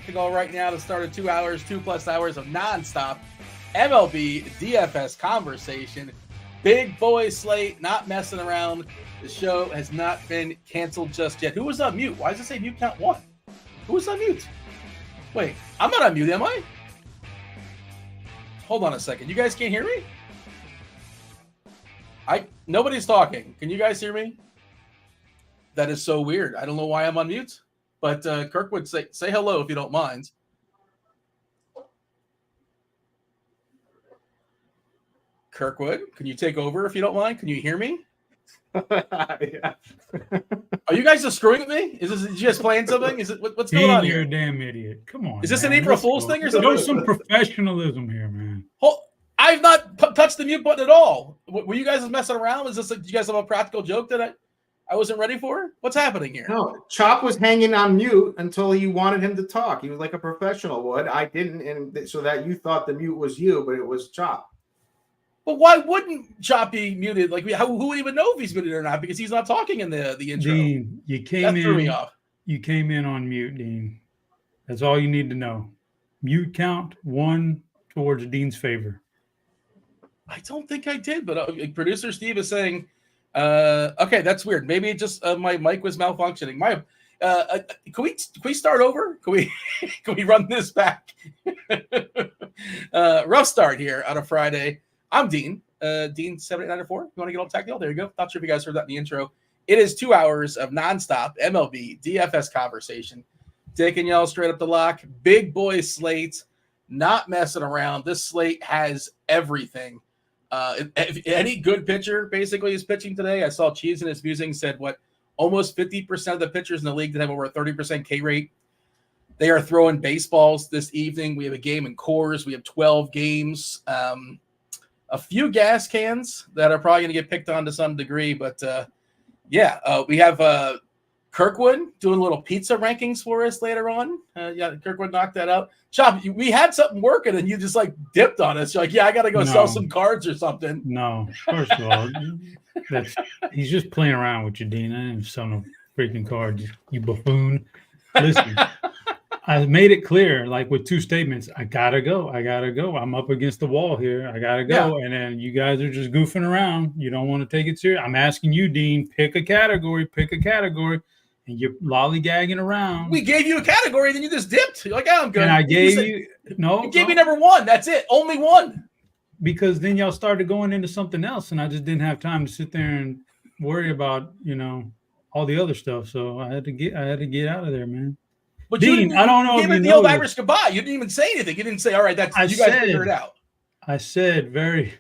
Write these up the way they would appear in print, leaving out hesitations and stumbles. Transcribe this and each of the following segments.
To go right now to start 2 hours, 2+ hours of nonstop MLB DFS conversation. Big boy slate, not messing around. The show has not been canceled just yet. Who was on mute? Why does it say mute count 1? Who was on mute? Wait, I'm not on mute, am I? Hold on a second. You guys can't hear me? Nobody's talking. Can you guys hear me? That is so weird. I don't know why I'm on mute. But Kirkwood, say hello if you don't mind. Kirkwood, can you take over if you don't mind? Can you hear me? Yeah. Are you guys just screwing with me? Is you guys playing something? Is it what's going on here? You're a damn idiot. Come on. Is this an April Fool's thing or something? There's some professionalism here, man. I've not touched the mute button at all. Were you guys messing around? Is this you guys have a practical joke that I wasn't ready for? What's happening here? No, Chop was hanging on mute until you wanted him to talk. He was like a professional would. I didn't, and so that you thought the mute was you, but it was Chop. But why wouldn't Chop be muted? Like, who would even know if he's muted or not? Because he's not talking in the intro. Dean, you came in on mute, Dean. That's all you need to know. Mute count 1 towards Dean's favor. I don't think I did, but producer Steve is saying. Okay, that's weird. Maybe just my mic was malfunctioning. Can we start over? Can we run this back? Rough start here on a Friday. I'm Dean. Dean 7894. You want to get all technical? There you go. Not sure if you guys heard that in the intro. It is 2 hours of nonstop MLB DFS conversation. Taking y'all straight up the lock. Big boy slate. Not messing around. This slate has everything. If any good pitcher basically is pitching today. I saw Cheese in his musing said almost 50% of the pitchers in the league that have over a 30% K rate. They are throwing baseballs this evening. We have a game in Coors. We have 12 games. A few gas cans that are probably going to get picked on to some degree. But we have Kirkwood doing a little pizza rankings for us later on. Kirkwood knocked that out. Chop, we had something working and you just dipped on us. You're like, I got to go sell some cards or something. No, first of all, he's just playing around with you, Dean. I didn't sell no freaking cards, you buffoon. Listen, I made it clear, with 2 statements. I gotta go. I'm up against the wall here. I gotta go. Yeah. And then you guys are just goofing around. You don't want to take it serious. I'm asking you, Dean, pick a category. And you're lollygagging around. We gave you a category, then you just dipped. You're like, I'm good. And I gave you gave me number 1. That's it. Only 1. Because then y'all started going into something else, and I just didn't have time to sit there and worry about all the other stuff. So I had to get out of there, man. But Dean, I don't know if you know the old Irish goodbye. You didn't even say anything. You didn't say, all right, you guys figure it out. I said very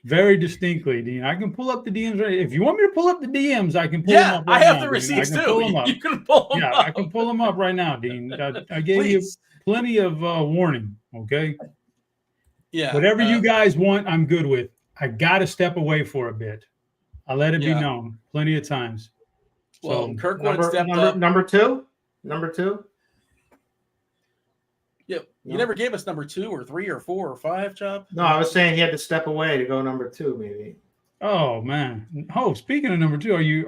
very distinctly, Dean. I can pull up the DMs. If you want me to pull up the DMs, I can pull them up right now. I have the receipts too. You can pull them up. I can pull them up right now, Dean. I gave you plenty of warning, okay? Yeah. Whatever you guys want, I'm good with. I got to step away for a bit. I let it be known plenty of times. Well, Kirkwood stepped up. Number two? Number 2? Yeah, you never gave us number 2 or 3 or 4 or 5, Chop. No, I was saying he had to step away to go number 2, maybe. Oh man! Oh, speaking of number 2, are you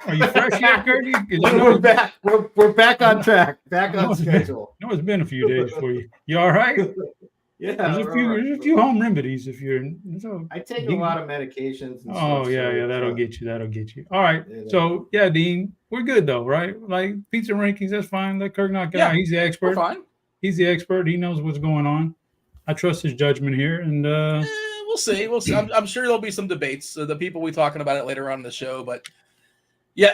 fresh yet, Kirky? We're back. We're back on track. Back on schedule. No, it's been a few days for you. You all right? Yeah. There's a few home remedies if you're. I take a lot of medications. And yeah, that'll get you. All right. So Dean, we're good though, right? Pizza rankings, that's fine. Let Kirk knock it out. He's the expert. We're fine. He's the expert. He knows what's going on. I trust his judgment here, and we'll see. I'm sure there'll be some debates. The people will be talking about it later on in the show, but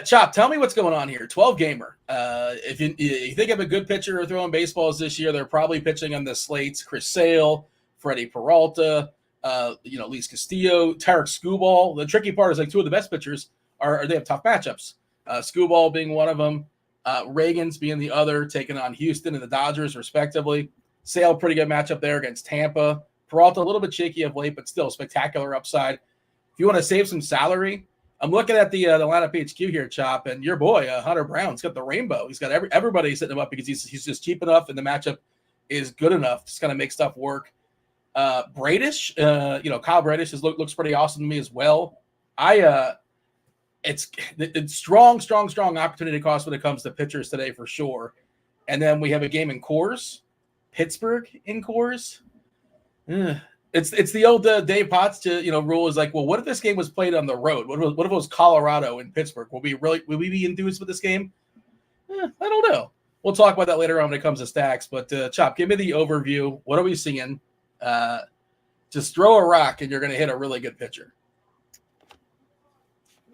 Chop, tell me what's going on here. 12 gamer. If you think of a good pitcher throwing baseballs this year, they're probably pitching on the slates: Chris Sale, Freddie Peralta, Luis Castillo, Tarek Skubal. The tricky part is 2 of the best pitchers they have tough matchups. Skubal being one of them. Reagan's being the other, taking on Houston and the Dodgers, respectively. Sale, pretty good matchup there against Tampa. Peralta, a little bit shaky of late, but still spectacular upside. If you want to save some salary, I'm looking at the lineup HQ here, Chop, and your boy Hunter Brown's got the rainbow. He's got everybody sitting him up because he's just cheap enough, and the matchup is good enough. Just kind of make stuff work. Bradish, Kyle Bradish looks pretty awesome to me as well. It's strong opportunity cost when it comes to pitchers today for sure. And then we have a game in Coors, Pittsburgh in Coors. It's the old Dave Potts rule is like, well, what if this game was played on the road? What if it was Colorado in Pittsburgh? Will we be enthused with this game? I don't know. We'll talk about that later on when it comes to stacks. But Chop, give me the overview. What are we seeing? Just throw a rock and you're going to hit a really good pitcher.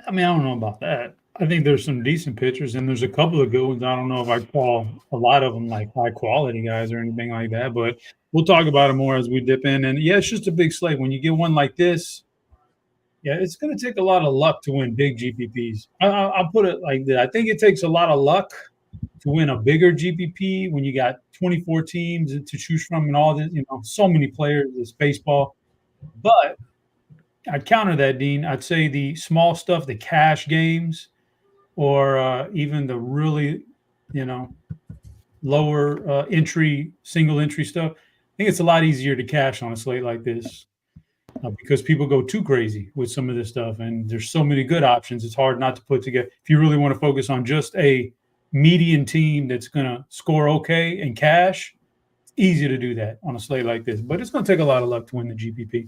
I mean, I don't know about that. I think there's some decent pitchers, and there's a couple of good ones. I don't know if I call a lot of them like high-quality guys or anything like that, but we'll talk about it more as we dip in. And, yeah, it's just a big slate. When you get one like this, yeah, it's going to take a lot of luck to win big GPPs. I'll put it like that. I think it takes a lot of luck to win a bigger GPP when you got 24 teams to choose from and all this, so many players. It's baseball. But I'd counter that, Dean. I'd say the small stuff, the cash games, or even the really, lower single entry stuff. I think it's a lot easier to cash on a slate like this because people go too crazy with some of this stuff, and there's so many good options. It's hard not to put together. If you really want to focus on just a median team that's going to score okay and cash, it's easy to do that on a slate like this. But it's going to take a lot of luck to win the GPP.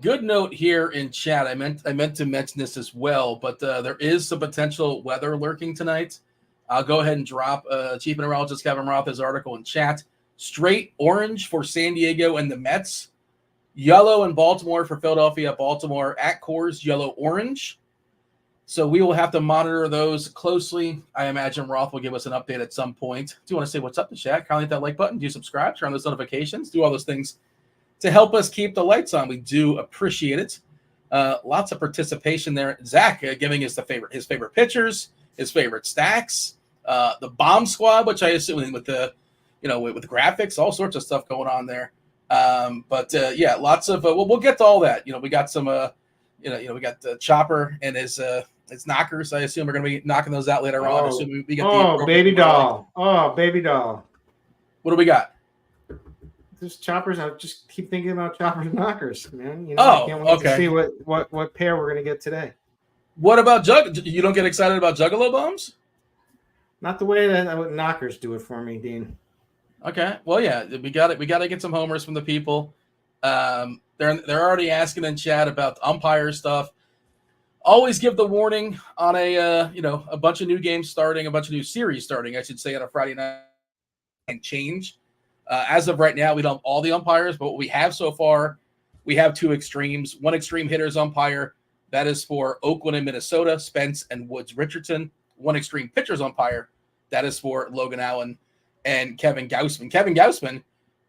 Good note here in chat. I meant to mention this as well, but there is some potential weather lurking tonight. I'll go ahead and drop Chief Meteorologist Kevin Roth's article in chat. Straight orange for San Diego and the Mets. Yellow in Baltimore for Philadelphia, Baltimore. At Coors, yellow-orange. So we will have to monitor those closely. I imagine Roth will give us an update at some point. Do you want to say what's up to chat? Kindly hit that like button. Do subscribe, turn on those notifications, do all those things to help us keep the lights on. We do appreciate it. Lots of participation there. Zach giving us his favorite pitchers, his favorite stacks, the bomb squad, which I assume with the with graphics, all sorts of stuff going on there. Yeah, lots of we'll get to all that. We got some we got the Chopper and his knockers. I assume we're going to be knocking those out later on. Assuming we get baby doll. Oh, baby doll. What do we got? Just Choppers. I just keep thinking about Choppers knockers, man. I can't wait to see what pair we're gonna get today. What about You don't get excited about Juggalo bombs? Not the way that knockers do it for me, Dean. Okay. Well, yeah, we got it. We got to get some homers from the people. They're already asking in chat about the umpire stuff. Always give the warning on a bunch of new games starting, a bunch of new series starting, I should say, on a Friday night and change. As of right now, we don't have all the umpires, but what we have so far, we have two extremes. One extreme hitters umpire, that is for Oakland and Minnesota, Spence and Woods Richardson. One extreme pitchers umpire, that is for Logan Allen and Kevin Gausman. Kevin Gausman,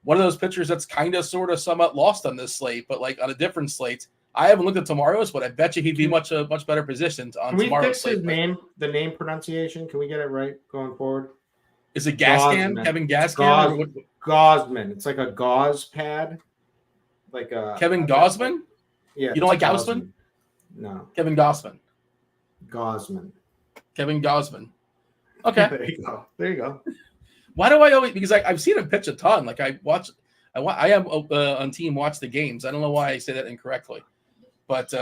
one of those pitchers that's kind of sort of somewhat lost on this slate, but like on a different slate. I haven't looked at tomorrow's, but I bet you he'd be much better positioned on tomorrow's slate. His name, the name pronunciation? Can we get it right going forward? Is it Gascan? Kevin Gascan? Gausman. It's like a gauze pad. Like a Kevin Gausman? Yeah. You don't like Gausman? No. Kevin Gausman. Gausman. Kevin Gausman. Okay. There you go. Why do I always? Because I've seen him pitch a ton. Like I am on team watch the games. I don't know why I say that incorrectly, but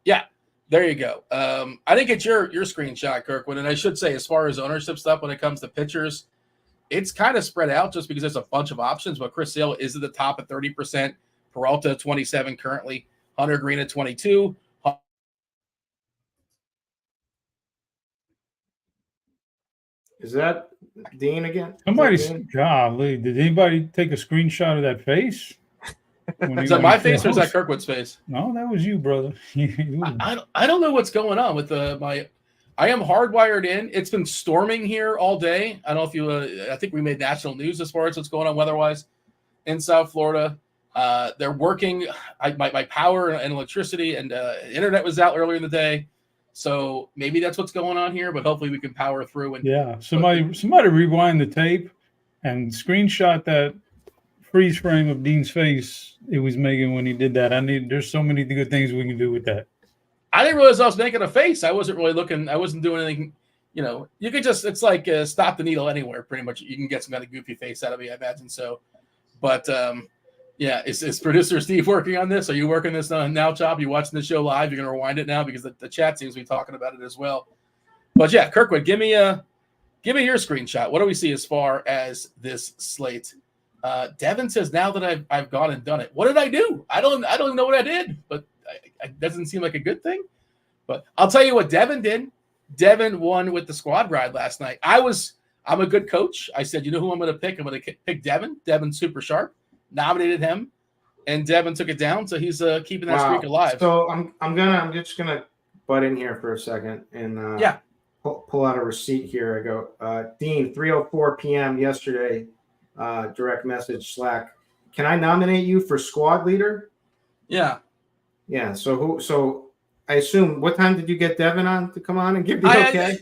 yeah, there you go. I didn't get your screenshot, Kirkwood, and I should say as far as ownership stuff when it comes to pitchers, it's kind of spread out just because there's a bunch of options. But Chris Sale is at the top at 30%, Peralta 27 currently, Hunter Green at 22. Is that Dean again? Golly, did anybody take a screenshot of that face? Is that my face or is that Kirkwood's face? No, that was you, brother. I don't know what's going on with I am hardwired in. It's been storming here all day. I don't know if you I think we made national news as far as what's going on weather-wise in South Florida. They're working. My power and electricity and internet was out earlier in the day. So maybe that's what's going on here, but hopefully we can power through. And yeah, somebody rewind the tape and screenshot that freeze frame of Dean's face it was making when he did that. There's so many good things we can do with that. I didn't realize I was making a face. I wasn't really looking. I wasn't doing anything. You know, you could just, it's like stop the needle anywhere, pretty much. You can get some kind of goofy face out of me, I imagine so. But yeah, is producer Steve working on this? Are you working this now, Chop? You watching the show live? You're going to rewind it now because the chat seems to be talking about it as well. But yeah, Kirkwood, give me your screenshot. What do we see as far as this slate? Devin says, now that I've gone and done it. What did I do? I don't even know what I did, but it doesn't seem like a good thing. But I'll tell you what Devin did. Devin won with the squad ride last night. I'm a good coach. I said, you know who I'm going to pick? I'm going to pick Devin. Devin's super sharp. Nominated him, and Devin took it down. So he's keeping that streak alive. So I'm just gonna butt in here for a second and pull out a receipt here. I go, Dean, 3:04 p.m. yesterday. Direct message Slack. Can I nominate you for squad leader? Yeah. Yeah. So I assume, what time did you get Devin on to come on and give the okay?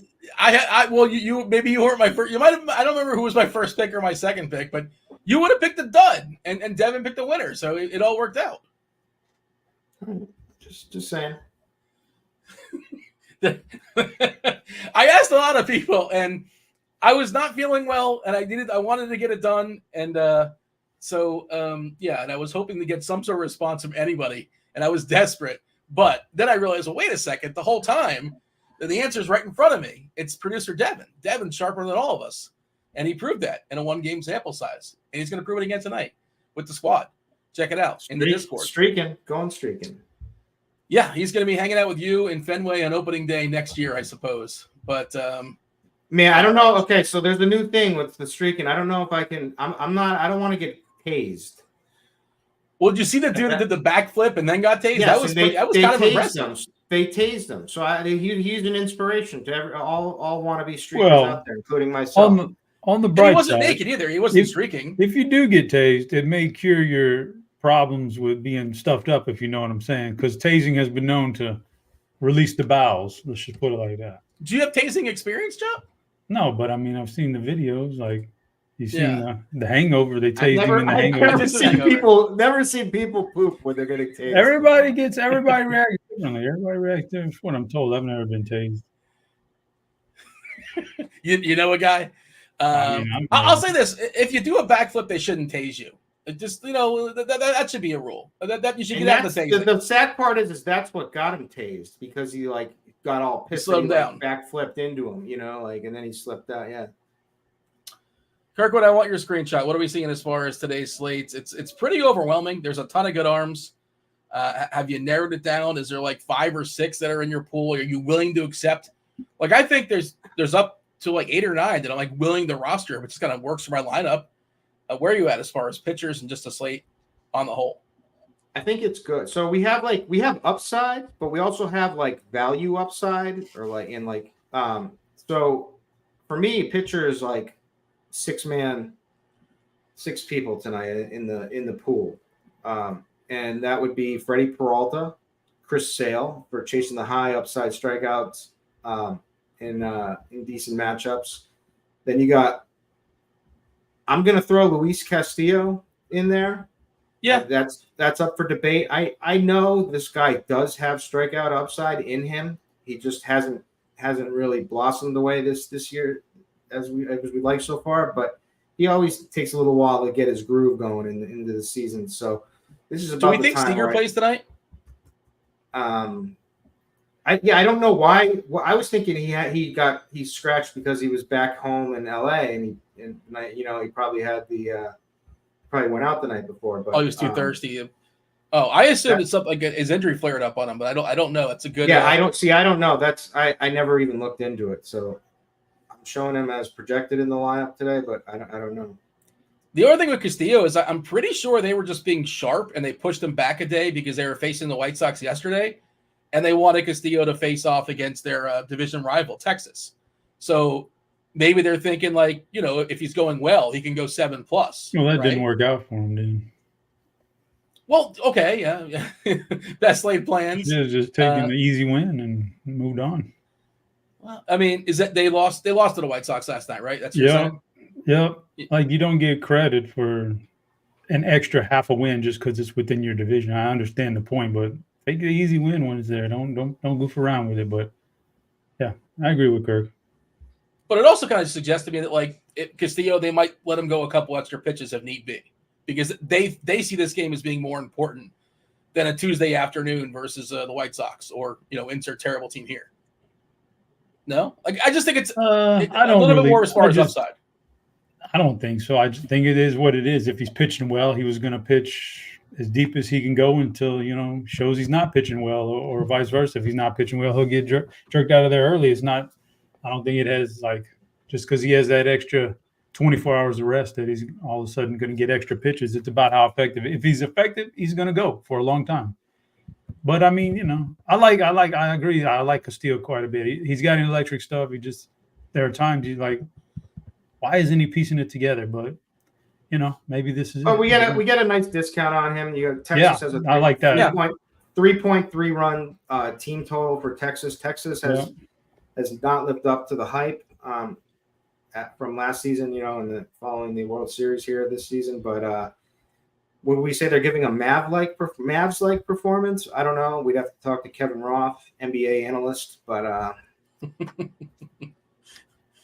Well, you maybe you weren't my first. You might have. I don't remember who was my first pick or my second pick, but you would have picked the dud, and Devin picked the winner, so it all worked out. Just saying. I asked a lot of people, and I was not feeling well, and I wanted to get it done, and and I was hoping to get some sort of response from anybody, and I was desperate. But then I realized, well, wait a second, the whole time, the answer's right in front of me. It's producer Devin. Devin's sharper than all of us. And he proved that in a one-game sample size. And he's going to prove it again tonight with the squad. Check it out in the Discord. Going streaking. Yeah, he's going to be hanging out with you in Fenway on opening day next year, I suppose. But man, I don't know. Okay, so there's a new thing with the streaking. I don't know if I can. I don't want to get tased. Well, did you see the dude that did the backflip and then got tased? Yeah, that was kind of impressive. They tased him. So he's an inspiration to all wannabe streakers out there, including myself. On the bright side, he wasn't naked either. He wasn't streaking. If you do get tased, it may cure your problems with being stuffed up, if you know what I'm saying, because tasing has been known to release the bowels. Let's just put it like that. Do you have tasing experience, Joe? No, but I mean, I've seen the videos. Like, you've seen the Hangover. They tased him in the Hangover. Never seen people poop when they're getting tased. Everybody reacts differently. Everybody reacts differently. That's what I'm told. I've never been tased. You know a guy. I'll say this: if you do a backflip, they shouldn't tase you. Just that should be a rule. That you should get out of the tasing. The sad part is that's what got him tased, because he got all pissed. Slowed him down. Backflipped into him, and then he slipped out. Yeah. Kirkwood, I want your screenshot. What are we seeing as far as today's slates? It's pretty overwhelming. There's a ton of good arms. Have you narrowed it down? Is there like 5 or 6 that are in your pool? Are you willing to accept? Like, I think there's up to like 8 or 9 that I'm like willing to roster, which just kind of works for my lineup. Where are you at as far as pitchers and just a slate on the whole? I think it's good. So we have upside, but we also have like value upside, or so for me, pitcher is like 6 people tonight in the pool. And that would be Freddie Peralta, Chris Sale for chasing the high upside strikeouts in decent matchups. Then you got, I'm going to throw Luis Castillo in there. Yeah. That's up for debate. I know this guy does have strikeout upside in him. He just hasn't really blossomed the way this year as we like so far, but he always takes a little while to get his groove going into the season. So this is about. Do we think Steger plays tonight? I don't know why. Well, I was thinking he scratched because he was back home in LA and he probably had probably went out the night before. But he was too thirsty. I assumed it's something like his injury flared up on him, but I don't know. It's a good. Yeah, I don't know. I never even looked into it. So I'm showing him as projected in the lineup today, but I don't know. The other thing with Castillo is I'm pretty sure they were just being sharp and they pushed him back a day because they were facing the White Sox yesterday, and they wanted Castillo to face off against their division rival, Texas. So maybe they're thinking if he's going well, he can go 7+. Well, that didn't work out for him, dude. Well, okay, yeah. Best laid plans. Yeah, just taking the easy win and moved on. Well, I mean, is that they lost to the White Sox last night, right? That's what you're saying? Yep. Like, you don't get credit for an extra half a win just because it's within your division. I understand the point, but take the easy win when it's there. Don't goof around with it. But yeah, I agree with Kirk. But it also kind of suggests to me that like Castillo, they might let him go a couple extra pitches if need be, because they see this game as being more important than a Tuesday afternoon versus the White Sox or insert terrible team here. No, like I just think it's I a don't little really, bit more as far as upside. I don't think so. I just think it is what it is. If he's pitching well, he was going to pitch as deep as he can go until shows he's not pitching well, or vice versa. If he's not pitching well, he'll get jerked out of there early. It's not. I don't think it has like just because he has that extra 24 hours of rest that he's all of a sudden going to get extra pitches. It's about how effective. If he's effective, he's going to go for a long time. But I mean, I agree. I like Castillo quite a bit. He's got an electric stuff. There are times he's like, why isn't he piecing it together? But maybe this is. Oh, we get a nice discount on him. Texas has a I like that. 3.3 run team total for Texas. Texas has not lived up to the hype from last season, and following the World Series here this season. But would we say they're giving a Mavs-like performance? I don't know. We'd have to talk to Kevin Roth, NBA analyst. But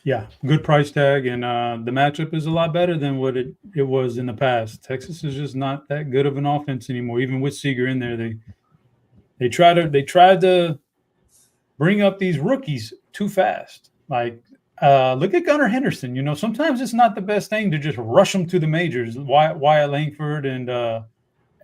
yeah, good price tag, and the matchup is a lot better than what it was in the past. Texas is just not that good of an offense anymore. Even with Seager in there, they tried to bring up these rookies too fast. Like, look at Gunnar Henderson. Sometimes it's not the best thing to just rush them to the majors. Wyatt Langford and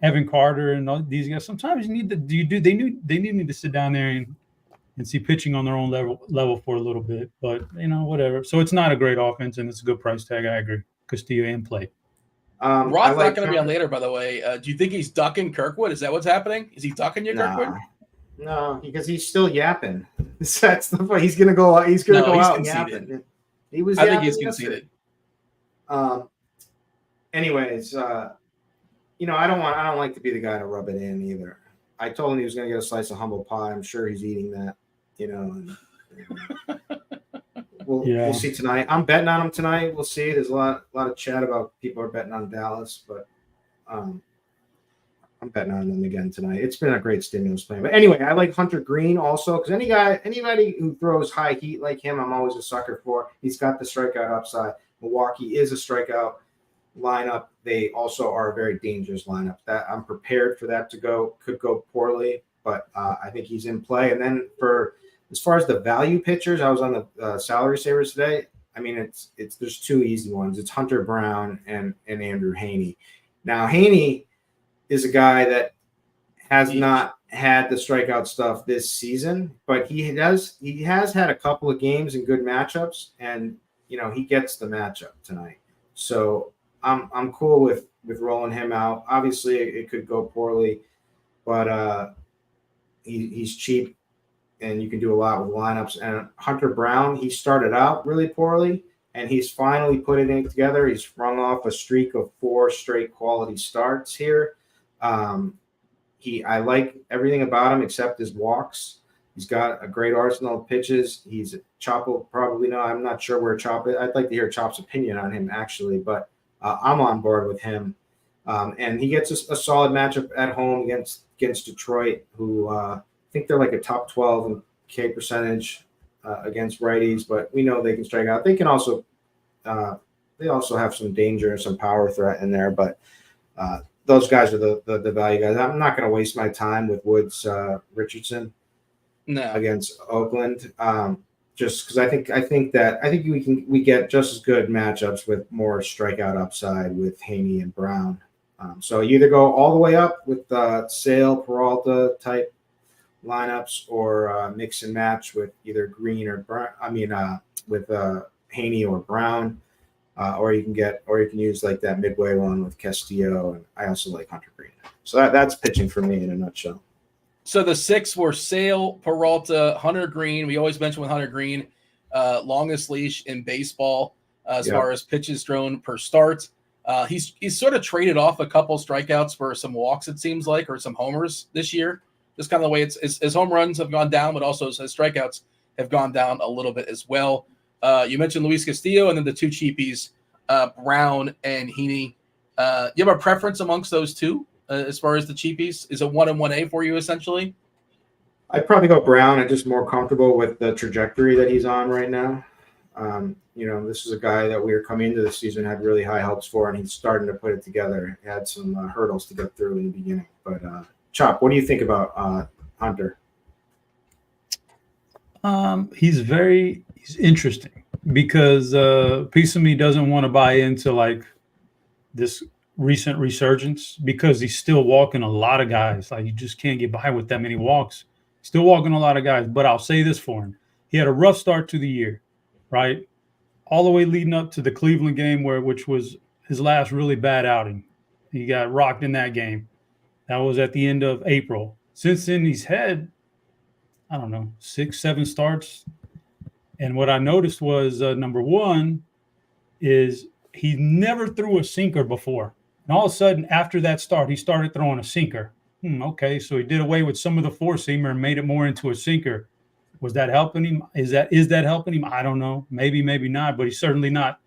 Evan Carter and all these guys. Sometimes you need they need to sit down there and see pitching on their own level for a little bit. But whatever. So it's not a great offense, and it's a good price tag. I agree. Castillo and play. Roth's not going to be on later, by the way. Do you think he's ducking Kirkwood? Is that what's happening? Is he ducking you, Kirkwood? No, because he's still yapping. That's the point. He's gonna go out. He's gonna go out conceded. and yapping. He was. I think he's conceded. Anyways, I don't like to be the guy to rub it in either. I told him he was gonna get a slice of humble pie. I'm sure he's eating that. And we'll see tonight. I'm betting on him tonight. We'll see. There's a lot of chat about people are betting on Dallas, but I'm betting on them again tonight. It's been a great stimulus plan. But anyway, I like Hunter Green also because anybody who throws high heat like him, I'm always a sucker for. He's got the strikeout upside. Milwaukee is a strikeout lineup. They also are a very dangerous lineup. That I'm prepared for that could go poorly, but I think he's in play. And then as far as the value pitchers, I was on the salary savers today. I mean, there's two easy ones. It's Hunter Brown and Andrew Heaney. Now Heaney is a guy that has not had the strikeout stuff this season, but he has had a couple of games in good matchups, and he gets the matchup tonight. So I'm cool with rolling him out. Obviously, it could go poorly, but he's cheap, and you can do a lot with lineups. And Hunter Brown, he started out really poorly, and he's finally put it together. He's sprung off a streak of 4 straight quality starts here. I like everything about him except his walks. He's got a great arsenal of pitches. He's Chop will probably know. I'm not sure where Chop is. I'd like to hear Chop's opinion on him actually, but I'm on board with him. And he gets a solid matchup at home against Detroit, who I think they're like a top 12 in K percentage against righties, but we know they can strike out. They can also they also have some danger and some power threat in there, but those guys are the value guys. I'm not going to waste my time with Woods Richardson against Oakland, just because I think we get just as good matchups with more strikeout upside with Heaney and Brown. So you either go all the way up with Sale, Peralta type lineups, or mix and match with either Green or Brown. With Heaney or Brown. Or you can use like that midway one with Castillo, and I also like Hunter Green. So that's pitching for me in a nutshell. So the 6 were Sale, Peralta, Hunter Green. We always mention with Hunter Green, longest leash in baseball as far as pitches thrown per start. He's sort of traded off a couple strikeouts for some walks, it seems like, or some homers this year. Just kind of the way his home runs have gone down, but also his strikeouts have gone down a little bit as well. You mentioned Luis Castillo, and then the 2 cheapies, Brown and Heaney. You have a preference amongst those two as far as the cheapies? Is it 1 and 1A for you essentially? I'd probably go Brown. I'm just more comfortable with the trajectory that he's on right now. This is a guy that we were coming into the season, had really high hopes for, and he's starting to put it together. He had some hurdles to get through in the beginning. But Chop, what do you think about Hunter? He's interesting because piece of me doesn't want to buy into like this recent resurgence because he's still walking a lot of guys. Like you just can't get by with that many walks. Still walking a lot of guys. But I'll say this for him: he had a rough start to the year, right? All the way leading up to the Cleveland game, which was his last really bad outing. He got rocked in that game. That was at the end of April. Since then, he's had, 6, 7 starts. And what I noticed was, number one, is he never threw a sinker before. And all of a sudden, after that start, he started throwing a sinker. Okay, so he did away with some of the four-seamer and made it more into a sinker. Was that helping him? Is that helping him? I don't know. Maybe not, but he's certainly not.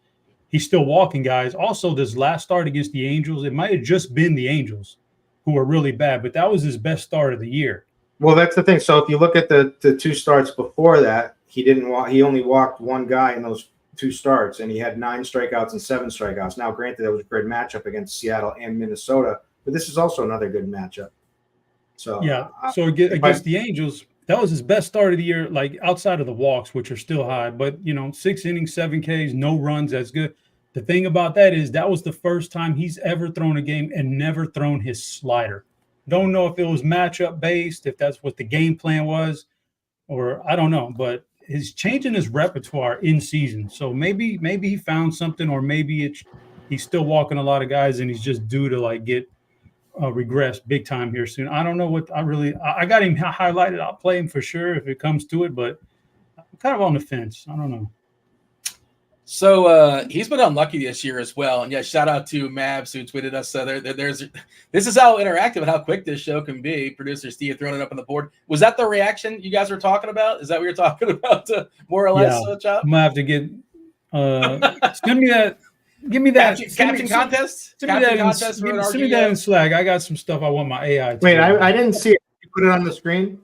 He's still walking, guys. Also, this last start against the Angels, it might have just been the Angels who were really bad, but that was his best start of the year. Well, that's the thing. So if you look at the 2 starts before that, he only walked one guy in those 2 starts, and he had 9 strikeouts and 7 strikeouts. Now, granted, that was a great matchup against Seattle and Minnesota, but this is also another good matchup. So yeah. So against the Angels, that was his best start of the year, like outside of the walks, which are still high. But, 6 innings, 7 Ks, no runs. That's good. The thing about that is that was the first time he's ever thrown a game and never thrown his slider. Don't know if it was matchup based, if that's what the game plan was, or I don't know. But he's changing his repertoire in season. So maybe he found something, or maybe he's still walking a lot of guys and he's just due to like get regress big time here soon. I don't know what I got him highlighted. I'll play him for sure if it comes to it, but I'm kind of on the fence. I don't know. So he's been unlucky this year as well. And yeah, shout out to Mavs who tweeted us. This is how interactive and how quick this show can be. Producer Steve throwing it up on the board. Was that the reaction you guys were talking about? Is that what you're talking about? More or less, Chop? I'm gonna have to get send me that. Give me that caption contest. Send me that in Slack. I got some stuff I want my AI to wait. I didn't see it. You put it on the screen.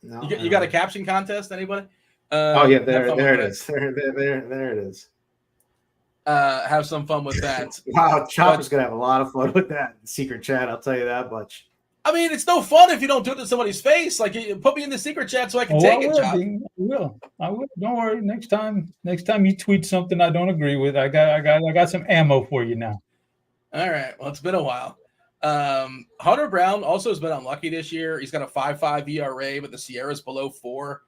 No, you got a caption contest? Anybody? There it is. There it is. Have some fun with that. Wow, Chop is gonna have a lot of fun with that secret chat. I'll tell you that much. I mean, it's no fun if you don't do it to somebody's face. Like, put me in the secret chat so I can take it, Chop. I will. Don't worry. Next time you tweet something I don't agree with, I got some ammo for you now. All right. Well, it's been a while. Hunter Brown also has been unlucky this year. He's got a 5.5 ERA, but the Sierra's below 4.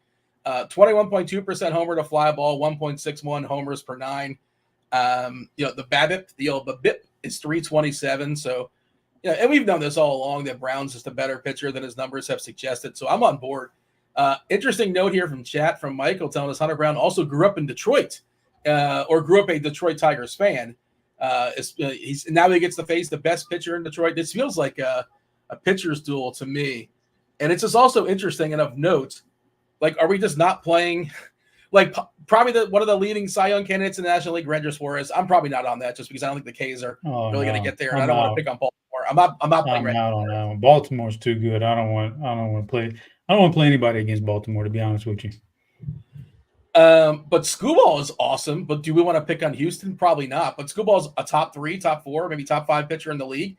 21.2% homer to fly ball, 1.61 homers per 9. The BABIP, the old BABIP is 327. So, and we've known this all along that Brown's just a better pitcher than his numbers have suggested. So I'm on board. Interesting note here from chat from Michael telling us Hunter Brown also grew up in Detroit, or grew up a Detroit Tigers fan. Now he gets to face the best pitcher in Detroit. This feels like a pitcher's duel to me. And it's just also interesting and of note, like, are we just not playing like probably one of the leading Cy Young candidates in the National League, J Zwarych? I'm probably not on that just because I don't think the K's are really going to get there. And I don't want to pick on Baltimore. I'm not playing I don't know. Baltimore's too good. I don't want to play anybody against Baltimore, to be honest with you. But Scooball is awesome. But do we want to pick on Houston? Probably not. But Scooball's a top 3, top 4, maybe top 5 pitcher in the league.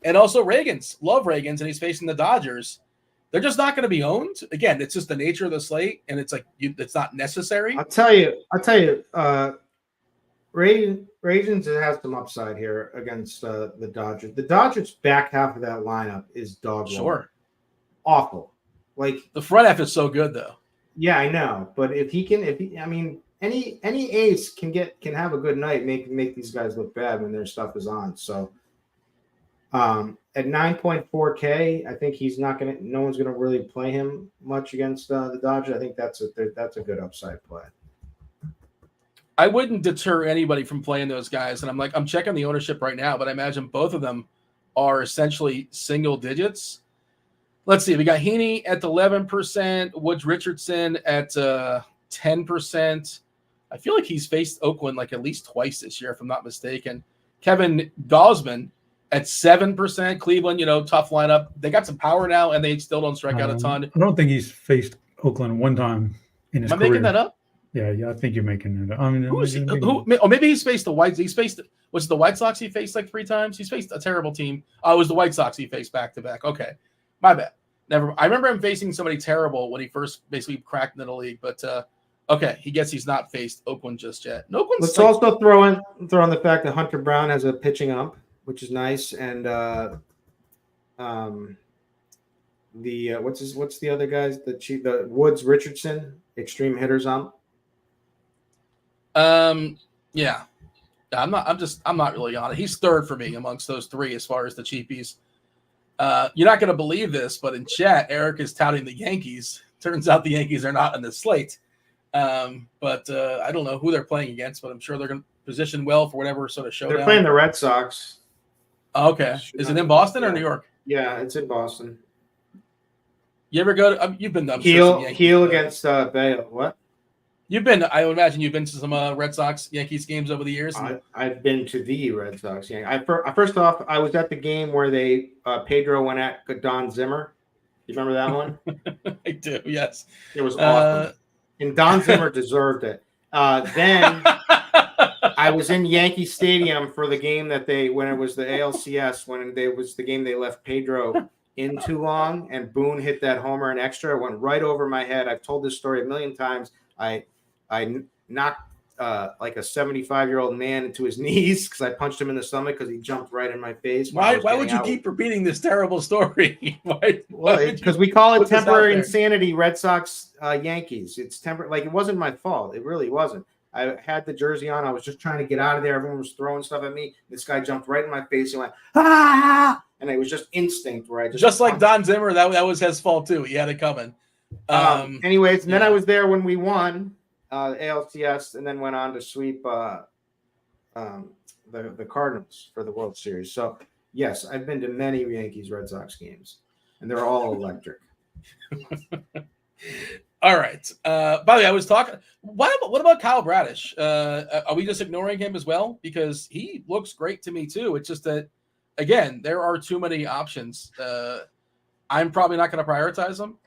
And also Reagans. Love Reagans, and he's facing the Dodgers. They're just not going to be owned. Again, it's just the nature of the slate, and it's like it's not necessary. I'll tell you. Reagans has some upside here against the Dodgers. The Dodgers' back half of that lineup is dog sure, awful. Like the front half is so good though. Yeah, I know, but any ace can have a good night, make these guys look bad when their stuff is on. So, at 9.4K, I think no one's gonna really play him much against the Dodgers. I think that's a good upside play. I wouldn't deter anybody from playing those guys, and I'm checking the ownership right now, but I imagine both of them are essentially single digits. Let's see. We got Heaney at 11%, Woods Richardson at 10%. I feel like he's faced Oakland like at least twice this year, if I'm not mistaken. Kevin Gausman at 7%. Cleveland, tough lineup. They got some power now, and they still don't strike out a ton. I don't think he's faced Oakland one time in his career. Am I making that up? Yeah, I think you're making that up. I mean, maybe he's faced the White. He's faced. Was it the White Sox he faced like 3 times? He's faced a terrible team. It was the White Sox he faced back to back. Okay, my bad. Never. I remember him facing somebody terrible when he first basically cracked into the league. But okay, he's not faced Oakland just yet. Let's also throw in the fact that Hunter Brown has a pitching ump, which is nice, and what's the other guys? The Woods Richardson extreme hitters ump. Yeah. I'm not really on it. He's third for me amongst those 3 as far as the cheapies. You're not going to believe this, but in chat, Eric is touting the Yankees. Turns out the Yankees are not on the slate. But I don't know who they're playing against, but I'm sure they're going to position well for whatever sort of showdown. They're playing the Red Sox. Okay. Is it in Boston or New York? Yeah, it's in Boston. You ever go to, you've been to heel against Bayo. What? I would imagine you've been to some Red Sox Yankees games over the years. I've been to the Red Sox. Yeah. First off, I was at the game where Pedro went at Don Zimmer. You remember that one? I do. Yes. It was awesome, and Don Zimmer deserved it. Then I was in Yankee Stadium for the game when it was the ALCS, when it was the game they left Pedro in too long, and Boone hit that homer in extra. It went right over my head. I've told this story a million times. I knocked like a 75-year-old man into his knees because I punched him in the stomach because he jumped right in my face. Why would you keep repeating this terrible story? Because we call it temporary insanity. Red Sox Yankees. It's temporary. Like, it wasn't my fault. It really wasn't. I had the jersey on. I was just trying to get out of there. Everyone was throwing stuff at me. This guy jumped right in my face and went, ah! And it was just instinct where I just like Don Zimmer. That was his fault too. He had it coming. Anyways, and then I was there when we won ALCS, and then went on to sweep the Cardinals for the World Series. So yes, I've been to many Yankees Red Sox games, and they're all electric. All right. By the way, I was talking. What about Kyle Bradish? Are we just ignoring him as well? Because he looks great to me too. It's just that, again, there are too many options. I'm probably not going to prioritize them,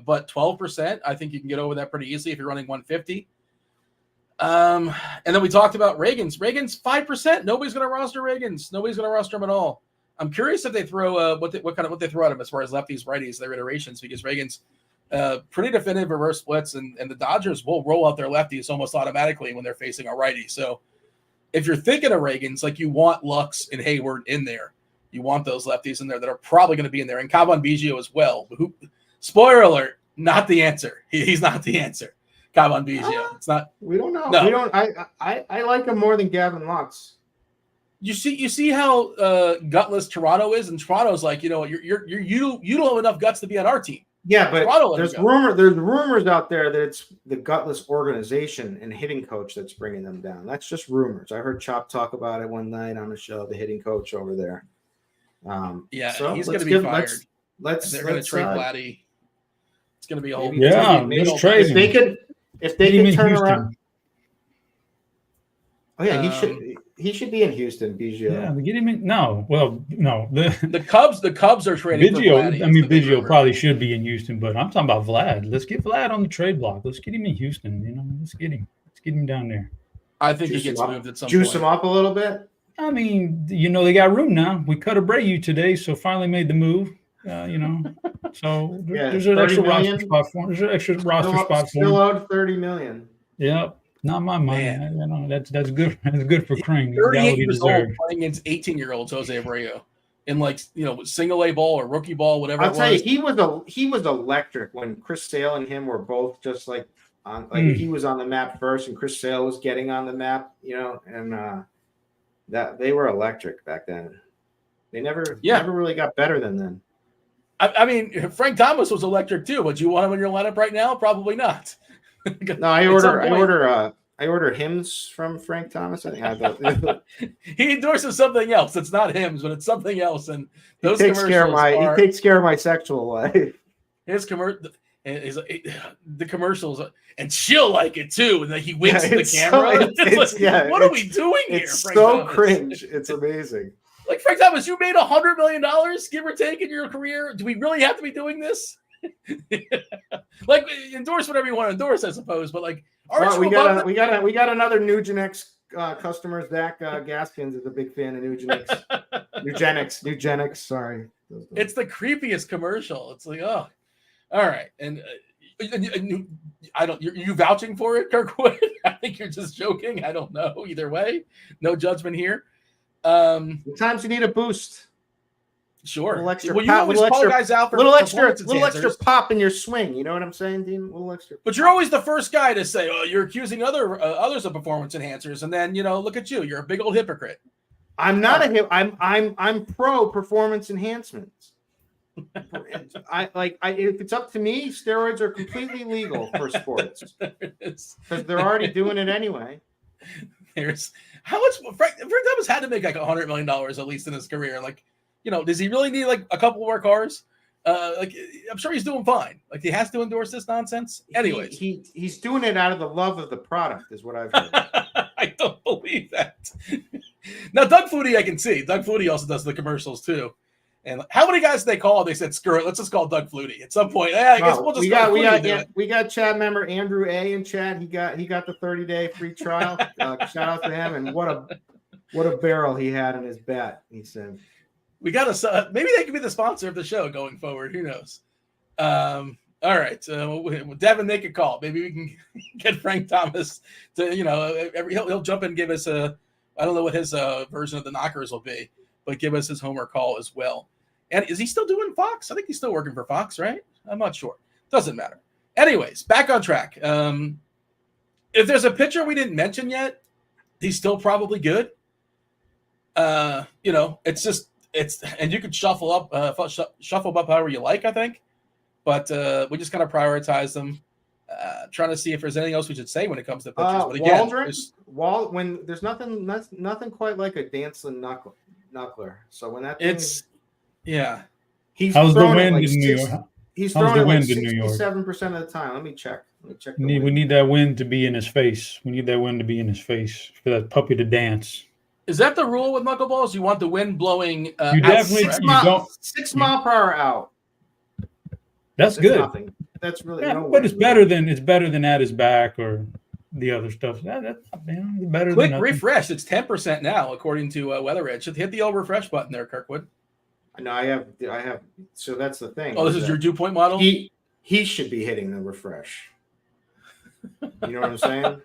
but 12%, I think you can get over that pretty easily if you're running 150. And then we talked about Reagans. Reagans 5%. Nobody's going to roster Reagans. Nobody's going to roster him at all. I'm curious if they throw what they throw at him as far as lefties, righties, their iterations, because Reagans. Pretty definitive reverse splits, and the Dodgers will roll out their lefties almost automatically when they're facing a righty. So if you're thinking of Reagans, like, you want Lux and Hayward in there. You want those lefties in there that are probably going to be in there. And Cavan Biggio as well. Spoiler alert, not the answer. He's not the answer. Cavan Biggio. It's not. We don't know. No. We don't. I like him more than Gavin Lux. You see how gutless Toronto is, and Toronto's like, you don't have enough guts to be on our team. Yeah, but there's rumors out there that it's the gutless organization and hitting coach that's bringing them down. That's just rumors. I heard Chop talk about it one night on the show, the hitting coach over there. He's going to be fired. They're going to trade Vladdy. It's going to be a whole. Yeah, let's trade him. If they could turn around. Oh yeah, he should be in Houston. Biggio. Yeah, get him in. No, the Cubs are trading Biggio. For Biggio probably should be in Houston, but I'm talking about Vlad. Let's get Vlad on the trade block. Let's get him in Houston. Let's get him down there. I think he gets moved at some point. Juice him up a little bit. I mean, they got room now. We cut Abreu today, so finally made the move. So there's an extra roster spot for him. There's an extra roster spot for him. Still owed $30 million. Yep. Not my money. That's good. That's good for Crane. 38 years old playing against 18-year-olds, Jose Abreu, in single A ball or rookie ball, whatever. I'll tell you, he was electric when Chris Sale and him were both just like on. He was on the map first, and Chris Sale was getting on the map. And that they were electric back then. They never really got better than then. I mean, Frank Thomas was electric too. Would you want him in your lineup right now? Probably not. No, I order hymns from Frank Thomas. I think he endorses something else. It's not hymns, but it's something else. And those he takes care of my sexual life. His commercial. And he's like, the commercials, and she'll like it too. And then he winks Yeah, at the camera. What are we doing here? It's Frank so Thomas? cringe. It's amazing. Like, Frank Thomas, you made $100 million, give or take, in your career. Do we really have to be doing this? Like, endorse whatever you want to endorse, I suppose. But like, we got another Nugenix customer. Zach Gaskins is a big fan of Nugenix. Nugenix. Sorry. It's the creepiest commercial. It's like, oh, all right. And I don't. You vouching for it, Kirkwood? I think you're just joking. I don't know. Either way, no judgment here. Sometimes you need a boost. Sure. Little extra well, you always call guys out for little extra pop in your swing. You know what I'm saying, Dean? A little extra. But you're always the first guy to say, "Oh, you're accusing others of performance enhancers," and then look at you. You're a big old hypocrite. I'm not I'm pro performance enhancements. If it's up to me, steroids are completely legal for sports because they're already doing it anyway. There's how much Frank Thomas had to make like $100 million at least in his career. Like, does he really need like a couple more cars? I'm sure he's doing fine. Like, he has to endorse this nonsense. Anyways, he's doing it out of the love of the product, is what I've heard. I don't believe that. Now, Doug Flutie, I can see. Doug Flutie also does the commercials too. And how many guys did they call? They said, "Screw it, let's just call Doug Flutie." At some point, I guess we'll just we got chat member Andrew A in chat. He got the 30-day free trial. Shout out to him, and what a barrel he had in his bet. He said, "We got to maybe they could be the sponsor of the show going forward. Who knows?" All right, Devin, make a call. Maybe we can get Frank Thomas to he'll jump in and give us I don't know what his version of the knockers will be, but give us his homer call as well. And is he still doing Fox? I think he's still working for Fox, right? I'm not sure. Doesn't matter. Anyways, back on track. If there's a pitcher we didn't mention yet, he's still probably good. It's and you could shuffle up however you like, I think. But we just kind of prioritize them, trying to see if there's anything else we should say when it comes to pitchers. But again, when there's nothing quite like a dancing knuckler. So when that he's how's the wind in New York? He's throwing it like 67% of the time. Let me check. We need that wind to be in his face. We need that wind to be in his face for that puppy to dance. Is that the rule with knuckleballs? You want the wind blowing? You definitely 6 mile per hour out. That's good. Nothing. That's really but it's better than at his back or the other stuff. That's better. Click than refresh. It's 10% now, according to Weather Edge. Hit the old refresh button there, Kirkwood. No, I have. So that's the thing. Oh, this is your dew point model. He should be hitting the refresh. You know what I'm saying?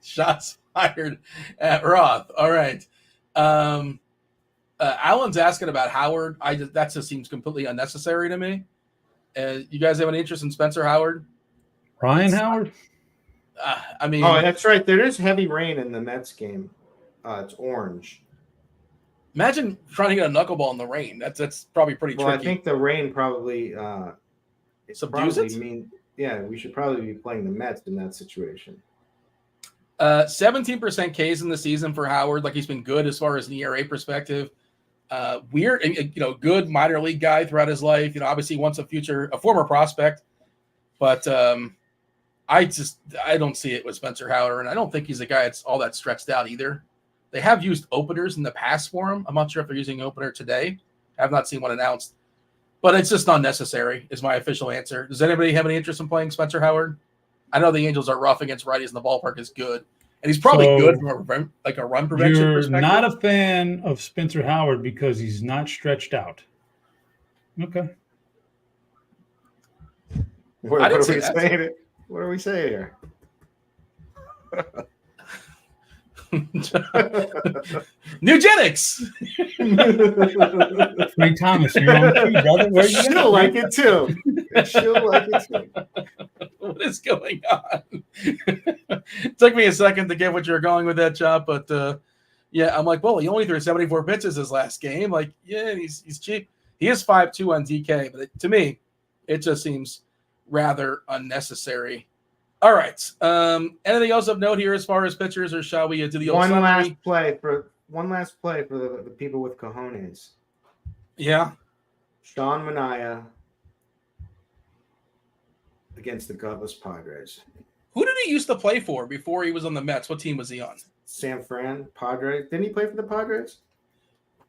Shots fired at Roth. All right. Alan's asking about Howard. That just seems completely unnecessary to me. You guys have any interest in Spencer Howard? Ryan Howard? I mean, oh, that's right. There is heavy rain in the Mets game. It's orange. Imagine trying to get a knuckleball in the rain. That's probably pretty tricky. Well, I think the rain probably subdues it. We should probably be playing the Mets in that situation. 17% Ks in the season for Howard. Like, he's been good as far as an ERA perspective. Weird, good minor league guy throughout his life. Obviously wants a former prospect, but I don't see it with Spencer Howard, and I don't think he's a guy that's all that stretched out either. They have used openers in the past for him. I'm not sure if they're using opener today. I have not seen one announced, but it's just not necessary is my official answer. Does anybody have any interest in playing Spencer Howard? I know the Angels are rough against righties, and the ballpark is good. And he's probably good from a run prevention perspective. You're not a fan of Spencer Howard because he's not stretched out. Okay. What are we saying here? Nugenics. Frank Thomas, you're on too, brother. Where you She'll like it too. She'll like it too. What is going on? It took me a second to get what you're going with that, Chop, but I'm like, well, he only threw 74 pitches his last game. Like, yeah, he's cheap. He is 5.2 on DK, but to me, it just seems rather unnecessary. All right. Anything else of note here as far as pitchers, or shall we do the old one last play for the people with cojones? Yeah. Sean Manaea against the gutless Padres. Who did he used to play for before he was on the Mets? What team was he on? San Fran Padres. Didn't he play for the Padres?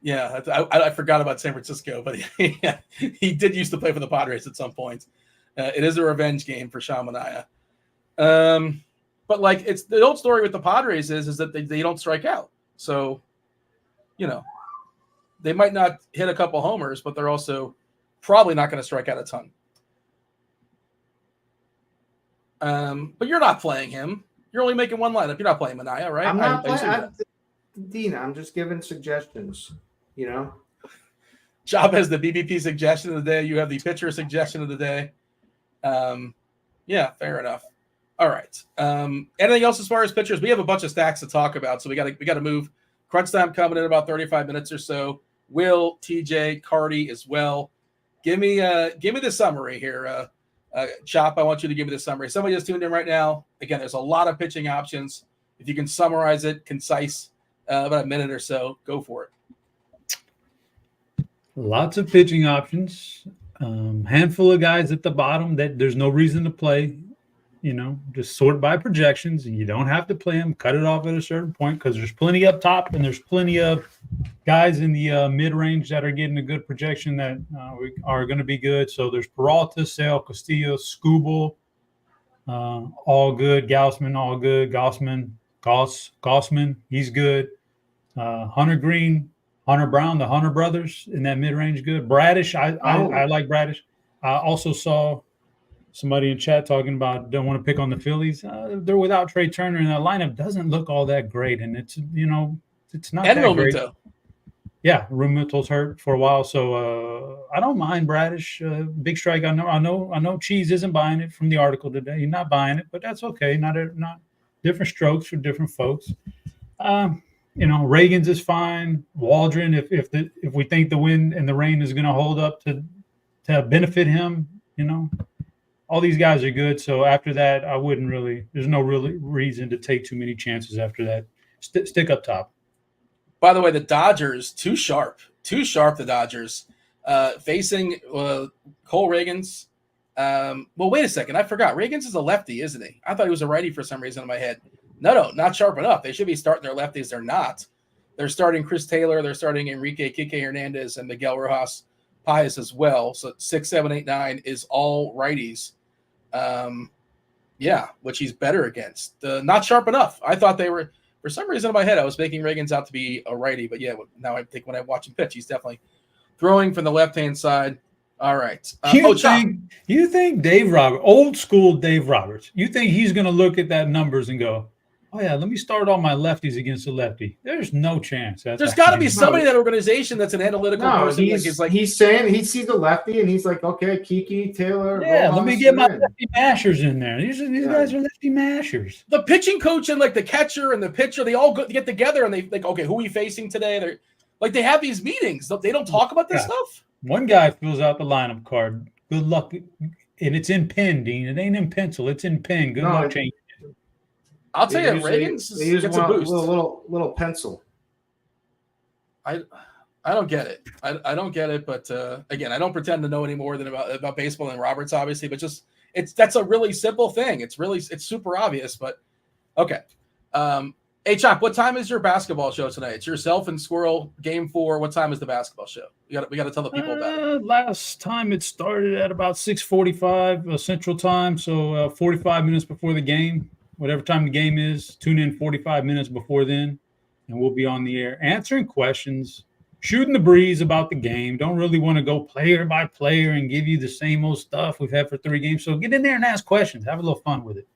Yeah, I forgot about San Francisco, but yeah, he did used to play for the Padres at some point. It is a revenge game for Sean Manaea. But like it's the old story with the Padres is that they don't strike out. So, they might not hit a couple homers, but they're also probably not going to strike out a ton. But you're not playing him. You're only making one lineup. You're not playing Manaea, right? I'm not playing. Dina, I'm just giving suggestions. Job has the BBP suggestion of the day. You have the pitcher suggestion of the day. Yeah, fair enough. All right. Anything else as far as pitchers? We have a bunch of stacks to talk about, so we got to move. Crunch time coming in about 35 minutes or so. Will, TJ, Cardi as well. Give me the summary here. Chop, I want you to give me the summary. Somebody just tuned in right now. Again, there's a lot of pitching options. If you can summarize it, concise, about a minute or so, go for it. Lots of pitching options. Handful of guys at the bottom that there's no reason to play. Just sort by projections, and you don't have to play them. Cut it off at a certain point because there's plenty up top, and there's plenty of guys in the mid-range that are getting a good projection that are going to be good. So there's Peralta, Sale, Castillo, Skubal, all good. Gaussman, all good. Gaussman, he's good. Hunter Green, Hunter Brown, the Hunter brothers in that mid-range, good. Bradish, I like Bradish. I also saw somebody in chat talking about don't want to pick on the Phillies. They're without Trey Turner, and that lineup doesn't look all that great. And it's not and that great. Yeah, Realmuto's hurt for a while, so I don't mind Bradish. Big strike. I know. Cheese isn't buying it from the article today. He's not buying it, but that's okay. Not different strokes for different folks. Reagan's is fine. Waldron, if we think the wind and the rain is going to hold up to benefit him, all these guys are good. So after that, there's no really reason to take too many chances after that. Stick up top. By the way, the Dodgers, too sharp, the Dodgers. Facing Cole Reagans. Well, wait a second. I forgot. Reagans is a lefty, isn't he? I thought he was a righty for some reason in my head. No, not sharp enough. They should be starting their lefties. They're not. They're starting Chris Taylor. They're starting Enrique Kike Hernandez and Miguel Rojas Pius as well. So 6, 7, 8, 9 is all righties. Which he's better against. Not sharp enough. I thought they were, for some reason in my head, I was making Reagans out to be a righty. But yeah, now I think when I watch him pitch, he's definitely throwing from the left-hand side. All right. You think Dave Roberts, old school Dave Roberts, you think he's going to look at that numbers and go, oh, yeah, let me start all my lefties against a lefty? There's no chance. There's got to be somebody in that organization that's an analytical person. He's saying he sees the lefty and he's like, okay, Kiki, Taylor. Yeah, let me get my lefty mashers in there. These guys are lefty mashers. The pitching coach and the catcher and the pitcher, they all get together and they okay, who are we facing today? They have these meetings. They don't talk about this stuff. One guy fills out the lineup card. Good luck. And it's in pen, Dean. It ain't in pencil. It's in pen. Good luck changing it. I'll tell you, Reagan's gets a boost. Little pencil. I don't get it. I don't get it. But again, I don't pretend to know any more than about baseball than Roberts, obviously. But that's a really simple thing. It's super obvious. But okay. Hey, Chop, what time is your basketball show tonight? It's yourself and Squirrel, Game 4. What time is the basketball show? We got to tell the people about it. Last time it started at about 6:45 Central Time, so 45 minutes before the game. Whatever time the game is, tune in 45 minutes before then, and we'll be on the air answering questions, shooting the breeze about the game. Don't really want to go player by player and give you the same old stuff we've had for 3 games. So get in there and ask questions. Have a little fun with it.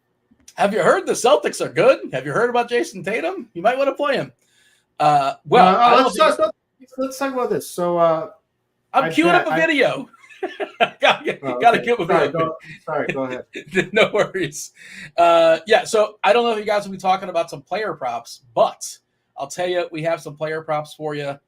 Have you heard the Celtics are good? Have you heard about Jason Tatum? You might want to play him. Let's talk about this. So I'm queuing up a video. Gotta queue up a video. Go ahead. No worries. So I don't know if you guys will be talking about some player props, but I'll tell you, we have some player props for you.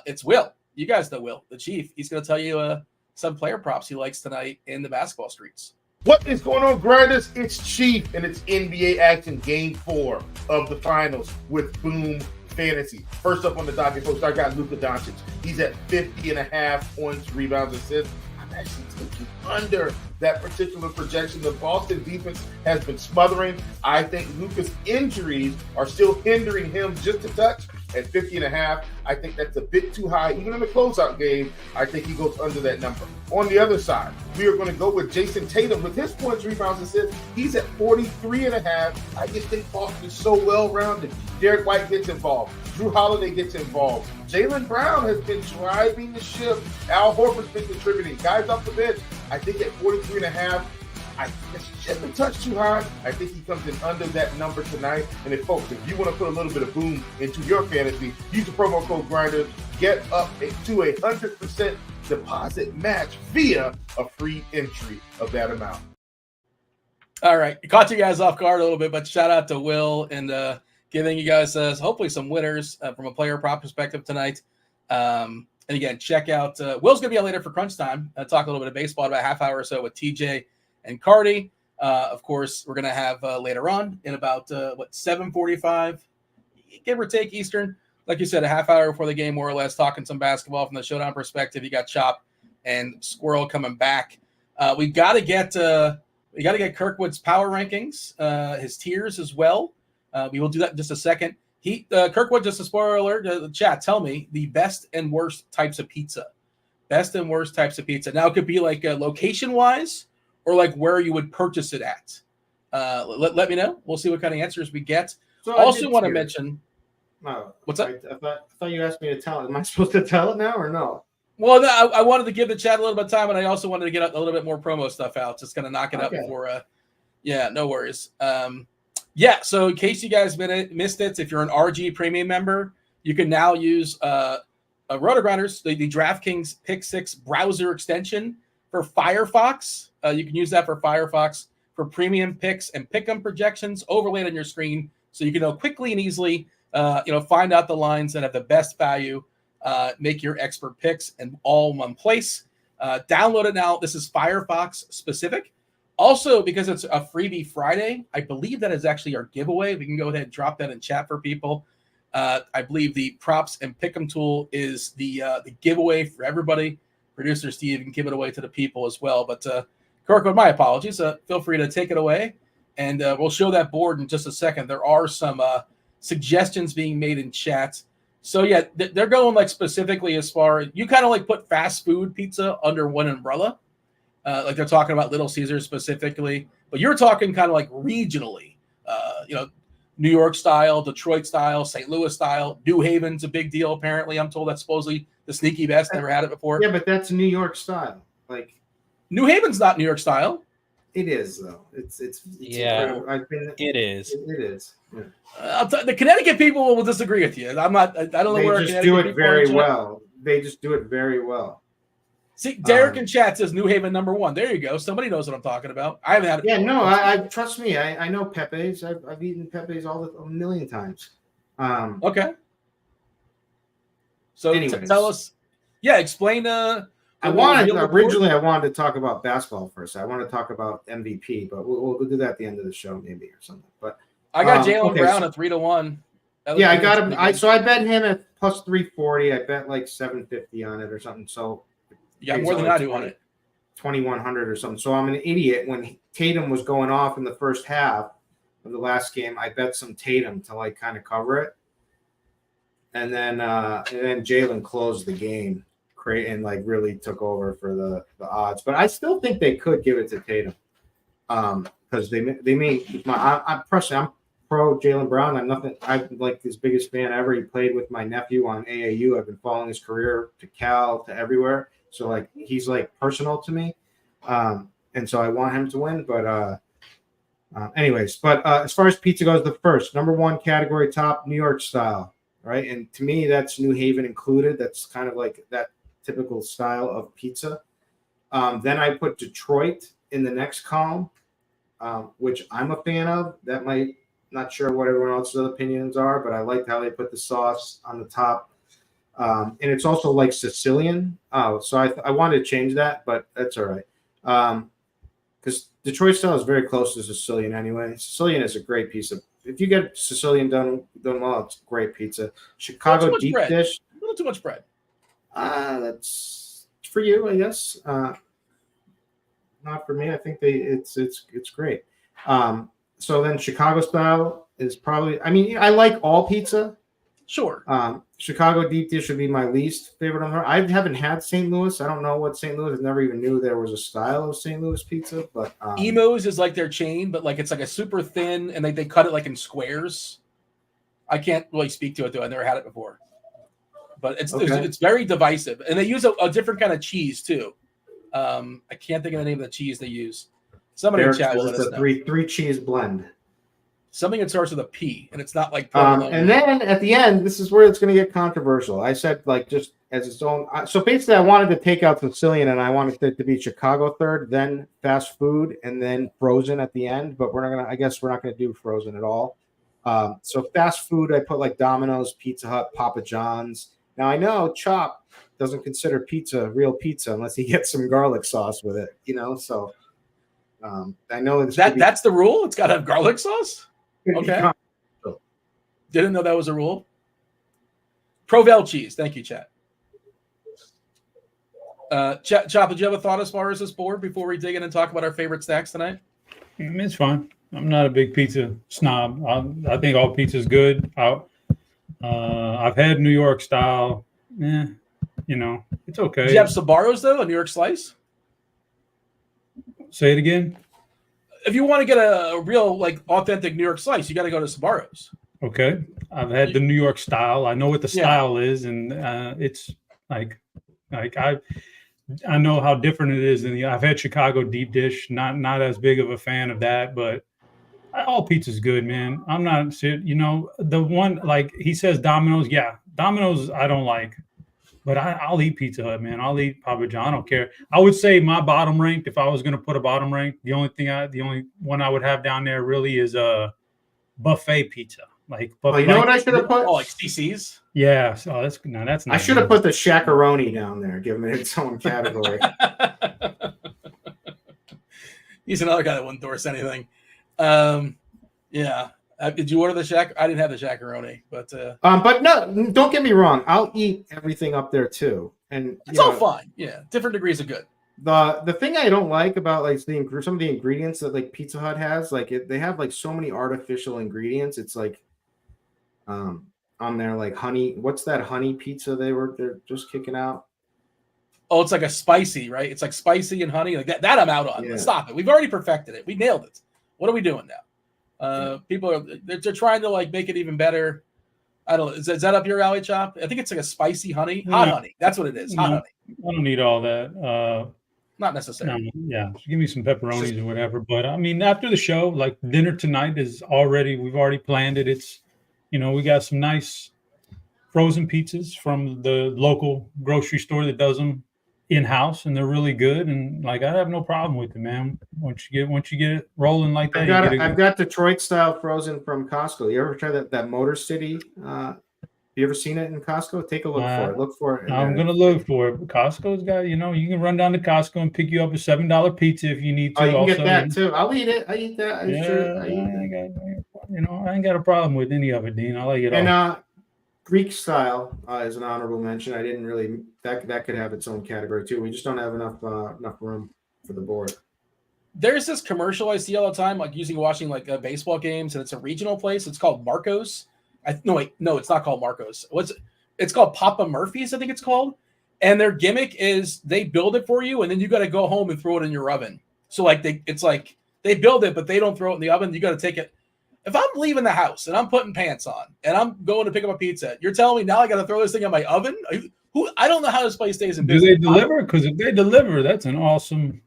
It's Will. You guys know Will, the Chief. He's going to tell you some player props he likes tonight in the basketball streets. What is going on, Grinders? It's Chief, and it's NBA action, Game 4 of the finals with Boom Fantasy. First up on the docket, folks, I got Luka Doncic. He's at 50.5 points, rebounds, assists. I'm actually taking under that particular projection. The Boston defense has been smothering. I think Luka's injuries are still hindering him just a touch. At 50.5, I think that's a bit too high. Even in the closeout game, I think he goes under that number. On the other side, we are going to go with Jason Tatum with his points, rebounds, and assists. He's at 43.5. I just think Boston is so well-rounded. Derek White gets involved. Drew Holiday gets involved. Jaylen Brown has been driving the ship. Al Horford's been contributing. Guys off the bench, I think at 43.5, I think it's just a touch too high. I think he comes in under that number tonight. And if folks, if you want to put a little bit of boom into your fantasy, use the promo code GRINDERS. Get up to 100% deposit match via a free entry of that amount. All right. Caught you guys off guard a little bit, but shout out to Will and giving you guys hopefully some winners from a player prop perspective tonight. And again, check out Will's going to be on later for Crunch Time. Talk a little bit of baseball, about a half hour or so with TJ and Cardi. Of course, we're going to have later on in about 7:45, give or take Eastern. Like you said, a half hour before the game, more or less, talking some basketball from the Showdown perspective. You got Chop and Squirrel coming back. We got to get Kirkwood's power rankings, his tiers as well. We will do that in just a second. Kirkwood, just a spoiler alert, the chat, tell me the best and worst types of pizza. Best and worst types of pizza. Now, it could be like location-wise or like where you would purchase it at. Let me know. We'll see what kind of answers we get. So also want to mention. No. What's up? I thought you asked me to tell it. Am I supposed to tell it now or no? Well, no, I wanted to give the chat a little bit of time, and I also wanted to get a little bit more promo stuff out. Just going to knock it up before. Yeah, no worries. Yeah, so in case you guys missed it, if you're an RG Premium member, you can now use RotoGrinders, the DraftKings Pick 6 browser extension for Firefox. You can use that for Firefox for premium picks and pick'em projections overlaid on your screen, so you can quickly and easily find out the lines that have the best value, make your expert picks, and all in one place. Download it now. This is Firefox specific. Also, because it's a freebie Friday, I believe that is actually our giveaway. We can go ahead and drop that in chat for people. I believe the props and pick'em tool is the giveaway for everybody. Producer Steve can give it away to the people as well. But Kirkwood, my apologies. Feel free to take it away, and we'll show that board in just a second. There are some suggestions being made in chat. So yeah, they're going like specifically as far you kind of like put fast food pizza under one umbrella. Like they're talking about Little Caesars specifically, but you're talking kind of like regionally, New York style, Detroit style, St. Louis style. New Haven's a big deal. Apparently, I'm told that's supposedly the sneaky best. Never had it before. Yeah, but that's New York style. Like New Haven's not New York style. It is though. It's yeah. It is. It is. Yeah. The Connecticut people will disagree with you. I'm not. I don't know where they just Connecticut do it very well. They just do it very well. See, Derek in chat says New Haven #1. There you go. Somebody knows what I'm talking about. I haven't had it. Yeah, no, I trust me. I know Pepe's. I've eaten Pepe's a million times. Okay. So anyways. Tell us. Yeah, explain. I wanted to talk about basketball first. I want to talk about MVP, but we'll do that at the end of the show maybe or something. But I got Jaylen Brown at 3-1. Yeah, I got him. So I bet him at plus 340. I bet like 750 on it or something. So. You got more than I do on it. 2,100 or something. So I'm an idiot. When Tatum was going off in the first half of the last game, I bet some Tatum to like kind of cover it. And then Jalen closed the game and like really took over for the odds. But I still think they could give it to Tatum. Because they made I'm pro Jaylen Brown. I'm like his biggest fan ever. He played with my nephew on AAU. I've been following his career to Cal, to everywhere. So like he's like personal to me, and so I want him to win. But anyways, as far as pizza goes, the first #1 category top New York style, right? And to me, that's New Haven included. That's kind of like that typical style of pizza. Then I put Detroit in the next column, which I'm a fan of. That might not sure what everyone else's opinions are, but I liked how they put the sauce on the top. And it's also like Sicilian. So I wanted to change that, but that's all right. Because Detroit style is very close to Sicilian anyway. Sicilian is a great piece of. If you get Sicilian done well, it's great pizza. Chicago deep dish. A little too much bread. That's for you, I guess. for me. I think it's great. So then Chicago style is probably. I mean, I like all pizza. Sure. Chicago deep dish would be my least favorite on her. I haven't had St. Louis. I don't know what St. Louis. I never even knew there was a style of St. Louis pizza. But Emo's is like their chain, but like it's like a super thin, and they cut it like in squares. I can't really speak to it though. I never had it before, but it's very divisive, and they use a different kind of cheese too. I can't think of the name of the cheese they use. Somebody in chat will let us know. Three cheese blend. Something that starts with a P, and it's not like. And then at the end, this is where it's going to get controversial. I said like just as its own. So basically, I wanted to take out Sicilian, and I wanted it to be Chicago third, then fast food, and then frozen at the end. But I guess we're not gonna do frozen at all. So fast food, I put like Domino's, Pizza Hut, Papa John's. Now I know Chop doesn't consider pizza real pizza unless he gets some garlic sauce with it. So I know that's the rule. It's got to have garlic sauce. Okay. Didn't know that was a rule. Provel cheese. Thank you, chat. Chop, did you have a thought as far as this board before we dig in and talk about our favorite snacks tonight? It's fine. I'm not a big pizza snob. I think all pizza is good. I've had New York style. It's okay. Did you have Sbarro's though, a New York slice? Say it again. If you want to get a real like authentic New York slice, you got to go to Sbarro's. Okay, I've had the New York style. I know what the style is, and it's like I know how different it is. And I've had Chicago deep dish. Not as big of a fan of that, but all pizza's good, man. I'm not, the one like he says Domino's. Yeah, Domino's I don't like. But I'll eat Pizza Hut, man. I'll eat Papa John. I don't care. I would say my bottom ranked, if I was going to put a bottom rank, the only one I would have down there really is a buffet pizza. Like buffet. You know what I should have put? Oh, like CC's? Yeah. So that's not. I should have put the Shakaroni down there, given it its own category. He's another guy that wouldn't endorse anything. Yeah. Did you order the Shack? I didn't have the Shakaroni, but no, don't get me wrong. I'll eat everything up there too, and it's all fine. Yeah, different degrees of good. The thing I don't like about like some of the ingredients that like Pizza Hut has, like they have like so many artificial ingredients. It's like, on there like honey. What's that honey pizza they're just kicking out? Oh, it's like a spicy, right? It's like spicy and honey, like that. That I'm out on. Yeah. Stop it. We've already perfected it. We nailed it. What are we doing now? People they're trying to like make it even better. I don't know. Is that up your alley, Chop? I think it's like a spicy honey, hot honey. That's what it is. Hot honey. I don't need all that. Not necessarily. No, yeah, give me some pepperonis or whatever. But I mean, after the show, like dinner tonight we've already planned it. It's, we got some nice frozen pizzas from the local grocery store that does them in-house, and they're really good, and like I have no problem with it, man. Once you get it rolling like that, I've got Detroit style frozen from Costco. You ever try that Motor City? You ever seen it in Costco? Take a look for it. Look for it. I'm gonna look for it. Costco's got, you can run down to Costco and pick you up a $7 pizza if you need to. You can get that too. I'll eat it. I eat that. I ain't got a problem with any of it, Dean. I like it all. And Greek style is an honorable mention. I didn't really that could have its own category too. We just don't have enough room for the board. There's this commercial I see all the time, like watching like baseball games, and it's a regional place. It's called Marco's. No, it's not called Marco's. It's called Papa Murphy's, I think it's called. And their gimmick is they build it for you, and then you got to go home and throw it in your oven. So like they build it, but they don't throw it in the oven. You got to take it. If I'm leaving the house and I'm putting pants on and I'm going to pick up a pizza, you're telling me now I got to throw this thing in my oven? I don't know how this place stays in business. Do they deliver? Because if they deliver, that's an awesome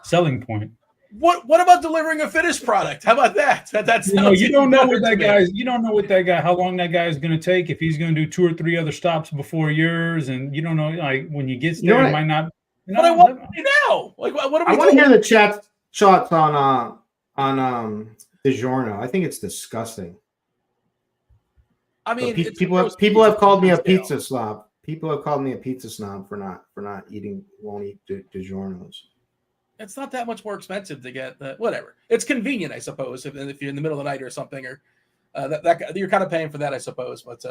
selling point. What about delivering a finished product? How about that? You don't know what that guy, how long that guy is going to take, if he's going to do 2 or 3 other stops before yours, and you don't know, like when you get there, it might not. But I want to now. Like, what are we doing? I want to hear the chat shots on DiGiorno. I think it's disgusting. I mean, people have called me a pizza snob. People have called me a pizza snob for not won't eat DiGiornos. It's not that much more expensive to get whatever. It's convenient, I suppose, if you're in the middle of the night or something, or that you're kind of paying for that, I suppose. But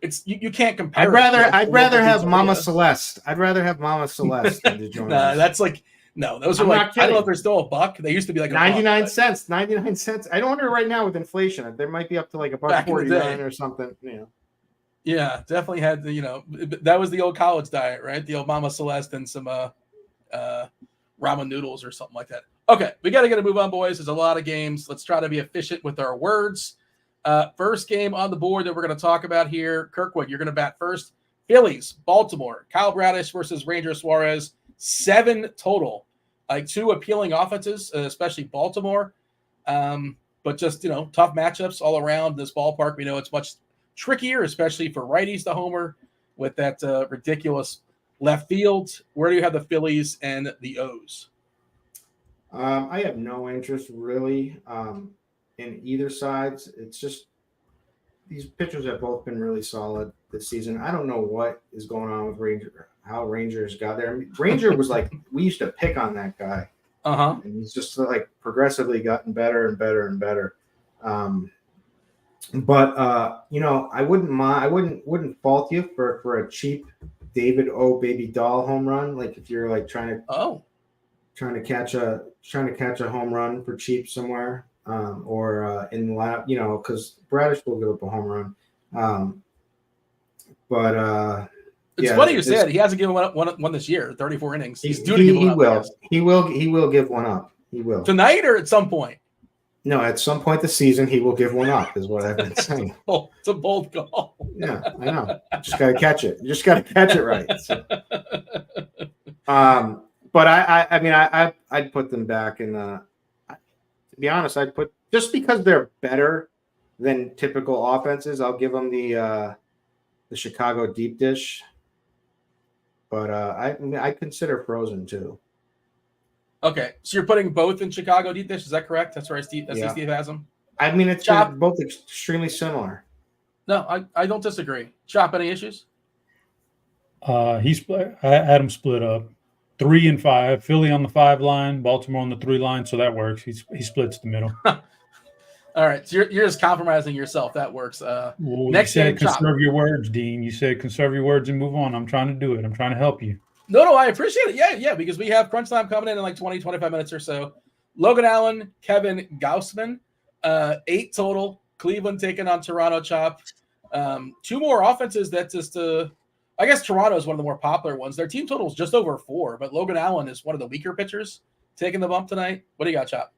it's you can't compare. I'd rather have Mama Celeste. I'd rather have Mama Celeste than DeJohn's. That's like those are like, I don't know if they're still a buck. They used to be like 99 cents. 99 cents. I don't wonder right now with inflation. They might be up to like $1.49 or something. Yeah, definitely had that was the old college diet, right? The old Mama Celeste and some ramen noodles or something like that. Okay, we got to get a move on, boys. There's a lot of games. Let's try to be efficient with our words. First game on the board that we're going to talk about here. Kirkwood, you're going to bat first. Phillies, Baltimore, Kyle Bradish versus Ranger Suarez. 7 total. Like 2 appealing offenses, especially Baltimore. But just, tough matchups all around this ballpark. We know it's much trickier, especially for righties to homer with that ridiculous left field. Where do you have the Phillies and the O's? I have no interest really in either sides. It's just these pitchers have both been really solid this season. I don't know what is going on with Ranger, how Rangers got there. Ranger was like, we used to pick on that guy. Uh-huh. And he's just like progressively gotten better and better and better. But I wouldn't mind. I wouldn't fault you for a cheap David O. Baby Doll home run. Like if you're like trying to catch a home run for cheap somewhere, or in the lap, because Bradish will give up a home run. It's funny you said he hasn't given one this year. 34 innings. He's due to give one up. He will give one up. He will tonight or at some point. No, at some point this season he will give one up. Is what I've been saying. It's a bold call. Yeah, I know. Just got to catch it. You just got to catch it right. So. But I'd put them back in. To be honest, I'd put just because they're better than typical offenses. I'll give them the Chicago deep dish. But I consider Frozen too. Okay, so you're putting both in Chicago deep dish. Is that correct? That's where Steve has them. I mean, it's both extremely similar. No, I don't disagree. Chop, any issues? I had him split up 3 and 5. Philly on the 5 line, Baltimore on the 3 line, so that works. He splits the middle. All right, so you're just compromising yourself. That works. Next you game, said conserve your words, Dean. You said conserve your words and move on. I'm trying to do it. I'm trying to help you. No, I appreciate it. Yeah, because we have crunch time coming in like 20, 25 minutes or so. Logan Allen, Kevin Gausman, 8 total. Cleveland taking on Toronto, Chop. 2 more offenses that just I guess Toronto is one of the more popular ones. Their team total is just over 4, but Logan Allen is one of the weaker pitchers taking the bump tonight. What do you got, Chop?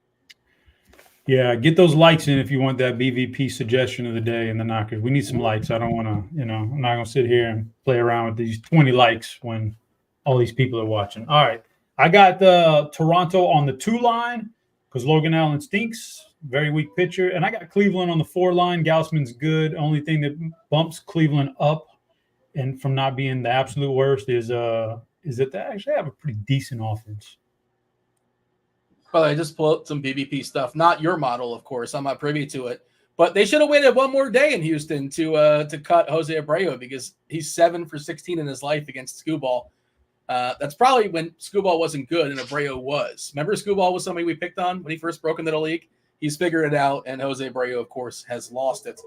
Yeah, get those likes in if you want that BVP suggestion of the day in the knockers. We need some likes. I don't want to, I'm not going to sit here and play around with these 20 likes when all these people are watching. All right. I got the Toronto on the 2 line because Logan Allen stinks. Very weak pitcher. And I got Cleveland on the 4 line. Gausman's good. Only thing that bumps Cleveland up and from not being the absolute worst is that they actually have a pretty decent offense. Well, I just pulled some BVP stuff. Not your model, of course. I'm not privy to it. But they should have waited one more day in Houston to cut Jose Abreu because he's 7 for 16 in his life against Skubal. That's probably when Skubal wasn't good and Abreu was. Remember Skubal was somebody we picked on when he first broke into the league? He's figured it out, and Jose Abreu, of course, has lost it.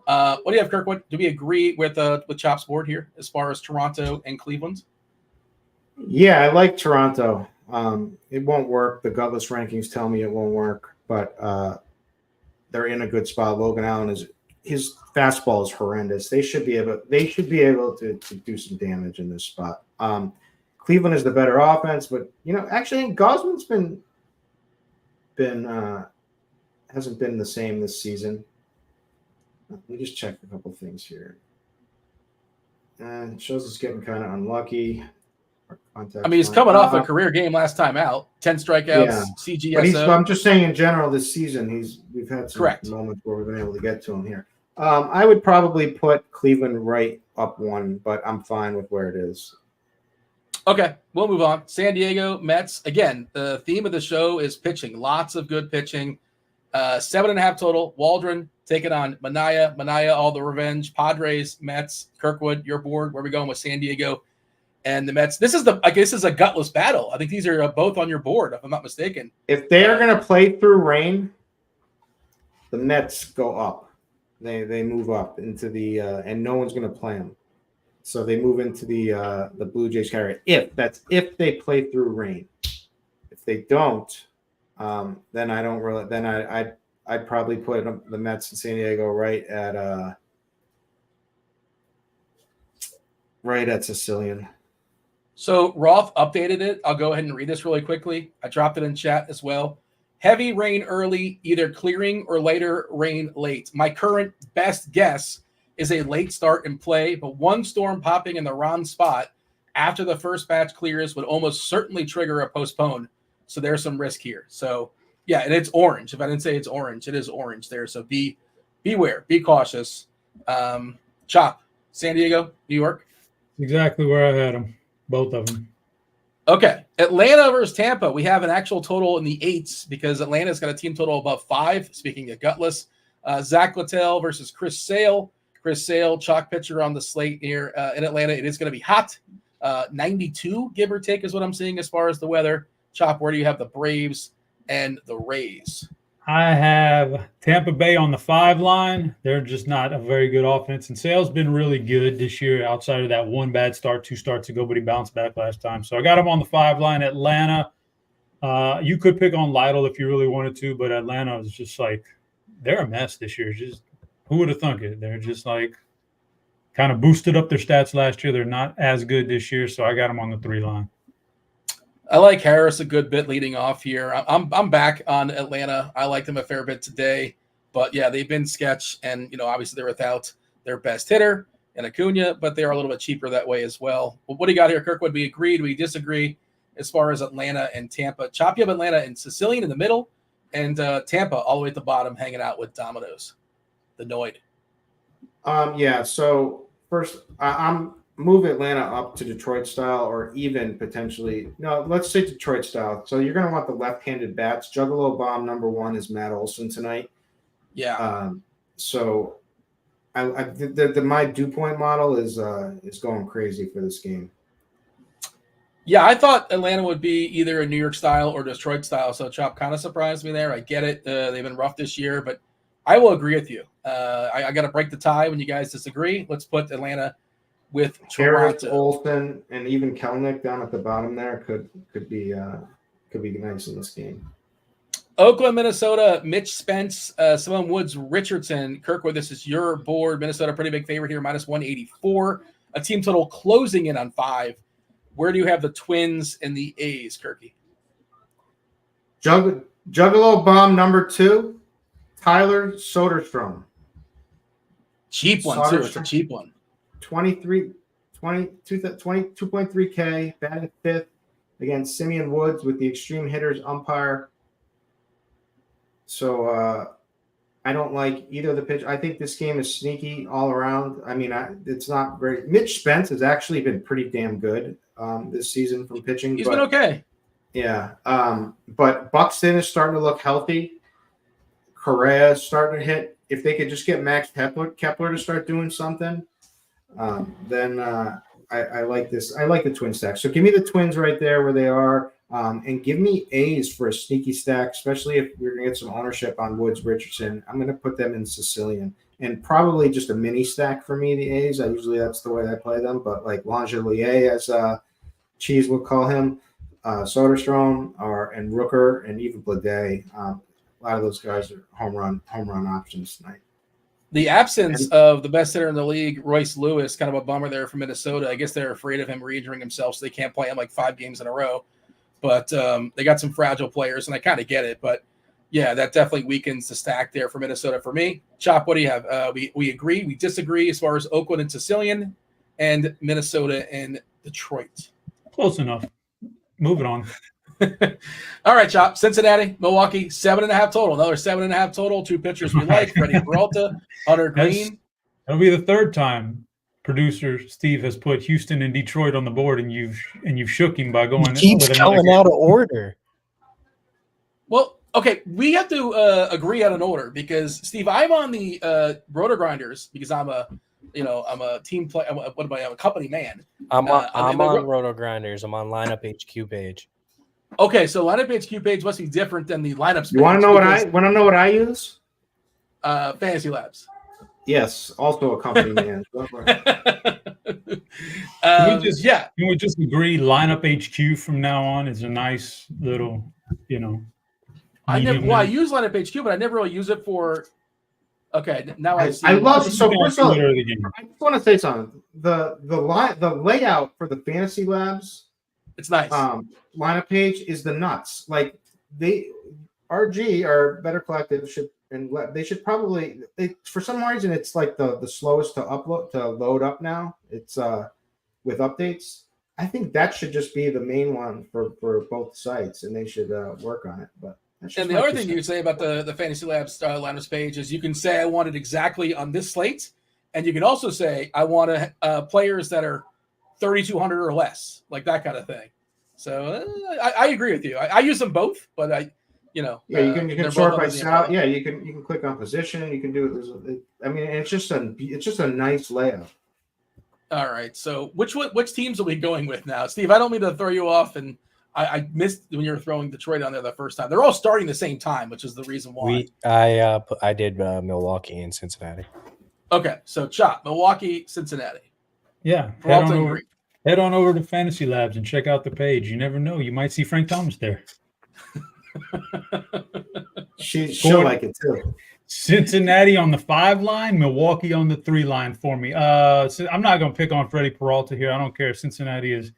What do you have, Kirkwood? Do we agree with Chop's board here as far as Toronto and Cleveland? Yeah, I like Toronto. It won't work. The gutless rankings tell me it won't work, but they're in a good spot. Logan Allen his fastball is horrendous. They should be able to do some damage in this spot. Cleveland is the better offense, but actually Gausman's hasn't been the same this season. Let me just check a couple things here. It shows us getting kind of unlucky. He's coming off a career game last time out, 10 strikeouts, CGSO. But I'm just saying in general this season, we've had some moments where we've been able to get to him here. I would probably put Cleveland right up 1, but I'm fine with where it is. Okay, we'll move on. San Diego Mets. Again, the theme of the show is pitching. Lots of good pitching. 7.5 total. Waldron taking on Manaea. Manaea, all the revenge. Padres, Mets, Kirkwood, your board. Where are we going with San Diego and the Mets? This is a gutless battle. I think these are both on your board, if I'm not mistaken. If they are going to play through rain, the Mets go up. They move up into the and no one's going to play them. So they move into the Blue Jays category. If they play through rain. If they don't, then I don't really. Then I'd probably put the Mets in San Diego right at Sicilian. So Roth updated it. I'll go ahead and read this really quickly. I dropped it in chat as well. Heavy rain early, either clearing or later rain late. My current best guess is a late start in play, but one storm popping in the wrong spot after the first batch clears would almost certainly trigger a postpone. So there's some risk here. So yeah, and it's orange. If I didn't say it's orange, it is orange there. So beware, be cautious. Chop, San Diego, New York. Exactly where I had them, both of them. Okay, Atlanta versus Tampa. We have an actual total in the 8s because Atlanta's got a team total above 5. Speaking of gutless, Zach Littell versus Chris Sale. Chris Sale, chalk pitcher on the slate here in Atlanta. It is going to be hot. 92, give or take, is what I'm seeing as far as the weather. Chop, where do you have the Braves and the Rays? I have Tampa Bay on the 5 line. They're just not a very good offense. And Sale's been really good this year outside of that one bad start 2 starts ago, but he bounced back last time. So I got him on the 5 line. Atlanta, you could pick on Lytle if you really wanted to, but Atlanta is just like, they're a mess this year. Just who would have thunk it? They're just like kind of boosted up their stats last year. They're not as good this year, so I got them on the 3 line. I like Harris a good bit leading off here. I'm back on Atlanta. I like them a fair bit today, but yeah, they've been sketch, and obviously they're without their best hitter and Acuna, but they are a little bit cheaper that way as well. But what do you got here, Kirkwood? We agree? Do we disagree as far as Atlanta and Tampa? Chop, you have Atlanta and Sicilian in the middle, and Tampa all the way at the bottom, hanging out with Domino's, the Noid. Yeah. So first, I'm move Atlanta up to Detroit style, or even potentially let's say Detroit style. So you're going to want the left-handed bats. Juggalo bomb number 1 is Matt Olson tonight. Yeah. So my dew point model is going crazy for this game. Yeah, I thought Atlanta would be either a New York style or Detroit style. So Chop kind of surprised me there. I get it. They've been rough this year, but I will agree with you. I got to break the tie when you guys disagree. Let's put Atlanta with Harris, Olsen, and even Kelnick down at the bottom there could be nice in this game. Oakland, Minnesota, Mitch Spence, Simone Woods, Richardson. Kirkwood, this is your board. Minnesota, pretty big favorite here, minus 184. A team total closing in on 5. Where do you have the Twins and the A's, Kirky? Juggalo bomb number 2, Tyler Soderstrom. Cheap one, too. It's a cheap one. 22.3K, batting 5th against Simeon Woods with the extreme hitters umpire. So I don't like either of the pitch. I think this game is sneaky all around. I mean, it's not very. Mitch Spence has actually been pretty damn good this season from pitching. He's been okay. Yeah. But Buxton is starting to look healthy. Correa is starting to hit. If they could just get Max Kepler to start doing something, then I like this. I like the twin stack. So give me the Twins right there where they are, and give me A's for a sneaky stack, especially if you're going to get some ownership on Woods, Richardson. I'm going to put them in Sicilian, and probably just a mini stack for me, the A's. That's the way I play them, but like Langelier, as Cheese would call him, Soderstrom, and Rooker, and even Blade. A lot of those guys are home run options tonight. The absence of the best hitter in the league, Royce Lewis, kind of a bummer there for Minnesota. I guess they're afraid of him re-injuring himself, so they can't play him like 5 games in a row. But they got some fragile players, and I kind of get it. But, yeah, that definitely weakens the stack there for Minnesota for me. Chop, what do you have? We agree. We disagree as far as Oakland and Sicilian and Minnesota and Detroit. Close enough. Moving on. All right, Chop. Cincinnati, Milwaukee, 7.5 total. Another 7.5 total. 2 pitchers we like. Freddie Peralta, Hunter Green. That'll be the 3rd time producer Steve has put Houston and Detroit on the board, and you've shook him by going. He keeps going out of order. Well, okay, we have to agree on an order because Steve, I'm on the RotoGrinders because I'm a team play. What am I? I'm a company man. I'm on RotoGrinders. I'm on Lineup HQ page. Okay, so lineup HQ page must be different than the lineups. You want to know what I use? Fantasy Labs. Yes, also a company man. Can we just agree lineup HQ from now on is a nice little, I medium use lineup HQ, but I never really use it for. Okay, now I see. I love First so of first of all, literally the game. I just want to say something. The layout for the Fantasy Labs It's nice. lineup page is the nuts. Like RG or Better Collective they should probably for some reason it's like the slowest to load up now. It's with updates. I think that should just be the main one for both sites, and they should work on it. But and the other thing you could say about the Fantasy Labs lineups page is you can say I want it exactly on this slate, and you can also say I want players that are 3,200 or less, like that kind of thing. So I agree with you. I use them both, but you can sort by style. Yeah, you can click on position. You can do it. It's just a nice layout. All right. So which teams are we going with now, Steve? I don't mean to throw you off, and I missed when you were throwing Detroit on there the first time. They're all starting the same time, which is the reason why. I did Milwaukee and Cincinnati. Okay, so Chop, Milwaukee, Cincinnati. Yeah, head on over to Fantasy Labs and check out the page. You never know, you might see Frank Thomas there. She'll like it too. Cincinnati on the 5 line, Milwaukee on the 3 line for me. So I'm not going to pick on Freddie Peralta here. I don't care if Cincinnati is,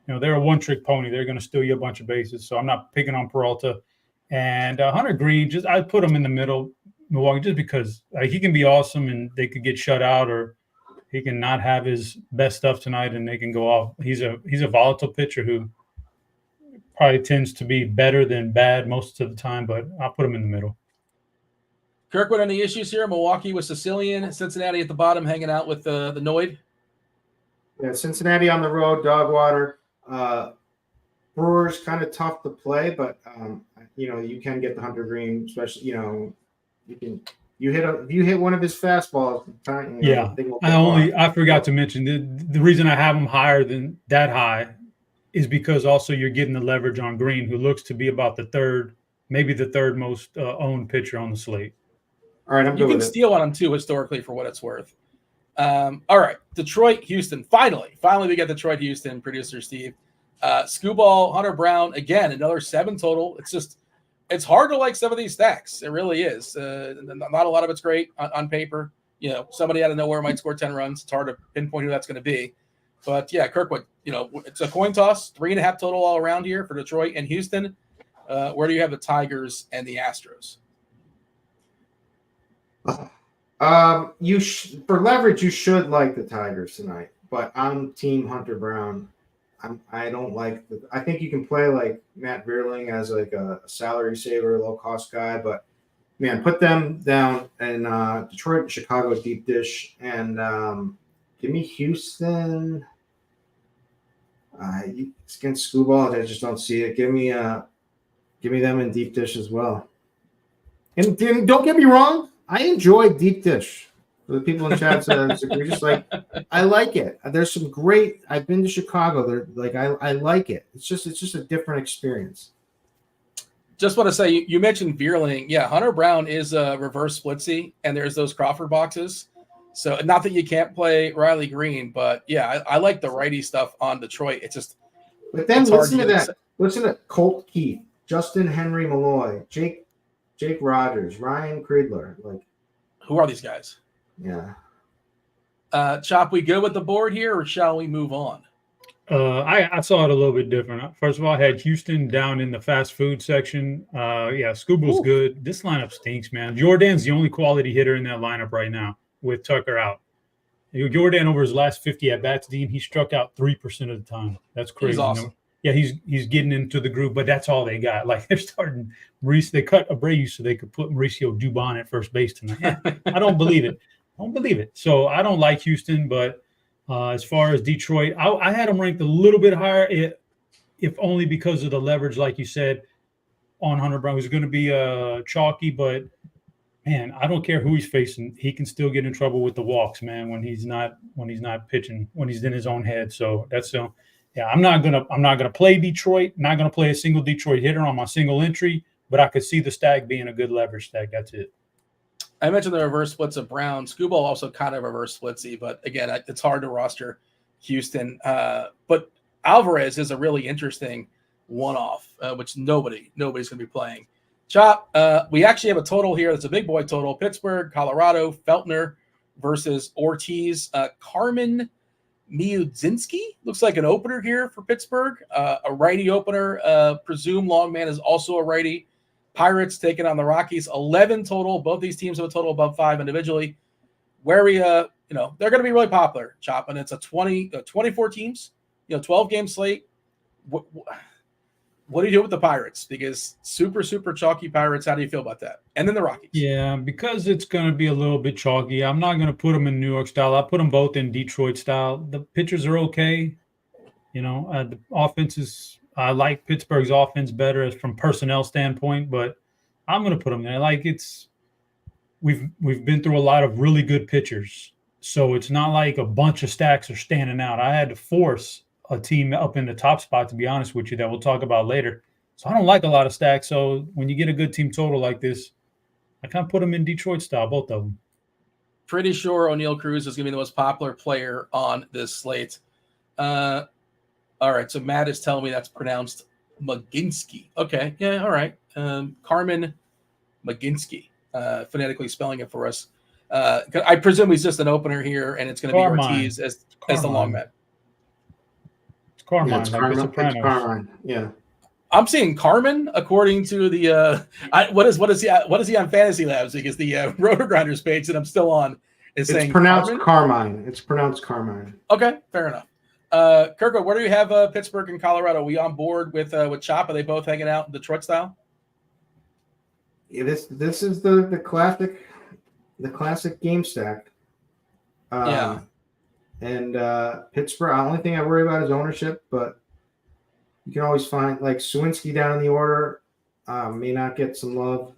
they're a one-trick pony. They're going to steal you a bunch of bases. So I'm not picking on Peralta. And Hunter Green, I put him in the middle, Milwaukee, just because he can be awesome and they could get shut out, or he can not have his best stuff tonight and they can go off. He's a volatile pitcher who probably tends to be better than bad most of the time, but I'll put him in the middle. Kirkwood, any issues here? Milwaukee with Sicilian, Cincinnati at the bottom, hanging out with the Noid. Yeah, Cincinnati on the road, Dogwater. Brewers kind of tough to play, but you can get the Hunter Green, especially you hit one of his fastballs. I forgot to mention the reason I have him higher than that high is because also you're getting the leverage on Green, who looks to be about the third most owned pitcher on the slate. All right, you can steal on him too, historically, for what it's worth. All right, Detroit, Houston. Finally, we get Detroit, Houston. Producer Steve, Scooball, Hunter Brown. Again, another 7 total. It's hard to like some of these stacks. It really is. Not a lot of it's great on paper. Somebody out of nowhere might score 10 runs. It's hard to pinpoint who that's going to be. But yeah, Kirkwood. It's a coin toss. 3.5 total all around here for Detroit and Houston. Where do you have the Tigers and the Astros? For leverage, you should like the Tigers tonight, but I'm Team Hunter Brown. I don't like I think you can play like Matt Vierling as like a salary saver, low cost guy, but man, put them down and Detroit and Chicago deep dish, and give me Houston. Against Scooball, I just don't see it. Give me them in deep dish as well. And don't get me wrong, I enjoy deep dish. For the people in chat, we're just like, I like it. There's some great. I've been to Chicago. They're like, I like it. It's just a different experience. Just want to say, you mentioned Vierling. Yeah, Hunter Brown is a reverse splitsy, and there's those Crawford boxes. So not that you can't play Riley Green, but yeah, I like the righty stuff on Detroit. It's just. But then listen to that. Listen to Colt Keith, Justin Henry Malloy, Jake Rogers, Ryan Creedler. Like, who are these guys? Yeah. Chop, we good with the board here, or shall we move on? I saw it a little bit different. First of all, I had Houston down in the fast food section. Scooball's good. This lineup stinks, man. Jordan's the only quality hitter in that lineup right now with Tucker out. Jordan, over his last 50 at-bats, Dean, he struck out 3% of the time. That's crazy. He's awesome. Yeah, he's getting into the groove, but that's all they got. Like, they're starting Maurice. They cut Abreu so they could put Mauricio Dubon at first base tonight. I don't believe it. So I don't like Houston, but as far as Detroit, I had them ranked a little bit higher, if only because of the leverage, like you said, on Hunter Brown, who's going to be chalky. But man, I don't care who he's facing; he can still get in trouble with the walks, man. When he's not pitching, when he's in his own head. So that's I'm not gonna play Detroit. Not gonna play a single Detroit hitter on my single entry, but I could see the stack being a good leverage stack. That's it. I mentioned the reverse splits of Brown. Scooble also kind of reverse splitsy, but again, it's hard to roster Houston. But Alvarez is a really interesting one-off, which nobody's going to be playing. Chop, we actually have a total here. That's a big boy total. Pittsburgh, Colorado, Feltner versus Ortiz. Carmen Miudzinski looks like an opener here for Pittsburgh. A righty opener. Presume Longman is also a righty. Pirates taking on the Rockies. 11 total. Both these teams have a total above 5 individually. Where we, they're going to be really popular, Chop, and it's a 24 teams, 12 game slate. What do you do with the Pirates? Because super, super chalky Pirates. How do you feel about that? And then the Rockies. Yeah, because it's going to be a little bit chalky. I'm not going to put them in New York style. I'll put them both in Detroit style. The pitchers are okay. The offenses, I like Pittsburgh's offense better from personnel standpoint, but I'm going to put them there. We've been through a lot of really good pitchers, so it's not like a bunch of stacks are standing out. I had to force a team up in the top spot, to be honest with you, that we'll talk about later. So I don't like a lot of stacks. So when you get a good team total like this, I kind of put them in Detroit style, both of them. Pretty sure O'Neal Cruz is going to be the most popular player on this slate. All right, so Matt is telling me that's pronounced Maginski. Okay, yeah, all right. Carmen Maginski, phonetically spelling it for us. I presume he's just an opener here, and it's going to be Ortiz as the long man. Carmine, it's Carmine. Yeah, I'm seeing Carmen according to the what is he on Fantasy Labs? Because the RotoGrinders page that I'm still on is saying pronounced Carmine. It's pronounced Carmine. Okay, fair enough. Kirko, where do you have Pittsburgh and Colorado? Are we on board with Chop? Are they both hanging out in Detroit style? Yeah, this is the classic game stack. Yeah. And Pittsburgh, the only thing I worry about is ownership, but you can always find like Sawinski down in the order, may not get some love.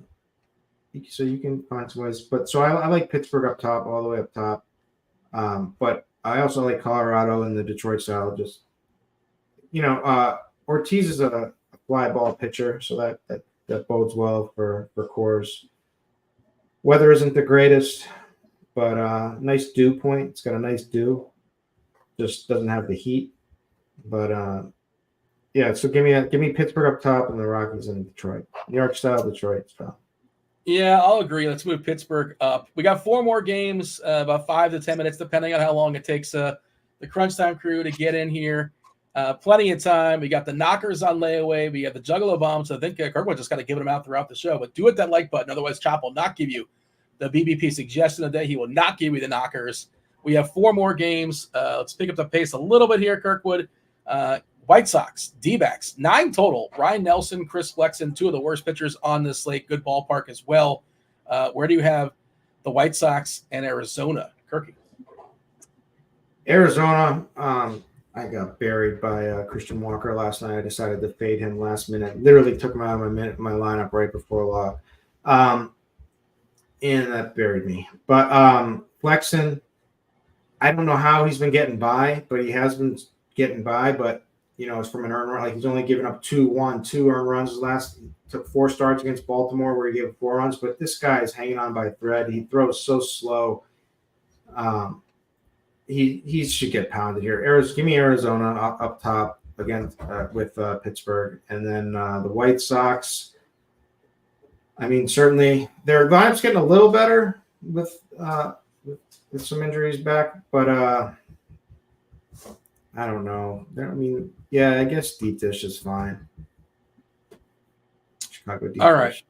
So you can find some ways. But so I like Pittsburgh up top, all the way up top. But I also like Colorado and the Detroit style. Just, Ortiz is a fly ball pitcher, so that bodes well for Coors. Weather isn't the greatest, but nice dew point. It's got a nice dew. Just doesn't have the heat. But yeah, so give me Pittsburgh up top and the Rockies in Detroit. New York style, Detroit style. Yeah, I'll agree. Let's move Pittsburgh up. We got 4 more games, about 5 to 10 minutes, depending on how long it takes the crunch time crew to get in here. Plenty of time. We got the knockers on layaway. We got the Juggalo bombs. So I think Kirkwood just got to give them out throughout the show. But do hit that like button. Otherwise, Chop will not give you the BBP suggestion of the day. He will not give you the knockers. We have 4 more games. Let's pick up the pace a little bit here, Kirkwood. White Sox, D-backs, 9 total. Ryan Nelson, Chris Flexen, 2 of the worst pitchers on this slate. Good ballpark as well. Where do you have the White Sox and Arizona, Kirky? Arizona, I got buried by Christian Walker last night. I decided to fade him last minute. Literally took him out of my lineup right before lock. And that buried me. But Flexen, I don't know how he's been getting by, but he has been getting by. But it's from an earned run. Like he's only given up 2 earned runs. His last took 4 starts against Baltimore where he gave 4 runs. But this guy is hanging on by a thread. He throws so slow. He should get pounded here. Give me Arizona up top against with Pittsburgh, and then the White Sox. I mean, certainly their lineup's getting a little better with some injuries back, but I don't know. I guess deep dish is fine. Chicago deep All dish.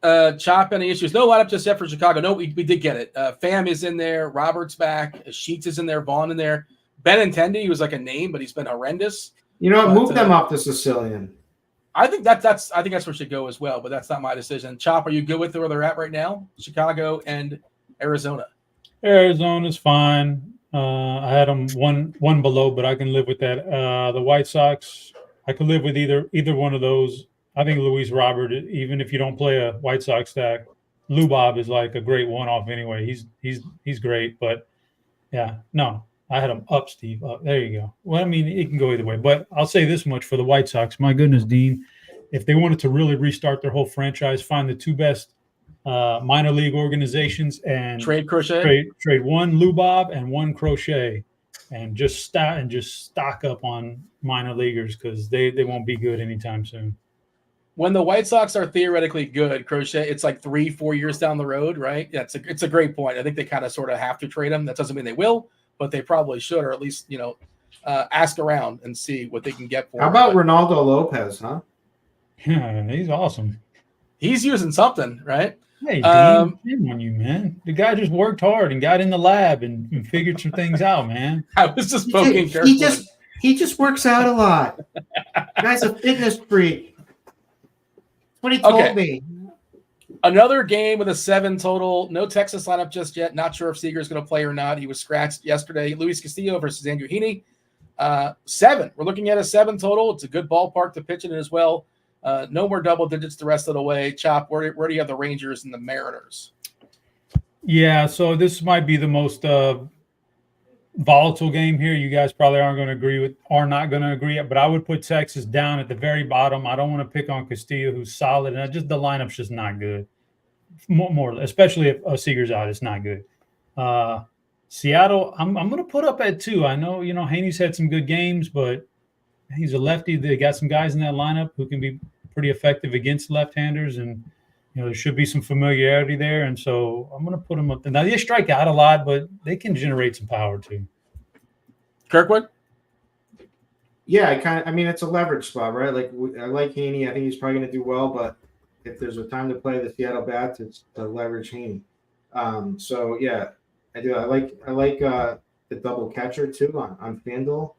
right. Chop, any issues? No lineup just yet for Chicago. No, we did get it. Pham is in there. Roberts back. Sheets is in there. Vaughn in there. Benintendi, he was like a name, but he's been horrendous. Move them up to Sicilian. I think that's where it should go as well, but that's not my decision. Chop, are you good with where they're at right now? Chicago and Arizona. Arizona's fine. I had them one below, but I can live with that. The White Sox, I could live with either one of those. I think Luis Robert, even if you don't play a White Sox stack, Lou Bob is like a great one-off anyway. He's great, but yeah, no, I had him up, Steve. There you go. Well, I mean, it can go either way, but I'll say this much for the White Sox. My goodness, Dean, if they wanted to really restart their whole franchise, find the 2 best minor league organizations and Trade Crochet. trade one Lubob and one Crochet, and just stock up on minor leaguers because they won't be good anytime soon. When the White Sox are theoretically good, Crochet, it's like 3-4 years down the road, right? Yeah, it's a great point. I think they kind of sort of have to trade him. That doesn't mean they will, but they probably should, or at least ask around and see what they can get for him. How about Ronaldo Lopez, huh? Yeah, he's awesome. He's using something, right? Hey, Dean, shame on you, man. The guy just worked hard and got in the lab and figured some things out, man. I was just poking. He just works out a lot. Guy's a fitness freak. What he told me. Another game with a 7 total. No Texas lineup just yet. Not sure if Seager's going to play or not. He was scratched yesterday. Luis Castillo versus Andrew Heaney. 7. We're looking at a 7 total. It's a good ballpark to pitch in as well. No more double digits the rest of the way. Chop, where do you have the Rangers and the Mariners? Yeah, so this might be the most volatile game here. You guys probably are not going to agree, but I would put Texas down at the very bottom. I don't want to pick on Castillo, who's solid, and the lineup's just not good. More, especially if Seager's out, it's not good. Seattle, I'm going to put up at 2. I know, Haney's had some good games, but he's a lefty. They got some guys in that lineup who can be pretty effective against left-handers, and there should be some familiarity there, and so I'm going to put them up there. Now, they strike out a lot, but they can generate some power too. Kirkwood? Yeah, it's a leverage spot, right? Like, I like Heaney. I think he's probably going to do well, but if there's a time to play the Seattle Bats, it's to leverage Heaney. So, yeah, I do. I like the double catcher too on FanDuel.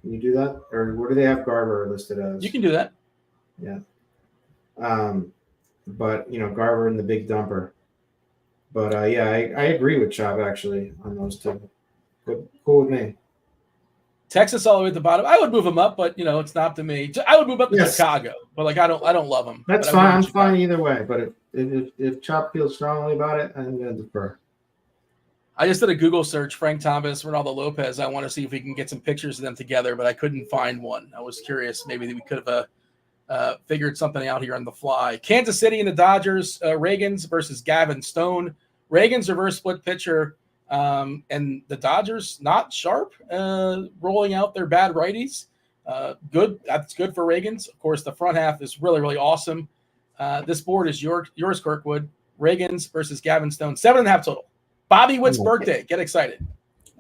Can you do that? Or what do they have Garver listed as? You can do that. Yeah. But Garver and the big dumper. But I agree with Chop actually on those two. Good, cool with me. Texas all the way at the bottom. I would move them up, but it's not to me. I would move up to Chicago, but I don't love them. That's fine. I'm fine either way. But if Chop feels strongly about it, I'm gonna defer. I just did a Google search, Frank Thomas, Ronaldo Lopez. I want to see if we can get some pictures of them together, but I couldn't find one. I was curious. Maybe we could have figured something out here on the fly. Kansas City and the Dodgers, Reagans versus Gavin Stone. Reagan's reverse split pitcher, and the Dodgers not sharp, rolling out their bad righties. Good. That's good for Reagan's. Of course, the front half is really, really awesome. This board is yours, Kirkwood. Reagan's versus Gavin Stone. 7.5 total. Bobby Witt's birthday. Get excited.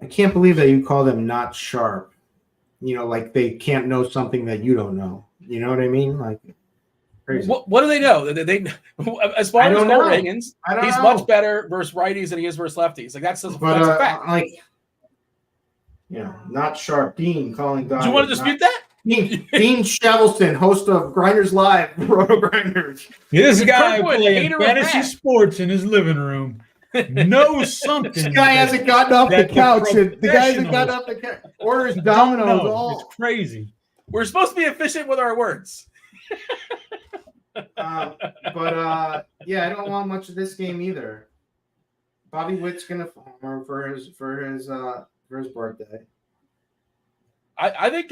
I can't believe that you call them not sharp. Like they can't know something that you don't know. You know what I mean? Like crazy. What do they know? They as far as Reagan's, he's much better versus righties than he is versus lefties. Like that's a fact. Not sharp. Dean calling Dodgers. Do you want to dispute that? Dean Shavelston, host of GrindersLive, RotoGrinders. This guy playing fantasy sports in his living room knows something. This guy hasn't gotten off the couch. The guy hasn't gotten off the couch. Orders Domino's all. It's crazy. We're supposed to be efficient with our words. I don't want much of this game either. Bobby Witt's gonna homer for his birthday. I think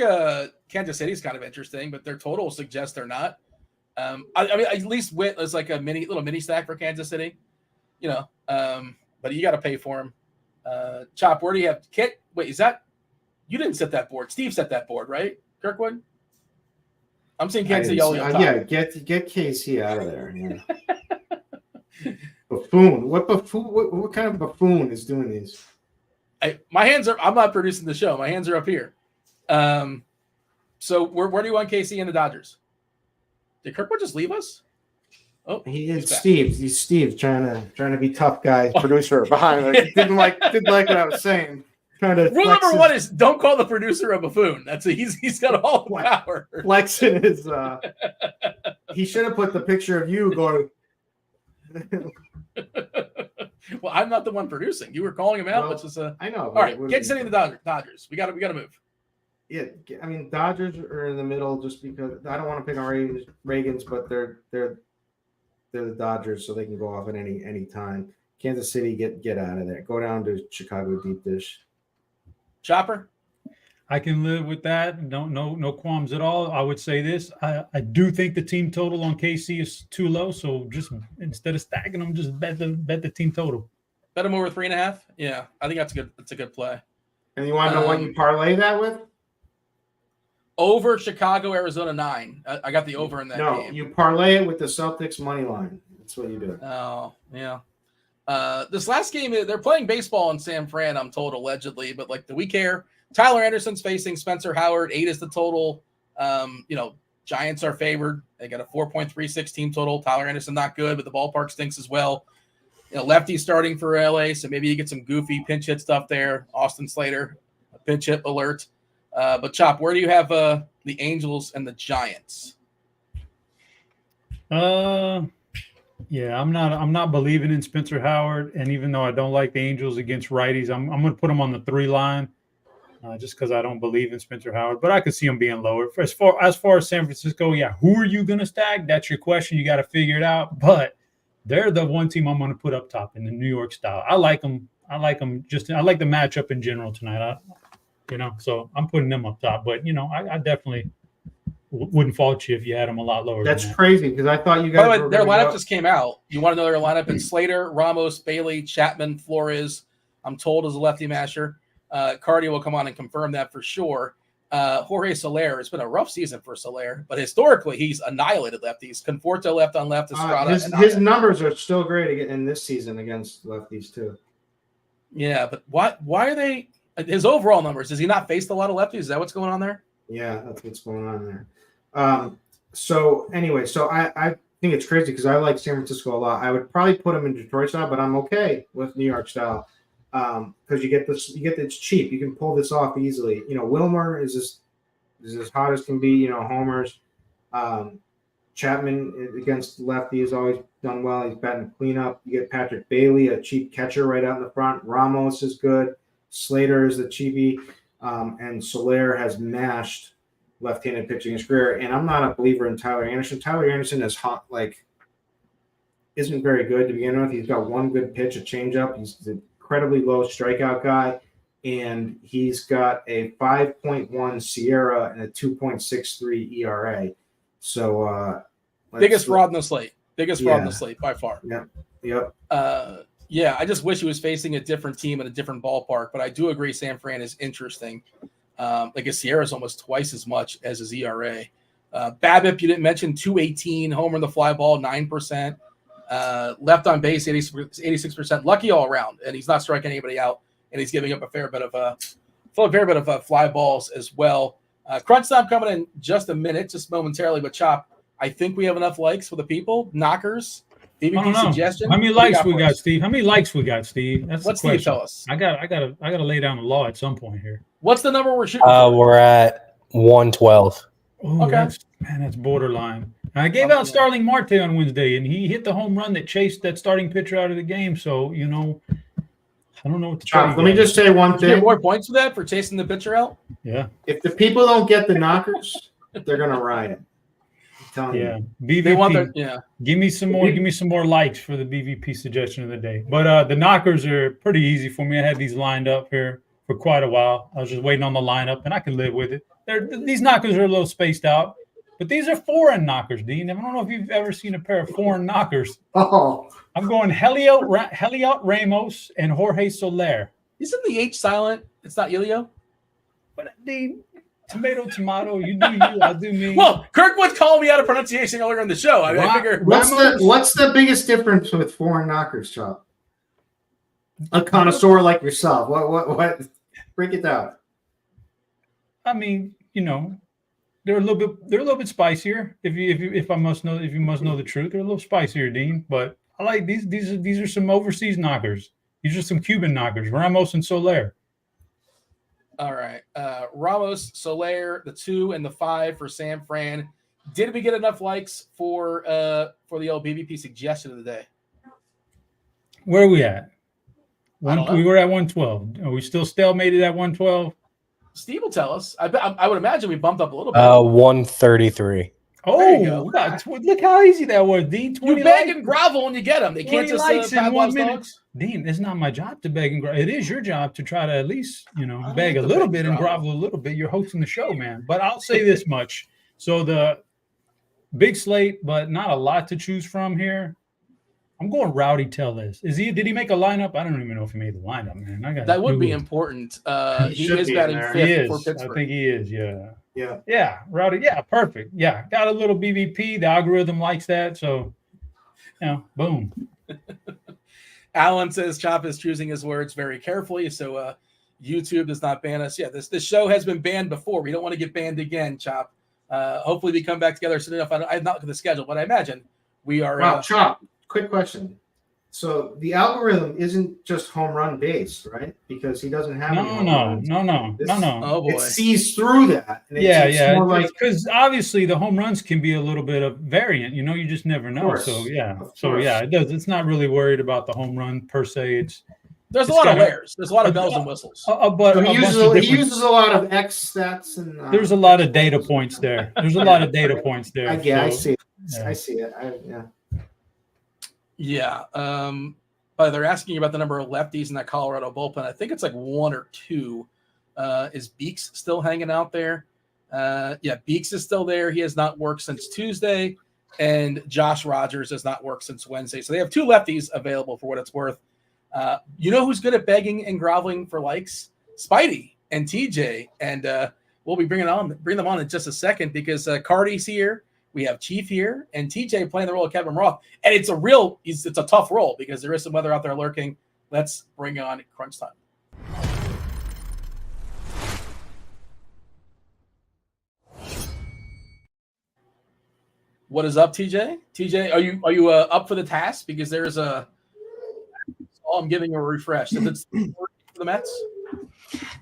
Kansas City's kind of interesting, but their total suggests they're not. I mean, at least Witt is like a little mini stack for Kansas City, but you got to pay for him. Chop, where do you have Kit? Wait, is that you didn't set that board? Steve set that board, right? Kirkwood. I'm seeing Kansas City all the time. Yeah, get KC out of there. Yeah. Buffoon. What buffoon? What kind of buffoon is doing these? My hands are. I'm not producing the show. My hands are up here. So where do you want KC and the Dodgers? Did Kirkwood just leave us? Oh, he's Steve. He's Steve trying to be tough guy, producer behind. Didn't like what I was saying. Rule number 1 is don't call the producer a buffoon. He's got all the power. Flexing his. He should have put the picture of you going. Well, I'm not the one producing. You were calling him out, which is I know. All right, Kansas City and the Dodgers. We got to move. Yeah, I mean Dodgers are in the middle just because I don't want to pick on Reagans, but they're the Dodgers, so they can go off at any time. Kansas City, get out of there. Go down to Chicago deep dish. Chopper. I can live with that. No qualms at all. I would say this. I do think the team total on KC is too low. So just instead of stacking them, just bet the team total. Bet them over 3.5. Yeah, I think that's a good play. And you want to know what you parlay that with? Over Chicago, Arizona 9. I got the over in that game. No, you parlay it with the Celtics money line. That's what you do. Oh, yeah. This last game, they're playing baseball in San Fran, I'm told, allegedly. But, like, do we care? Tyler Anderson's facing Spencer Howard. 8 is the total. Giants are favored. They got a 4.36 team total. Tyler Anderson not good, but the ballpark stinks as well. Lefty starting for LA, so maybe you get some goofy pinch hit stuff there. Austin Slater, a pinch hit alert. But Chop, where do you have the Angels and the Giants? Yeah, I'm not believing in Spencer Howard, and even though I don't like the Angels against righties, I'm going to put him on the 3 line, just because I don't believe in Spencer Howard. But I could see him being lower. As far as San Francisco, yeah, who are you going to stack? That's your question. You got to figure it out. But they're the one team I'm going to put up top in the New York style. I like them. I like the matchup in general tonight. So I'm putting them up top. But I definitely wouldn't fault you if you had them a lot lower. That's crazy because I thought you guys. By the way, their lineup just came out. You want to know their lineup? It's Slater, Ramos, Bailey, Chapman, Flores. I'm told is a lefty masher. Cardio will come on and confirm that for sure. Jorge Soler. It's been a rough season for Soler, but historically he's annihilated lefties. Conforto left on left. Estrada. His numbers are still great in this season against lefties too. Yeah, but why are they? His overall numbers? Does he not face a lot of lefties? Is that what's going on there? Yeah, that's what's going on there. So I think it's crazy because I like San Francisco a lot. I would probably put him in Detroit style, but I'm okay with New York style because it's cheap. You can pull this off easily. Wilmer is as hot as can be. Homers. Chapman against lefty has always done well. He's batting cleanup. You get Patrick Bailey, a cheap catcher right out in the front. Ramos is good. Slater is the cheapie. And Soler has mashed left-handed pitching in his career. And I'm not a believer in Tyler Anderson. Tyler Anderson is isn't very good to begin with. He's got one good pitch, a changeup. He's an incredibly low strikeout guy. And he's got a 5.1 Sierra and a 2.63 ERA. So biggest fraud in the slate. Fraud in the slate by far. Yep. I just wish he was facing a different team in a different ballpark, but I do agree San Fran is interesting. His Sierra is almost twice as much as his ERA. BABIP, you didn't mention, 218, homer in the fly ball, 9%. Left on base, 86%. Lucky all around, and he's not striking anybody out, and he's giving up a fair bit of fly balls as well. Crunch time coming in just a minute, just momentarily, but Chop, I think we have enough likes for the people. Knockers, DVP suggestion. How many likes we got, Steve? That's What's the question. Steve tell us? I gotta lay down the law at some point here. What's the number we're shooting for? We're at 112. Oh, okay. That's borderline. I gave out Starling Marte on Wednesday, and he hit the home run that chased that starting pitcher out of the game. So, I don't know what to tell you. Let me just say one Did you thing. get more points for that, for chasing the pitcher out? Yeah. If the people don't get the knockers, they're going to riot. I'm telling you. BVP. They want their, Give me some more likes for the BVP suggestion of the day. But the knockers are pretty easy for me. I had these lined up here for quite a while. I was just waiting on the lineup, and I can live with it. These knockers are a little spaced out, but these are foreign knockers, Dean. I don't know if you've ever seen a pair of foreign knockers. Oh, I'm going Heliot Ramos and Jorge Soler. Isn't the H silent? It's not Elio? But Dean, tomato, you do you, I do me. Well, Kirkwood called me out of pronunciation earlier in the show. I figure what's the biggest difference with foreign knockers, Chop? A connoisseur like yourself. What? Break it down. I mean, they're a little bit spicier. If you must know the truth, they're a little spicier, Dean. But I like these. These are some overseas knockers. These are some Cuban knockers. Ramos and Soler. All right, Ramos, Soler, the 2 and the 5 for San Fran. Did we get enough likes for the old BVP suggestion of the day? Where are we at? We were at 112. Are we still stalemated at 112? Steve will tell us. I would imagine we bumped up a little bit. 133. There you go. Look how easy that was, Dean. 20 You beg likes. and grovel when you get them. They can't 20 just likes in padlock 1 minute. dogs. Dean, it's not my job to beg and grovel. It is your job to try to at least, I don't beg a have to little beg bit and and grovel a little bit. You're hosting the show, man. But I'll say this much. So the big slate, but not a lot to choose from here. I'm going Rowdy Tellez. Did he make a lineup? I don't even know if he made the lineup, man. That would be important. He should is be in batting there. He fifth for is. Pittsburgh. I think he is, yeah. Yeah. Rowdy. Yeah, perfect. Yeah, got a little BBP. The algorithm likes that. So, boom. Alan says Chop is choosing his words very carefully, so YouTube does not ban us. Yeah, this show has been banned before. We don't want to get banned again, Chop. Hopefully we come back together soon enough. I've not looked at the schedule, but I imagine we are. Wow, Chop, quick question. So the algorithm isn't just home run based, right? Because he doesn't have any home runs. No. Oh boy, It sees through that. And Yeah. more like Because obviously the home runs can be a little bit of variant. You just never know. course. So yeah. Of So course. yeah, it does. It's not really worried about the home run per se. there's a it's lot of kinda- layers. There's a lot of bells and whistles. But so a he bunch of uses different- a lot of X stats and there's a lot of data points there. There's a lot of data points there. I So, see it. yeah. I see it. Yeah. But they're asking about the number of lefties in that Colorado bullpen. I think it's like 1 or 2. Is Beeks still hanging out there? Yeah, Beeks is still there. He has not worked since Tuesday, and Josh Rogers has not worked since Wednesday. So they have 2 lefties available for what it's worth. You know who's good at begging and groveling for likes? Spidey and TJ, and we'll be bring them on in just a second because Cardi's here. We have Chief here and TJ playing the role of Kevin Roth. And it's a tough role because there is some weather out there lurking. Let's bring on Crunch Time. What is up, TJ? TJ, are you up for the task? Because there's I'm giving a refresh. If it's for the Mets.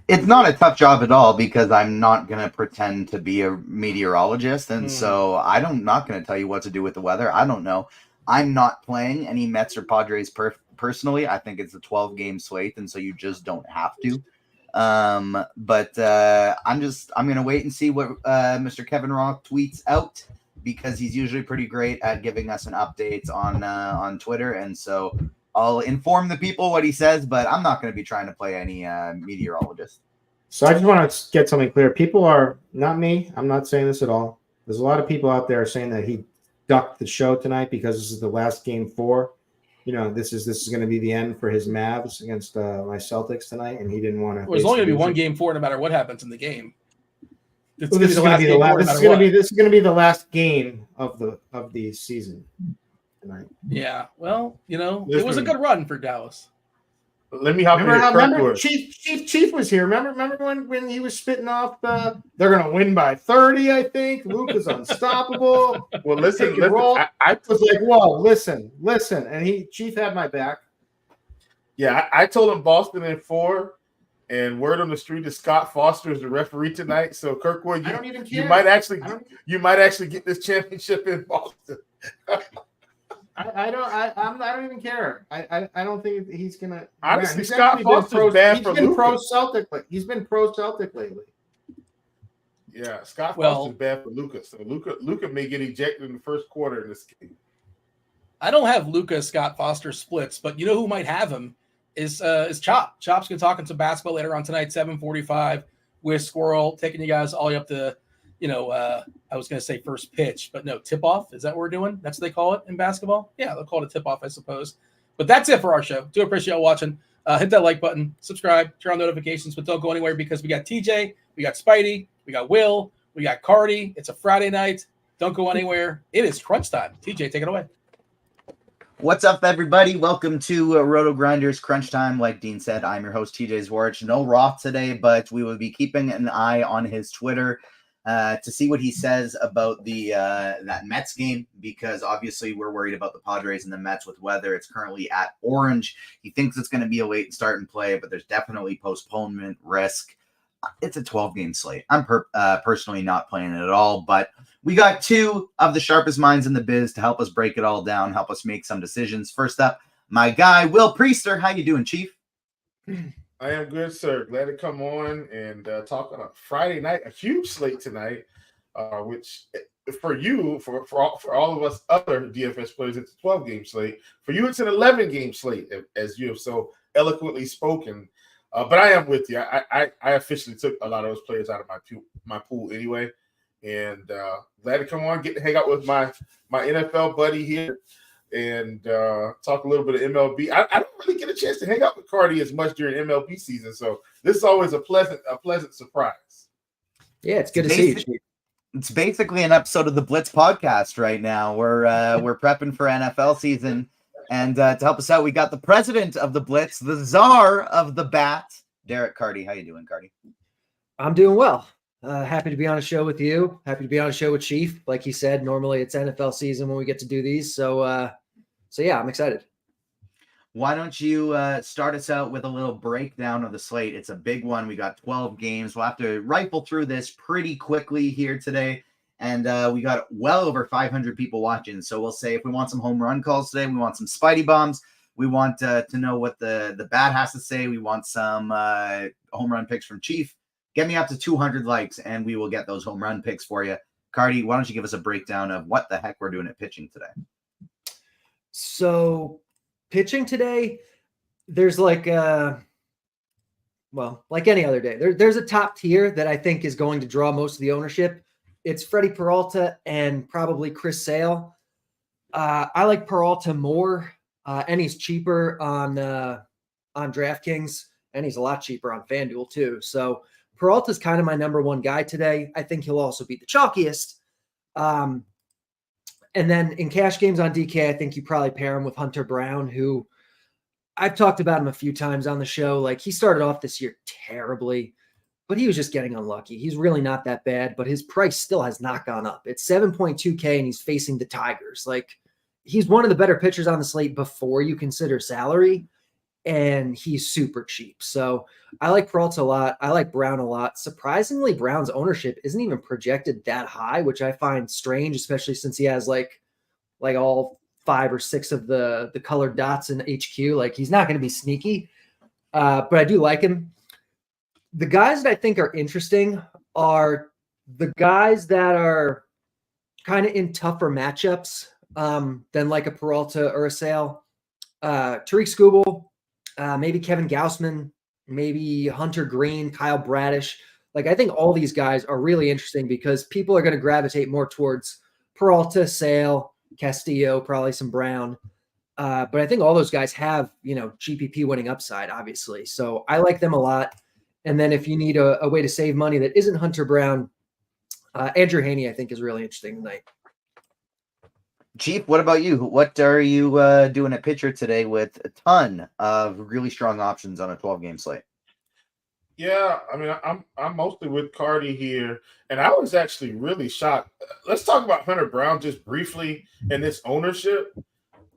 It's not a tough job at all because I'm not going to pretend to be a meteorologist. And so I'm not going to tell you what to do with the weather. I don't know. I'm not playing any Mets or Padres personally. I think it's a 12-game slate, and so you just don't have to. But I'm going to wait and see what Mr. Kevin Roth tweets out because he's usually pretty great at giving us an update on Twitter. And so I'll inform the people what he says, but I'm not going to be trying to play any meteorologist. So I just want to get something clear. People are not me. I'm not saying this at all. There's a lot of people out there saying that he ducked the show tonight because this is the last game 4. This is going to be the end for his Mavs against my Celtics tonight, and he didn't want to. Well, there's only going to be one game 4, no matter what happens in the game. This is going to be the last game of the season tonight. Yeah, well, it was a good run for Dallas. Let me hop in. Remember Chief was here. Remember when he was spitting off they're going to win by 30, I think. Luke is unstoppable. Well, listen. I was like, whoa, listen. And Chief had my back. Yeah, I told him Boston in 4, and word on the street is Scott Foster is the referee tonight. So Kirkwood, I don't even care. You might actually get this championship in Boston. I don't even care. I don't think he's gonna. Honestly, Scott Foster's bad for Luka. He's been pro Celtic lately. Yeah, Scott Foster's bad for Luka. So Luka may get ejected in the first quarter in this game. I don't have Luka Scott Foster splits, but you know who might have him is Chop. Chop's gonna talk some basketball later on tonight, 7:45 with Squirrel, taking you guys all the way up to. I was going to say first pitch, but no, tip-off. Is that what we're doing? That's what they call it in basketball? Yeah, they'll call it a tip-off, I suppose. But that's it for our show. Do appreciate y'all watching. Hit that like button, subscribe, turn on notifications, but don't go anywhere because we got TJ, we got Spidey, we got Will, we got Cardi. It's a Friday night. Don't go anywhere. It is crunch time. TJ, take it away. What's up, everybody? Welcome to RotoGrinders Crunch Time. Like Dean said, I'm your host, TJ Zwarych. No Roth today, but we will be keeping an eye on his Twitter to see what he says about the that Mets game, because obviously we're worried about the Padres and the Mets with weather. It's currently at orange. He thinks it's going to be a late start and play, but there's definitely postponement risk. It's a 12-game slate. I'm personally not playing it at all, but we got 2 of the sharpest minds in the biz to help us break it all down, help us make some decisions. First up, my guy, Will Priester. How you doing, Chief? I am good, sir. Glad to come on and talk on a Friday night, a huge slate tonight, which for you, for all of us other DFS players, it's a 12-game slate. For you, it's an 11-game slate, as you have so eloquently spoken. But I am with you. I officially took a lot of those players out of my pool anyway, and glad to come on, get to hang out with my NFL buddy here, and talk a little bit of MLB. I don't really get a chance to hang out with Cardi as much during MLB season, so this is always a pleasant surprise. Yeah, it's good to see you. It's basically an episode of the Blitz podcast right now. We're prepping for NFL season, and to help us out, we got the president of the Blitz, the czar of the bat, Derek Carty. How you doing, Carty? I'm doing well. Happy to be on a show with you. Happy to be on a show with Chief. Like he said, normally it's NFL season when we get to do these. So yeah, I'm excited. Why don't you start us out with a little breakdown of the slate? It's a big one. We got 12 games. We'll have to rifle through this pretty quickly here today. And we got well over 500 people watching. So we'll say if we want some home run calls today, we want some Spidey bombs. We want to know what the bat has to say. We want some home run picks from Chief. Get me up to 200 likes, and we will get those home run picks for you. Cardi, why don't you give us a breakdown of what the heck we're doing at pitching today? So pitching today, there's like any other day. There's a top tier that I think is going to draw most of the ownership. It's Freddie Peralta and probably Chris Sale. I like Peralta more, and he's cheaper on DraftKings, and he's a lot cheaper on FanDuel too. So Peralta's kind of my number one guy today. I think he'll also be the chalkiest. And then in cash games on DK, I think you probably pair him with Hunter Brown, who I've talked about him a few times on the show. Like, he started off this year terribly, but he was just getting unlucky. He's really not that bad, but his price still has not gone up. It's 7.2K, and he's facing the Tigers. Like, he's one of the better pitchers on the slate before you consider salary, and he's super cheap. So I like Peralta a lot. I like Brown a lot. Surprisingly, Brown's ownership isn't even projected that high, which I find strange, especially since he has like all 5 or 6 of the colored dots in HQ. Like, he's not going to be sneaky, but I do like him. The guys that I think are interesting are the guys that are kind of in tougher matchups than like a Peralta or a Sale. Tariq Skubal, maybe Kevin Gausman, maybe Hunter Green, Kyle Bradish. Like, I think all these guys are really interesting because people are going to gravitate more towards Peralta, Sale, Castillo, probably some Brown. But I think all those guys have, GPP winning upside, obviously. So I like them a lot. And then if you need a way to save money that isn't Hunter Brown, Andrew Haney, I think, is really interesting tonight. Chief, what about you? What are you doing at pitcher today with a ton of really strong options on a 12-game slate? Yeah, I mean, I'm mostly with Cardi here, and I was actually really shocked. Let's talk about Hunter Brown just briefly and this ownership.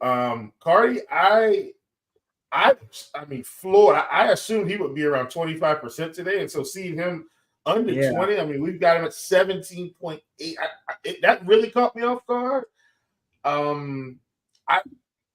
Cardi, I mean, floored. I assumed he would be around 25% today, and so seeing him under 20, I mean, we've got him at 17.8. That really caught me off guard. And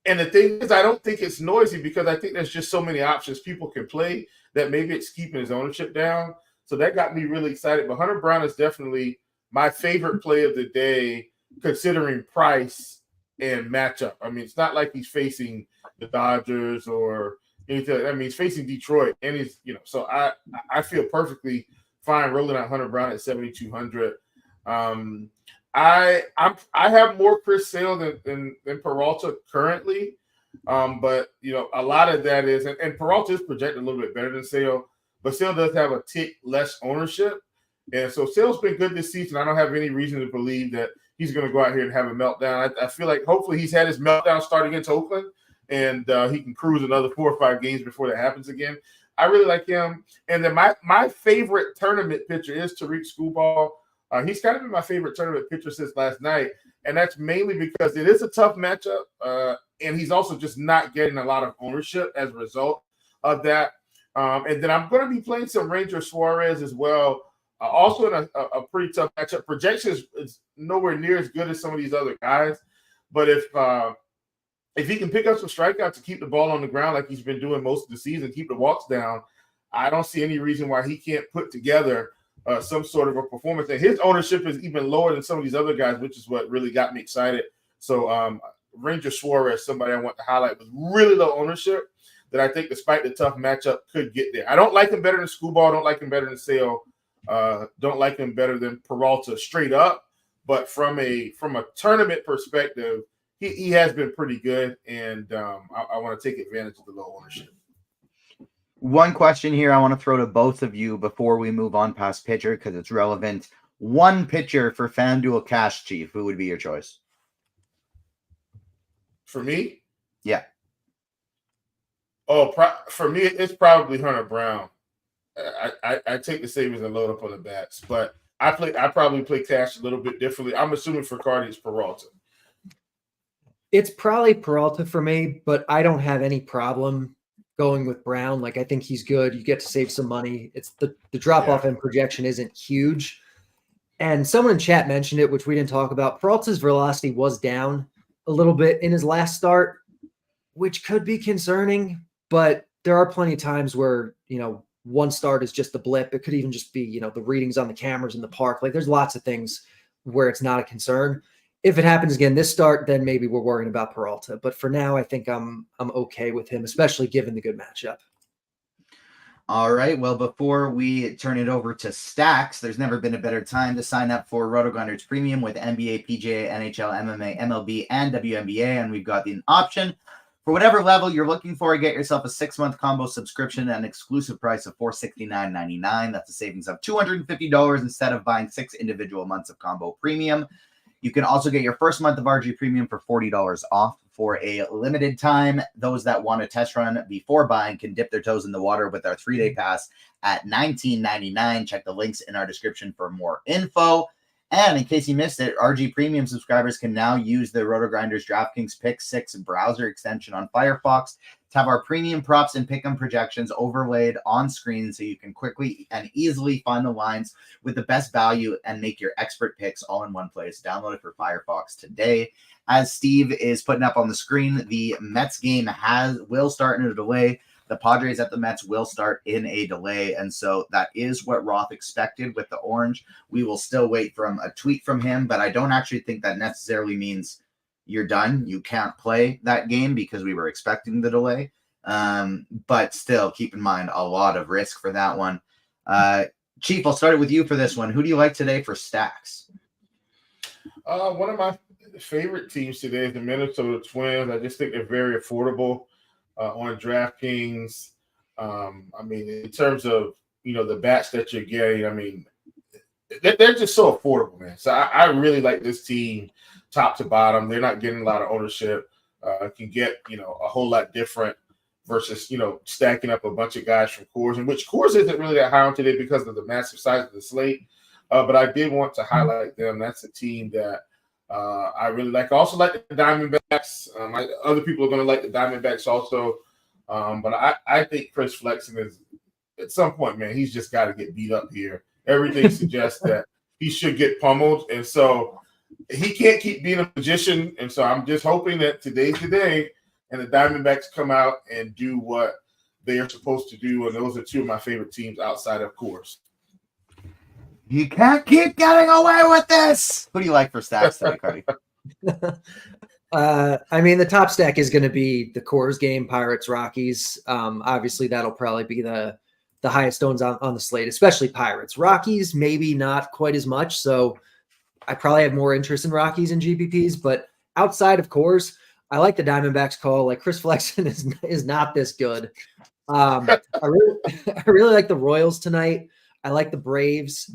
the thing is, I don't think it's noisy because I think there's just so many options people can play that maybe it's keeping his ownership down. So that got me really excited. But Hunter Brown is definitely my favorite play of the day, considering price and matchup. I mean, it's not like he's facing the Dodgers or anything. I mean, he's facing Detroit, and he's, so I feel perfectly fine rolling out Hunter Brown at 7,200. I have more Chris Sale than Peralta currently, but a lot of that is, and Peralta is projected a little bit better than Sale, but Sale does have a tick less ownership, and so Sale's been good this season. I don't have any reason to believe that he's going to go out here and have a meltdown. I feel like hopefully he's had his meltdown start against Oakland, and he can cruise another 4 or 5 games before that happens again. I really like him, and then my favorite tournament pitcher is Tariq Skubal. He's kind of been my favorite tournament pitcher since last night, and that's mainly because it is a tough matchup, and he's also just not getting a lot of ownership as a result of that. And then I'm going to be playing some Ranger Suarez as well, also in a pretty tough matchup. Projection is nowhere near as good as some of these other guys, but if he can pick up some strikeouts to keep the ball on the ground like he's been doing most of the season, keep the walks down, I don't see any reason why he can't put together some sort of a performance. And his ownership is even lower than some of these other guys, which is what really got me excited. So Ranger Suarez, somebody I want to highlight, with really low ownership that I think, despite the tough matchup, could get there. I don't like him better than Screwball. Don't like him better than Sale. Don't like him better than Peralta straight up. But from a tournament perspective, he has been pretty good, and I want to take advantage of the low ownership. One question here I want to throw to both of you before we move on past pitcher because it's relevant. One pitcher for FanDuel Cash, Chief. Who would be your choice? For me? Yeah. Oh, for me, it's probably Hunter Brown. I take the savings and load up on the bats, but I probably play Cash a little bit differently. I'm assuming for Cardi it's Peralta. It's probably Peralta for me, but I don't have any problem going with Brown. Like, I think he's good. You get to save some money. It's the drop off in projection isn't huge. And someone in chat mentioned it, which we didn't talk about. Peralta's velocity was down a little bit in his last start, which could be concerning, but there are plenty of times where, one start is just a blip. It could even just be, the readings on the cameras in the park. Like, there's lots of things where it's not a concern. If it happens again this start, then maybe we're worrying about Peralta. But for now, I think I'm okay with him, especially given the good matchup. All right. Well, before we turn it over to Stacks, there's never been a better time to sign up for RotoGrinders Premium with NBA, PGA, NHL, MMA, MLB, and WNBA. And we've got an option for whatever level you're looking for. Get yourself a 6-month combo subscription at an exclusive price of $469.99. That's a savings of $250 instead of buying 6 individual months of combo premium. You can also get your first month of RG Premium for $40 off for a limited time. Those that want a test run before buying can dip their toes in the water with our 3-day pass at $19.99. Check the links in our description for more info. And in case you missed it, RG Premium subscribers can now use the RotoGrinders DraftKings Pick 6 browser extension on Firefox to have our premium props and pick'em projections overlaid on screen so you can quickly and easily find the lines with the best value and make your expert picks all in one place. Download it for Firefox today. As Steve is putting up on the screen, the Mets game will start in a delay. The Padres at the Mets will start in a delay. And so that is what Roth expected with the orange. We will still wait for a tweet from him, but I don't actually think that necessarily means you're done. You can't play that game because we were expecting the delay. But still, keep in mind a lot of risk for that one. Chief, I'll start it with you for this one. Who do you like today for stacks? One of my favorite teams today is the Minnesota Twins. I just think they're very affordable on DraftKings. In terms of, the bats that you're getting, they're just so affordable, man. So I really like this team top to bottom. They're not getting a lot of ownership. Can get, a whole lot different versus, stacking up a bunch of guys from Coors, and which Coors isn't really that high on today because of the massive size of the slate. But I did want to highlight them. That's a team that I really like. I also like the Diamondbacks. Other people are going to like the Diamondbacks also. But I think Chris Flexen is, at some point, man, he's just got to get beat up here. Everything suggests that he should get pummeled. And so he can't keep being a magician. And so I'm just hoping that today's the day and the Diamondbacks come out and do what they are supposed to do. And those are two of my favorite teams outside of Coors. You can't keep getting away with this. Who do you like for stacks today, Cardi? The top stack is going to be the Coors game, Pirates, Rockies. Obviously, that'll probably be the highest stones on the slate, especially Pirates. Rockies, maybe not quite as much. So I probably have more interest in Rockies and GPPs. But outside of Coors, I like the Diamondbacks call. Like, Chris Flexen is not this good. I really like the Royals tonight. I like the Braves.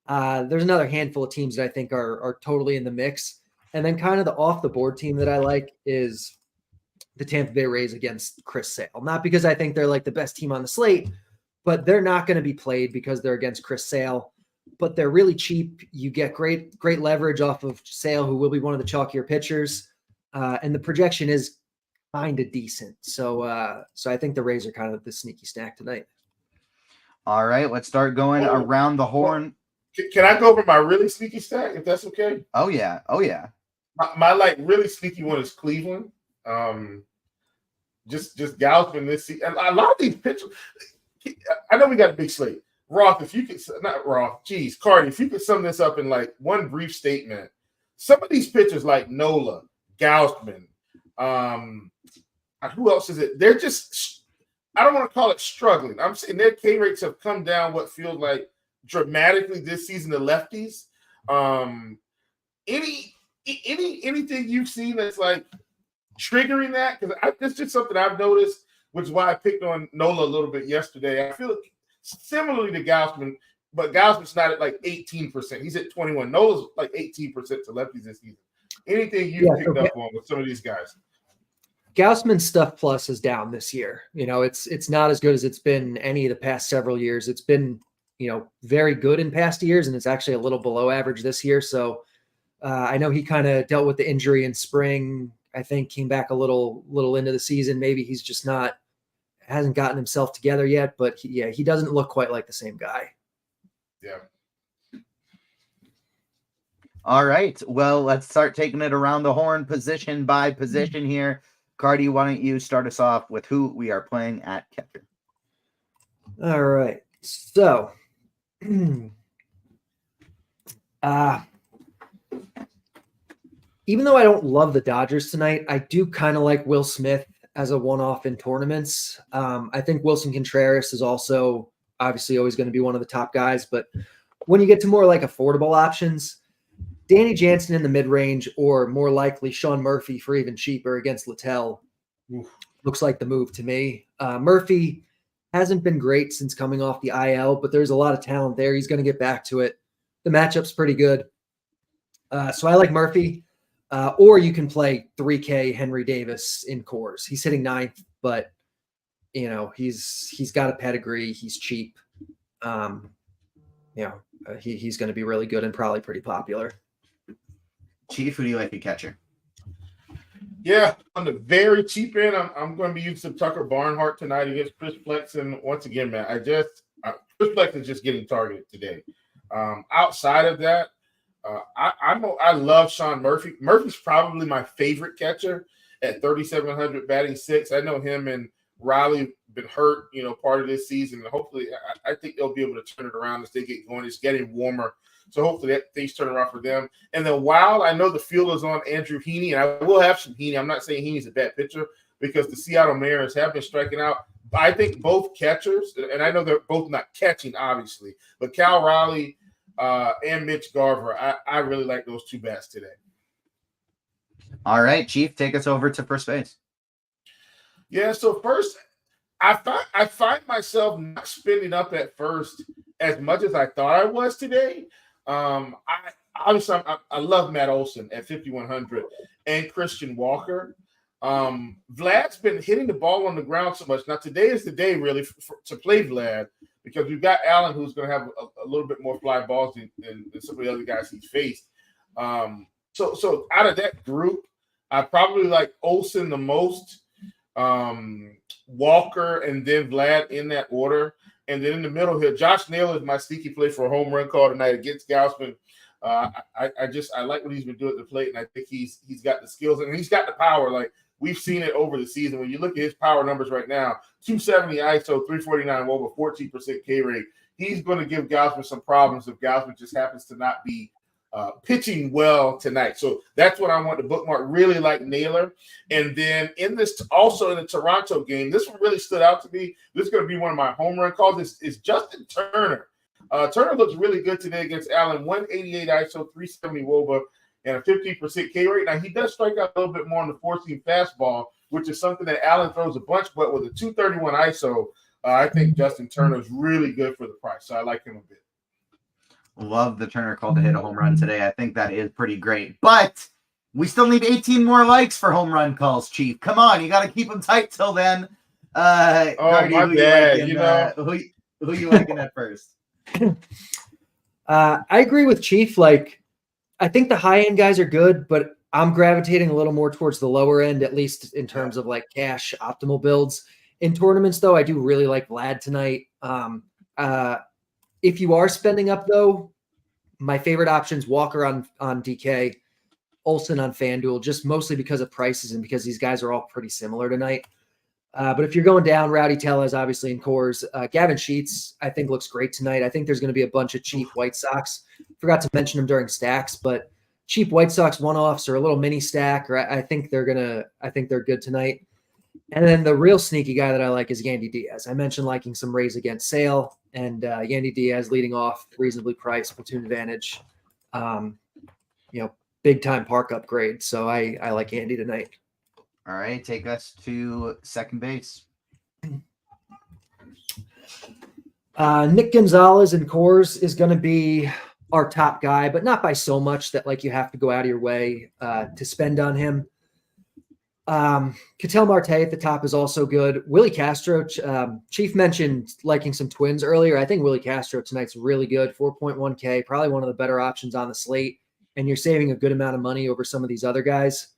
There's another handful of teams that I think are totally in the mix. And then kind of the off-the-board team that I like is the Tampa Bay Rays against Chris Sale. Not because I think they're like the best team on the slate, but they're not going to be played because they're against Chris Sale. But they're really cheap. You get great leverage off of Sale, who will be one of the chalkier pitchers. And the projection is kind of decent. So I think the Rays are kind of the sneaky stack tonight. All right, let's start going around the horn. Can I go over my really sneaky stack, if that's okay? Oh, yeah. My really sneaky one is Cleveland. Just Gausman this season. And a lot of these pitchers, I know we got a big slate. Roth, if you could, not Roth, geez, Cardi, if you could sum this up in like one brief statement, some of these pitchers like Nola, Gausman, who else is it? They're just, I don't want to call it struggling. I'm saying their K rates have come down what feels like dramatically this season to lefties. Anything you've seen that's like triggering that? Because that's just something I've noticed, which is why I picked on Nola a little bit yesterday. I feel like similarly to Gausman, but Gausman's not at like 18%. He's at 21. Nola's like 18% to lefties this season. Anything you picked up on with some of these guys? Gausman's stuff plus is down this year. It's not as good as it's been any of the past several years. It's been, very good in past years, and it's actually a little below average this year. So I know he kind of dealt with the injury in spring. I think came back a little into the season. Maybe he's just hasn't gotten himself together yet, but he doesn't look quite like the same guy. Yeah. All right. Well, let's start taking it around the horn position by position here. Cardi, why don't you start us off with who we are playing at catcher? All right. So, even though I don't love the Dodgers tonight, I do kind of like Will Smith as a one-off in tournaments. I think Wilson Contreras is also obviously always going to be one of the top guys, but when you get to more like affordable options, Danny Jansen in the mid-range, or more likely Sean Murphy for even cheaper against Littell, looks like the move to me. Murphy hasn't been great since coming off the IL, but there's a lot of talent there. He's going to get back to it. The matchup's pretty good. So I like Murphy. Or you can play 3K Henry Davis in cores. He's hitting 9th, but he's got a pedigree. He's cheap. He's going to be really good and probably pretty popular. Chief, who do you like at catcher? Yeah, on the very cheap end, I'm going to be using Tucker Barnhart tonight against Chris Flexen. Once again, man, Chris Flexen is just getting targeted today. Outside of that, I love Sean Murphy. Murphy's probably my favorite catcher at 3,700 batting 6. I know him and Riley been hurt, part of this season. And hopefully, I think they'll be able to turn it around as they get going. It's getting warmer. So hopefully that things turn around for them. And then while I know the field is on Andrew Heaney, and I will have some Heaney, I'm not saying Heaney's a bad pitcher because the Seattle Mariners have been striking out. But I think both catchers, and I know they're both not catching, obviously, but Cal Raleigh and Mitch Garver, I really like those two bats today. All right, Chief, take us over to first base. Yeah, so first, I find myself not spending up at first as much as I thought I was today. I love Matt Olson at 5,100 and Christian Walker. Vlad's been hitting the ball on the ground so much. Now, today is the day really to play Vlad because we've got Allen who's going to have a little bit more fly balls than some of the other guys he's faced. So out of that group, I probably like Olson the most, Walker, and then Vlad in that order. And then in the middle here, Josh Naylor is my sneaky play for a home run call tonight against Gausman. I like what he's been doing at the plate, and I think he's got the skills and he's got the power. Like we've seen it over the season. When you look at his power numbers right now, 270 ISO, 349 WOBA, 14% K rate. He's going to give Gausman some problems if Gausman just happens to not be pitching well tonight. So that's what I want to bookmark. Really like Naylor. And then also in the Toronto game, this one really stood out to me. This is going to be one of my home run calls. Is Justin Turner. Turner looks really good today against Allen. 188 ISO, 370 WOBA, and a 15% K rate. Now, he does strike out a little bit more on the four-seam fastball, which is something that Allen throws a bunch, but with a 231 ISO, I think Justin Turner is really good for the price. So I like him a bit. Love the Turner call to hit a home run today. I think that is pretty great. But we still need 18 more likes for home run calls, Chief. Come on, you got to keep them tight till then. Cardi, my bad. Who you liking at first? I agree with Chief. Like, I think the high end guys are good, but I'm gravitating a little more towards the lower end, at least in terms of like cash optimal builds. In tournaments, though, I do really like Vlad tonight. If you are spending up, though, my favorite options, Walker on DK, Olson on FanDuel, just mostly because of prices and because these guys are all pretty similar tonight. But if you're going down, Rowdy Tellez obviously in cores. Gavin Sheets, I think, looks great tonight. I think there's going to be a bunch of cheap White Sox. Forgot to mention them during stacks, but cheap White Sox one-offs or a little mini stack, or I think they're good tonight. And then the real sneaky guy that I like is Yandy Diaz. I mentioned liking some Rays against Sale, and Yandy Diaz leading off, reasonably priced, platoon advantage. Big time park upgrade. So I like Yandy tonight. All right, take us to second base. Nick Gonzalez in cores is going to be our top guy, but not by so much that you have to go out of your way to spend on him. Ketel Marte at the top is also good. Willie Castro, Chief mentioned liking some Twins earlier. I think Willie Castro tonight's really good. 4.1K, probably one of the better options on the slate, and you're saving a good amount of money over some of these other guys.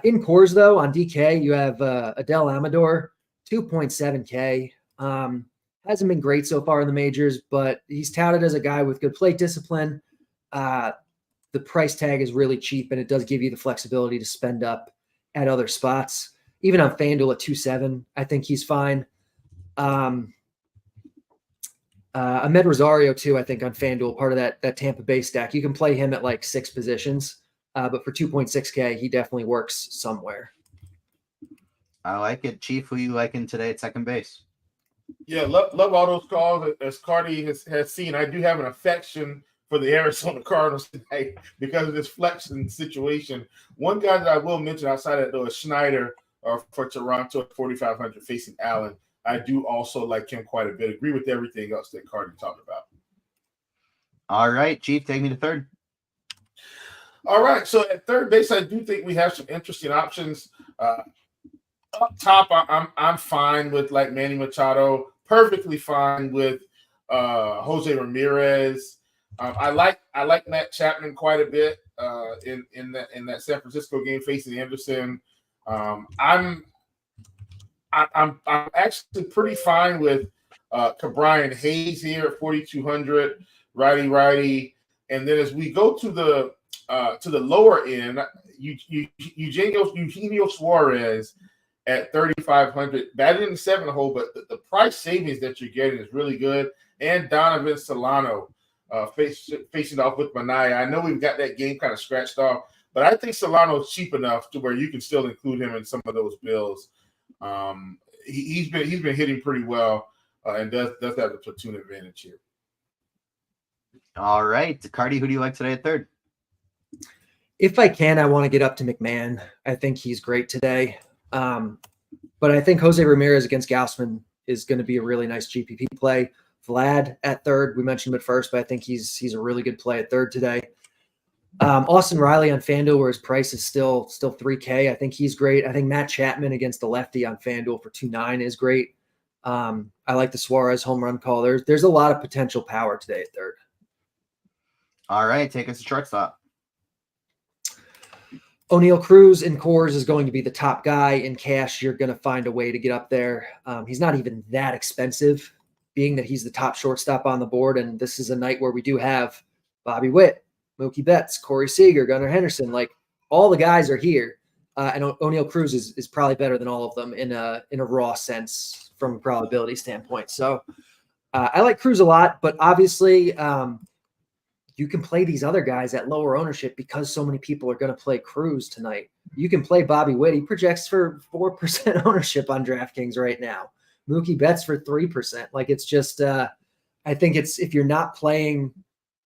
In cores, though, on DK, you have Adele Amador, 2.7K. Hasn't been great so far in the majors, but he's touted as a guy with good plate discipline. The price tag is really cheap, and it does give you the flexibility to spend up at other spots. Even on FanDuel at 2.7, I think he's fine. Ahmed Rosario, too, I think on FanDuel, part of that Tampa Bay stack. You can play him at like 6 positions. But for 2.6K, he definitely works somewhere. I like it. Chief, who you liking today at second base? Yeah, love all those calls. As Cardi has seen, I do have an affection for the Arizona Cardinals tonight because of this flexing situation. One guy that I will mention outside of that, though, is Schneider for Toronto at 4,500 facing Allen. I do also like him quite a bit. Agree with everything else that Cardi talked about. All right, Chief, take me to third. All right, so at third base, I do think we have some interesting options. Up top, I'm fine with like Manny Machado. Perfectly fine with Jose Ramirez. I like Matt Chapman quite a bit in that San Francisco game facing Anderson. I'm actually pretty fine with Cabrian Hayes here at 4,200, righty. And then as we go to the lower end, Eugenio Suarez at 3,500, batting in the 7th hole, but the price savings that you're getting is really good. And Donovan Solano facing off with Minaya. I know we've got that game kind of scratched off, but I think Solano's cheap enough to where you can still include him in some of those bills. He's been hitting pretty well and does have the platoon advantage here. All right, Cardi, who do you like today at third? If I can, I want to get up to McMahon. I think he's great today. But I think Jose Ramirez against Gausman is going to be a really nice GPP play. Vlad at third. We mentioned him at first, but I think he's a really good play at third today. Austin Riley on FanDuel, where his price is still 3K. I think he's great. I think Matt Chapman against the lefty on FanDuel for 2.9 is great. I like the Suarez home run call. There's a lot of potential power today at third. All right, take us to shortstop. O'Neal Cruz in cores is going to be the top guy. In cash, you're going to find a way to get up there. He's not even that expensive, being that he's the top shortstop on the board. And this is a night where we do have Bobby Witt, Mookie Betts, Corey Seager, Gunnar Henderson. Like, all the guys are here. And O'Neal Cruz is probably better than all of them in a raw sense from a probability standpoint. So I like Cruz a lot, but obviously you can play these other guys at lower ownership because so many people are going to play Cruz tonight. You can play Bobby Witt. He projects for 4% ownership on DraftKings right now. Mookie Betts for 3%. Like, it's just, I think it's, if you're not playing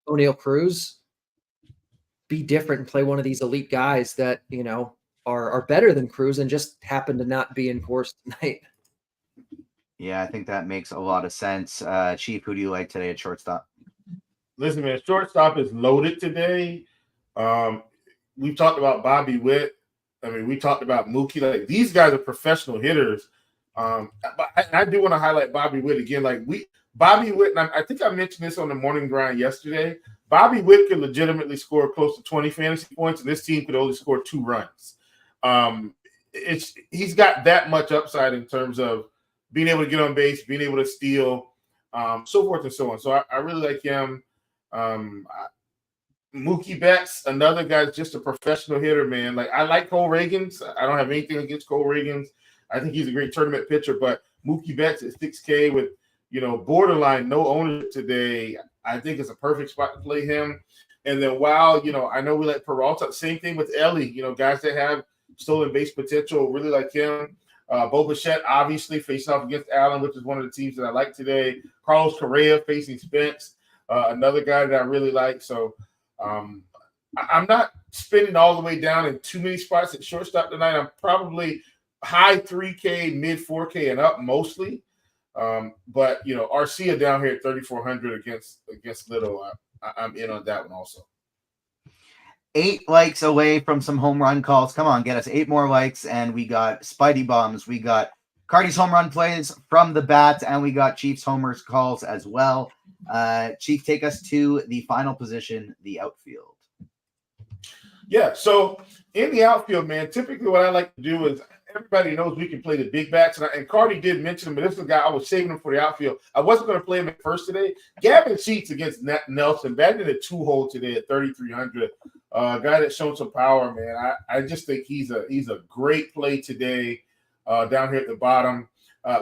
O'Neal Cruz, be different and play one of these elite guys that, you know, are better than Cruz and just happen to not be in course tonight. Yeah, I think that makes a lot of sense. Chief, who do you like today at shortstop? Listen, man, shortstop is loaded today. We've talked about Bobby Witt. I mean, we talked about Mookie. Like, these guys are professional hitters. But I do want to highlight Bobby Witt again. Like, Bobby Witt, and I think I mentioned this on the morning grind yesterday. Bobby Witt could legitimately score close to 20 fantasy points, and this team could only score 2 runs. He's got that much upside in terms of being able to get on base, being able to steal, so forth and so on. So I really like him. Mookie Betts, another guy, just a professional hitter, man. Like, I like Cole Reagans. I don't have anything against Cole Reagans. I think he's a great tournament pitcher, but Mookie Betts at 6K with, borderline no ownership today, I think it's a perfect spot to play him. And then while, I know we like Peralta, same thing with Ellie, guys that have stolen base potential, really like him. Bo Bichette, obviously, facing off against Allen, which is one of the teams that I like today. Carlos Correa facing Spence, another guy that I really like. So I'm not spinning all the way down in too many spots at shortstop tonight. I'm probably high 3K, mid 4K, and up mostly. But Arcia down here at 3,400 against Little, I'm in on that one also. 8 likes away from some home run calls. Come on, get us 8 more likes, and we got Spidey bombs. We got Cardi's home run plays from the bat, and we got Chiefs homers calls as well. Chief, take us to the final position, the outfield. Yeah, so in the outfield, man, typically what I like to do is everybody knows we can play the big bats, and Cardi did mention him, but this is a guy I was saving him for the outfield. I wasn't going to play him at first today. Gavin Sheets against Nelson, batting in a 2-hole today at 3,300. Guy that's shown some power, man. I just think he's a great play today down here at the bottom.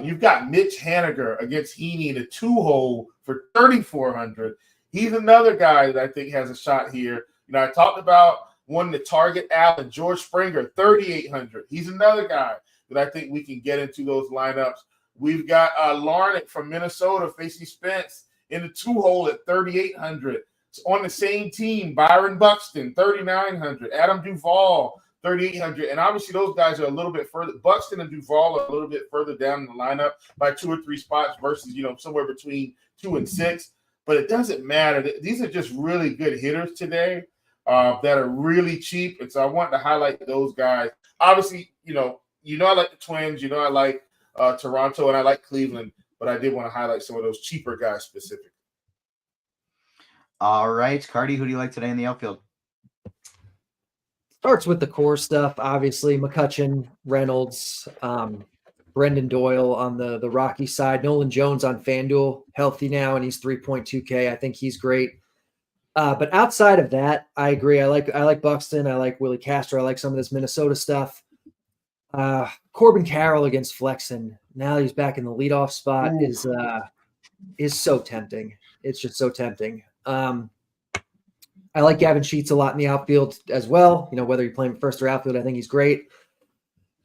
You've got Mitch Haniger against Heaney in a 2-hole for 3,400. He's another guy that I think has a shot here. I talked about one to target Allen, George Springer, 3,800. He's another guy that I think we can get into those lineups. We've got Larnach from Minnesota facing Spence in the 2-hole at 3,800. On the same team, Byron Buxton, 3,900. Adam Duvall, 3,800. And obviously those guys are a little bit further. Buxton and Duvall are a little bit further down in the lineup by 2 or 3 spots versus, somewhere between 2 and 6. But it doesn't matter. These are just really good hitters today. That are really cheap, and so I want to highlight those guys. Obviously, I like the Twins, I like Toronto, and I like Cleveland, but I did want to highlight some of those cheaper guys specifically. All right, Cardi, who do you like today in the outfield? Starts with the core stuff, obviously. McCutchen, Reynolds, Brendan Doyle on the Rocky side. Nolan Jones on FanDuel, healthy now, and he's 3.2K. I think he's great. But outside of that, I agree. I like Buxton. I like Willie Castro. I like some of this Minnesota stuff. Corbin Carroll against Flexen. Now he's back in the leadoff spot is so tempting. It's just so tempting. I like Gavin Sheets a lot in the outfield as well. Whether you play him first or outfield, I think he's great.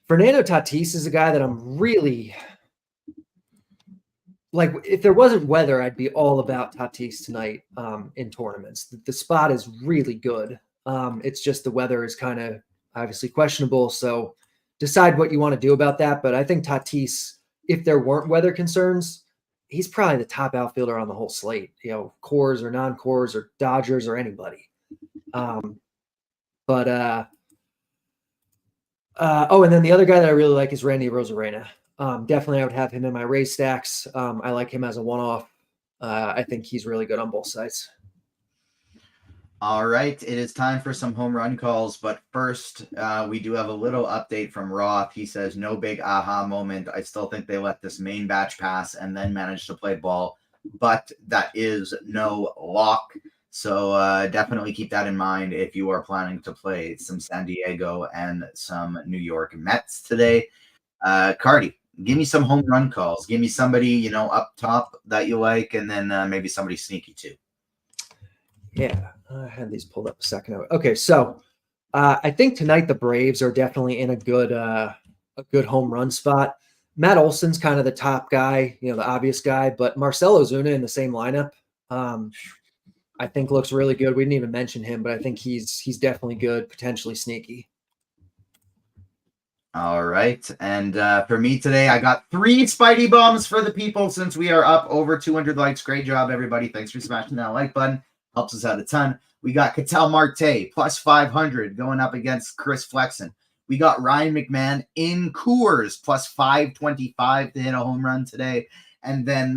Fernando Tatis is a guy that I'm really like. If there wasn't weather, I'd be all about Tatis tonight in tournaments. The spot is really good. It's just the weather is kind of obviously questionable. So decide what you want to do about that. But I think Tatis, if there weren't weather concerns, he's probably the top outfielder on the whole slate, cores or non-cores or Dodgers or anybody. And then the other guy that I really like is Randy Arozarena. Definitely I would have him in my raise stacks. I like him as a one-off. I think he's really good on both sides. All right, it is time for some home run calls, but first we do have a little update from Roth. He says, no big aha moment. I still think they let this main batch pass and then managed to play ball, but that is no lock. So definitely keep that in mind if you are planning to play some San Diego and some New York Mets today. Cardi, give me some home run calls. Give me somebody, up top that you like, and then maybe somebody sneaky too. Yeah, I had these pulled up a second ago. Okay, so I think tonight the Braves are definitely in a good home run spot. Matt Olson's kind of the top guy, the obvious guy, but Marcell Ozuna in the same lineup, I think looks really good. We didn't even mention him, but I think he's definitely good, potentially sneaky. All right, and for me today, I got 3 Spidey bombs for the people since we are up over 200 likes. Great job, everybody. Thanks for smashing that like button. Helps us out a ton. We got Ketel Marte plus 500 going up against Chris Flexen. We got Ryan McMahon in Coors plus 525 to hit a home run today. And then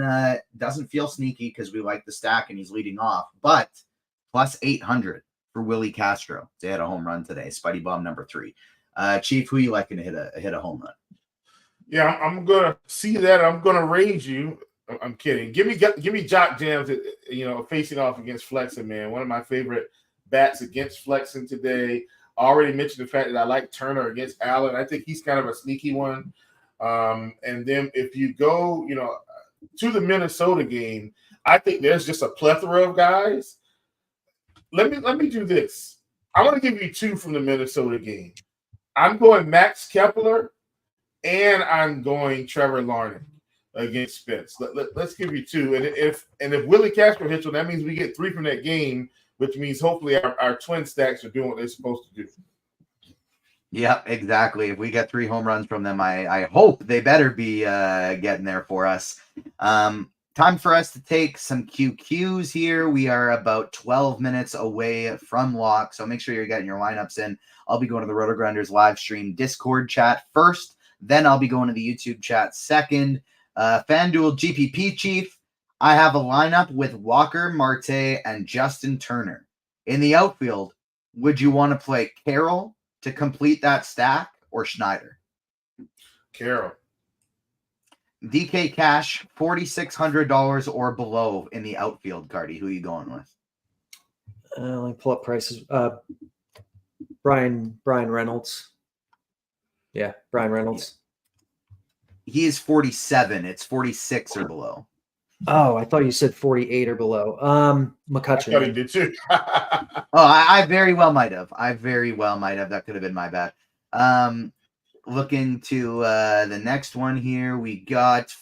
doesn't feel sneaky because we like the stack and he's leading off. But plus 800 for Willie Castro to hit a home run today. Spidey bomb number 3. Chief, who you liking to hit a home run? Yeah, I'm gonna see that. I'm gonna raise you. I'm kidding. Give me Jock Jams, facing off against Flexen, man. One of my favorite bats against Flexen today. I already mentioned the fact that I like Turner against Allen. I think he's kind of a sneaky one. And then if you go, to the Minnesota game, I think there's just a plethora of guys. Let me do this. I want to give you two from the Minnesota game. I'm going Max Kepler, and I'm going Trevor Larnach against Spence. Let's give you two. And if Willie Castro hits one, that means we get three from that game, which means hopefully our twin stacks are doing what they're supposed to do. Yep, exactly. If we get 3 home runs from them, I hope they better be getting there for us. Time for us to take some QQs here. We are about 12 minutes away from lock, so make sure you're getting your lineups in. I'll be going to the RotoGrinders live stream Discord chat first, then I'll be going to the YouTube chat second. FanDuel GPP Chief, I have a lineup with Walker, Marte, and Justin Turner. In the outfield, would you want to play Carroll to complete that stack or Schneider? Carroll. DK Cash, $4,600 or below in the outfield, Cardi. Who are you going with? Let me pull up prices. Brian Reynolds. Yeah, Brian Reynolds. He is 47. It's 46 or below. Oh, I thought you said 48 or below. McCutcheon. I thought he did too. I very well might have. That could have been my bad. Looking to the next one here, we got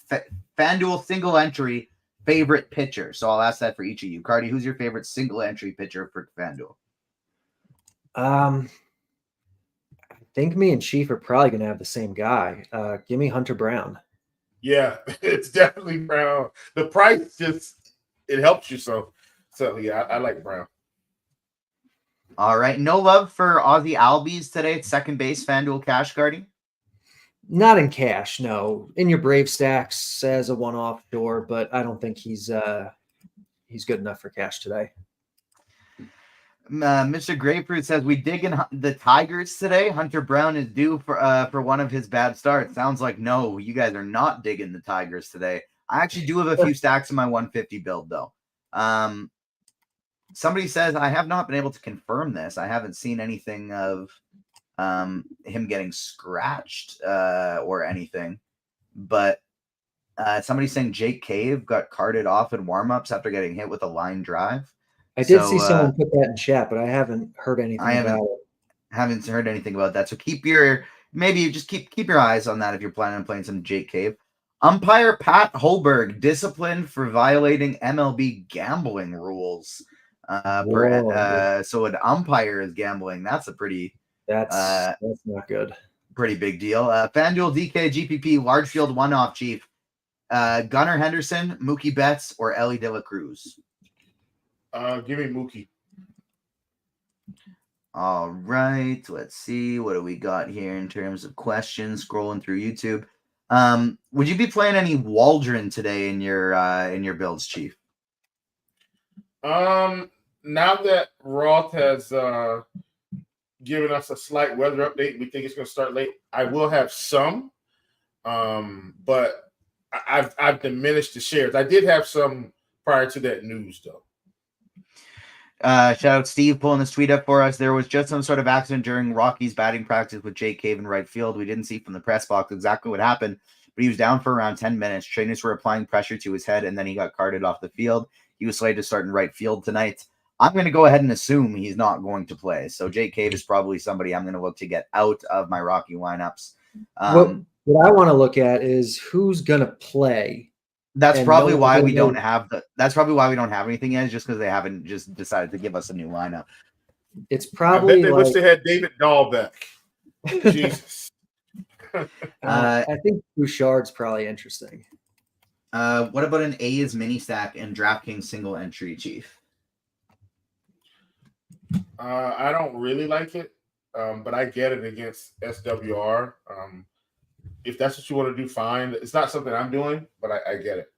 FanDuel single entry favorite pitcher. So I'll ask that for each of you. Cardi, who's your favorite single entry pitcher for FanDuel? I think me and Chief are probably going to have the same guy. Give me Hunter Brown. Yeah, it's definitely Brown. The price it helps you. So yeah, I like Brown. All right. No love for Ozzy Albies today at second base, FanDuel cash, Cardi? Not in cash, no. In your Brave stacks as a one-off, sure, but I don't think he's good enough for cash today. Mr. Grapefruit says we dig in the Tigers today. Hunter Brown is due for one of his bad starts. Sounds like no, you guys are not digging the Tigers today. I actually do have a few stacks in my 150 build though. Somebody says I have not been able to confirm this. I haven't seen anything of him getting scratched or anything, but somebody's saying Jake Cave got carted off in warmups after getting hit with a line drive. I did see someone put that in chat, but I haven't heard anything about it. Haven't heard anything about that. So keep your eyes on that if you're planning on playing some Jake Cave. Umpire Pat Holberg disciplined for violating MLB gambling rules. So an umpire is gambling. That's a pretty that's not good. Pretty big deal. FanDuel DK GPP large field one-off Chief. Gunnar Henderson, Mookie Betts, or Ellie De La Cruz. Give me Mookie. All right. Let's see. What do we got here in terms of questions? Scrolling through YouTube. Would you be playing any Waldron today in your builds, Chief? Now that Roth has given us a slight weather update, we think it's going to start late. I will have some, but I've diminished the shares. I did have some prior to that news, though. Shout out Steve pulling this tweet up for us. There was just some sort of accident during Rocky's batting practice with Jake Cave in right field. We didn't see from the press box exactly what happened, but he was down for around 10 minutes. Trainers were applying pressure to his head, and then he got carted off the field. He was slated to start in right field tonight. I'm going to go ahead and assume he's not going to play. So Jake Cave is probably somebody I'm going to look to get out of my Rocky lineups. What I want to look at is who's going to play. That's probably why we don't have anything yet, just because they haven't just decided to give us a new lineup. It's probably I bet they wish they had David Dahl back. Jesus. I think Bouchard's probably interesting. What about an A's mini stack and DraftKings single entry, Chief? I don't really like it, but I get it against SWR. If that's what you want to do, fine. It's not something I'm doing, but I get it.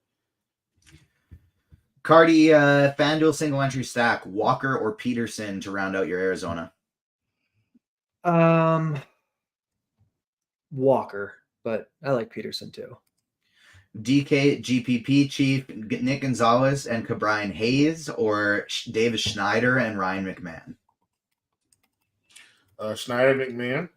Cardi, FanDuel single entry stack, Walker or Peterson to round out your Arizona? Walker, but I like Peterson too. DK, GPP Chief, Nick Gonzalez and Cabrian Hayes, or Davis Schneider and Ryan McMahon? Schneider, McMahon.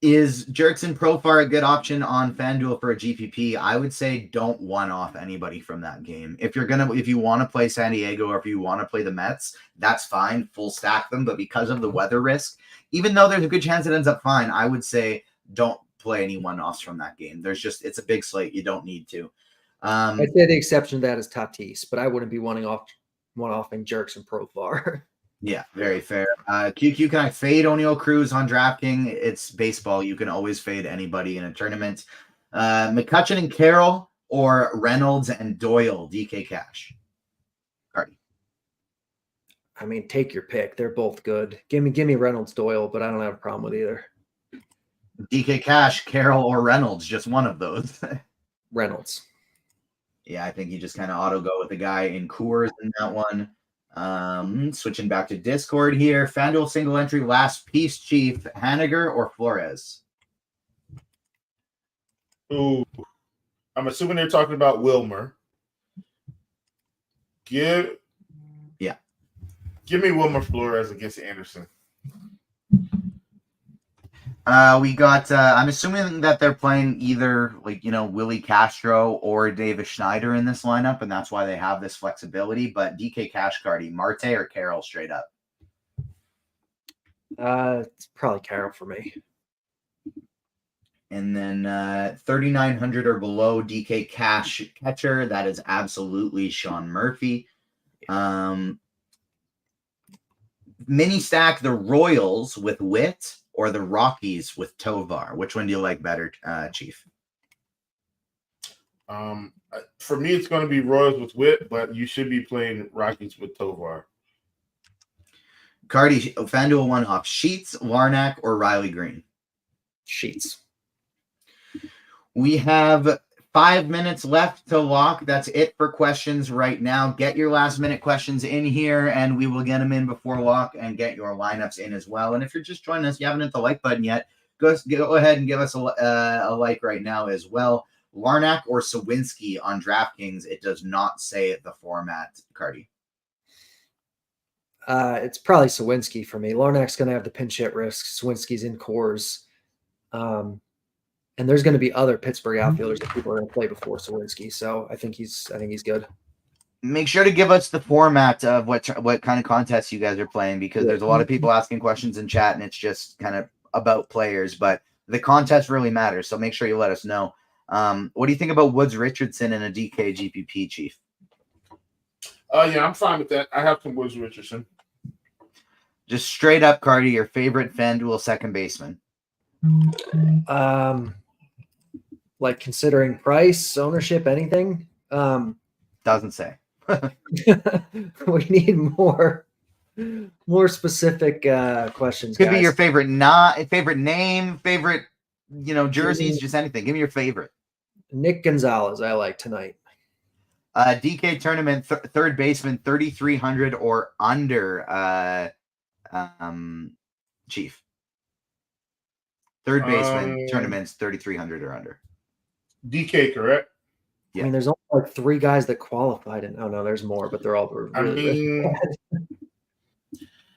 Is Jerickson Profar a good option on FanDuel for a GPP? I would say don't one-off anybody from that game. If you want to play San Diego or if you want to play the Mets, that's fine. Full stack them, but because of the weather risk, even though there's a good chance it ends up fine, I would say don't play any one-offs from that game. It's a big slate. You don't need to. I'd say the exception to that is Tatis, but I wouldn't be one-offing Jerickson Profar. Yeah, very fair. QQ, can I fade O'Neal Cruz on DraftKings? It's baseball. You can always fade anybody in a tournament. McCutchen and Carroll or Reynolds and Doyle, DK Cash? Cardi. I mean, take your pick. They're both good. Give me Reynolds Doyle, but I don't have a problem with either. DK Cash, Carroll, or Reynolds, just one of those. Reynolds. Yeah, I think you just kind of auto go with the guy in Coors in that one. Switching back to Discord here. FanDuel single entry last piece, Chief. Haniger or Flores? Ooh, I'm assuming they're talking about Wilmer. Give me Wilmer Flores against Anderson. We got I'm assuming that they're playing either Willie Castro or Davis Schneider in this lineup, and that's why they have this flexibility. But DK Cash, Cardi, Marte or Carroll straight up? It's probably Carroll for me. And then 3,900 or below DK Cash catcher, that is absolutely Sean Murphy. Mini stack the Royals with Witt or the Rockies with Tovar. Which one do you like better, Chief? For me, it's going to be Royals with Witt, but you should be playing Rockies with Tovar. Cardi, FanDuel one-off. Sheets, Larnack, or Riley Green? Sheets. We have 5 minutes left to lock. That's it for questions right now. Get your last-minute questions in here, and we will get them in before lock and get your lineups in as well. And if you're just joining us, you haven't hit the like button yet, go ahead and give us a like right now as well. Larnack or Sawinski on DraftKings, it does not say the format, Cardi. It's probably Sawinski for me. Larnack's going to have the pinch hit risk. Sawinski's in Coors. And there's going to be other Pittsburgh outfielders that people are going to play before Sawinski. So I think he's good. Make sure to give us the format of what kind of contests you guys are playing, because there's a lot of people asking questions in chat and it's just kind of about players, but the contest really matters. So make sure you let us know. What do you think about Woods Richardson in a DK GPP, Chief? Yeah, I'm fine with that. I have some Woods Richardson. Just straight up, Cardi, your favorite FanDuel second baseman. Like considering price, ownership, anything. Doesn't say. We need more specific questions. Could guys. be your favorite name, favorite jerseys, just anything. Give me your favorite. Nick Gonzalez, I like tonight. DK tournament third baseman 3,300 or under. Chief. Third baseman tournaments 3,300 or under. DK, correct? Yeah. I mean, there's only like 3 guys that qualified, and no, there's more, but they're all really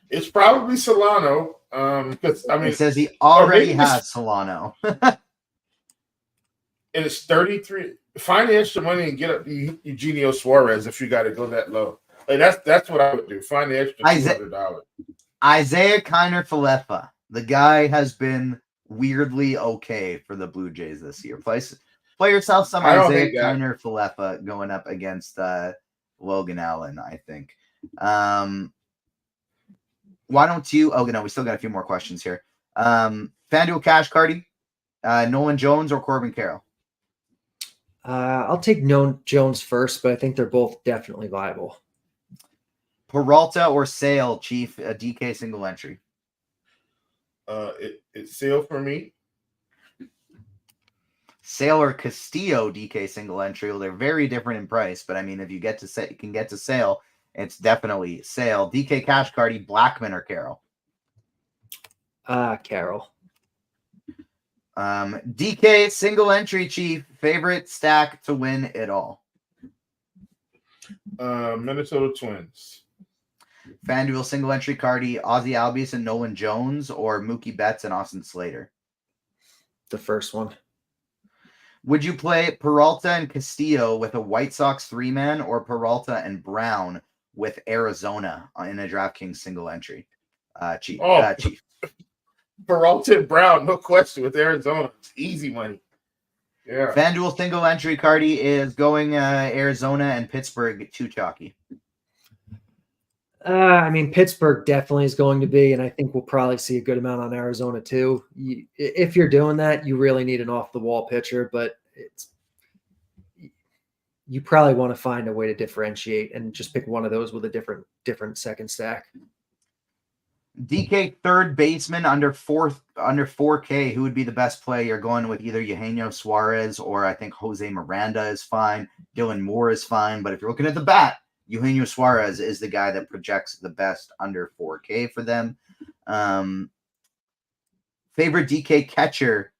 it's probably Solano. Because it says he already has Solano. And it's 33. Find the extra money and get up Eugenio Suarez if you got to go that low. Like that's what I would do. Find the extra $200. Isaiah Kiner-Falefa. The guy has been weirdly okay for the Blue Jays this year. Play yourself some Isaiah Kiner-Falefa going up against Logan Allen, I think. Why don't you? Oh, no, we still got a few more questions here. FanDuel Cash, Cardi, Nolan Jones or Corbin Carroll? I'll take Jones first, but I think they're both definitely viable. Peralta or Sale, Chief, a DK single entry? It's Sale for me. Sale or Castillo, DK single entry. Well, they're very different in price, but I mean, if you can get to Sale, it's definitely Sale. DK Cash, Cardi, Blackman or Carroll? Carroll. DK single entry, Chief. Favorite stack to win it all? Minnesota Twins. FanDuel single entry, Cardi, Ozzie Albies and Nolan Jones, or Mookie Betts and Austin Slater? the first one. Would you play Peralta and Castillo with a White Sox 3-man or Peralta and Brown with Arizona in a DraftKings single entry? Chief. Chief. Peralta and Brown, no question, with Arizona. It's easy money. Yeah. FanDuel single entry, Cardi, is going Arizona and Pittsburgh too chalky. I mean, Pittsburgh definitely is going to be, and I think we'll probably see a good amount on Arizona too. If you're doing that, you really need an off-the-wall pitcher, but you probably want to find a way to differentiate and just pick one of those with a different second stack. DK third baseman under 4K. Who would be the best play? You're going with either Eugenio Suarez or I think Jose Miranda is fine. Dylan Moore is fine, but if you're looking at the bat, Eugenio Suarez is the guy that projects the best under 4K for them. Favorite DK catcher,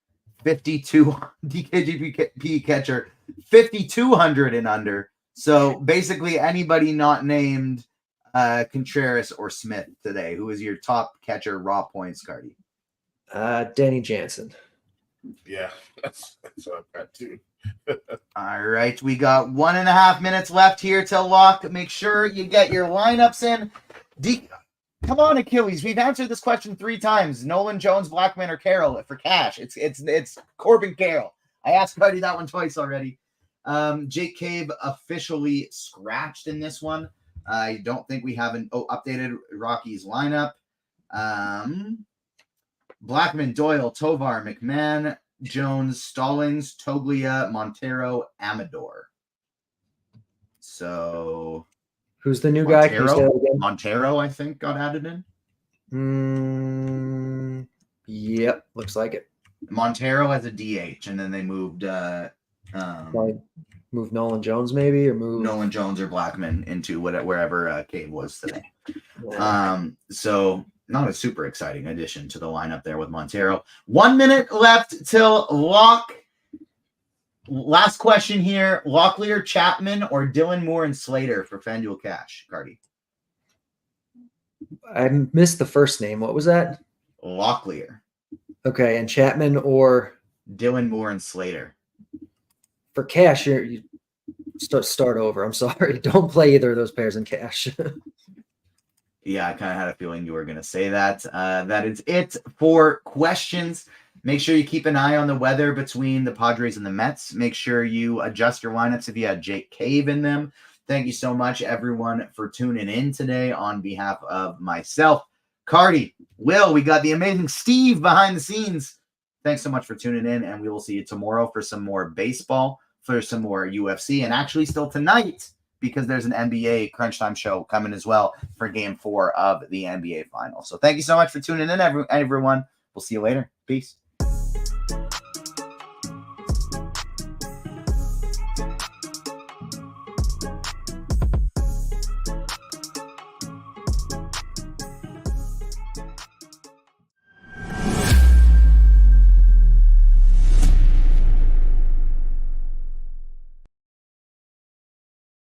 52 DKGP catcher, 5,200 and under. So basically anybody not named Contreras or Smith today. Who is your top catcher raw points, Cardi? Danny Jansen. Yeah, that's what I've got too. All right, we got 1.5 minutes left here till lock. Make sure you get your lineups in. Come on, Achilles. We've answered this question 3 times. Nolan Jones, Blackman, or Carroll for cash. It's Corbin Carroll. I asked Cardi that one twice already. Jake Cave officially scratched in this one. I don't think we have an updated Rockies lineup. Blackman, Doyle, Tovar, McMahon, Jones, Stallings, Toglia, Montero, Amador. So who's the new guy? Can you say that again? Montero, I think, got added in. Yep, looks like it. Montero as a DH, and then they moved move Nolan Jones maybe, or move Nolan Jones or Blackman into wherever Cave was today. Yeah. So not a super exciting addition to the lineup there with Montero. 1 minute left till lock. Last question here. Locklear, Chapman, or Dylan Moore and Slater for FanDuel Cash, Cardi? I missed the first name. What was that? Locklear. Okay, and Chapman or Dylan Moore and Slater. For cash, you start over. I'm sorry. Don't play either of those pairs in cash. Yeah, I kind of had a feeling you were going to say that. That is it for questions. Make sure you keep an eye on the weather between the Padres and the Mets. Make sure you adjust your lineups if you had Jake Cave in them. Thank you so much, everyone, for tuning in today on behalf of myself, Cardi, Will. We got the amazing Steve behind the scenes. Thanks so much for tuning in, and we will see you tomorrow for some more baseball, for some more UFC, and actually still tonight, because there's an NBA Crunch Time show coming as well for Game 4 of the NBA Finals. So thank you so much for tuning in, everyone. We'll see you later. Peace.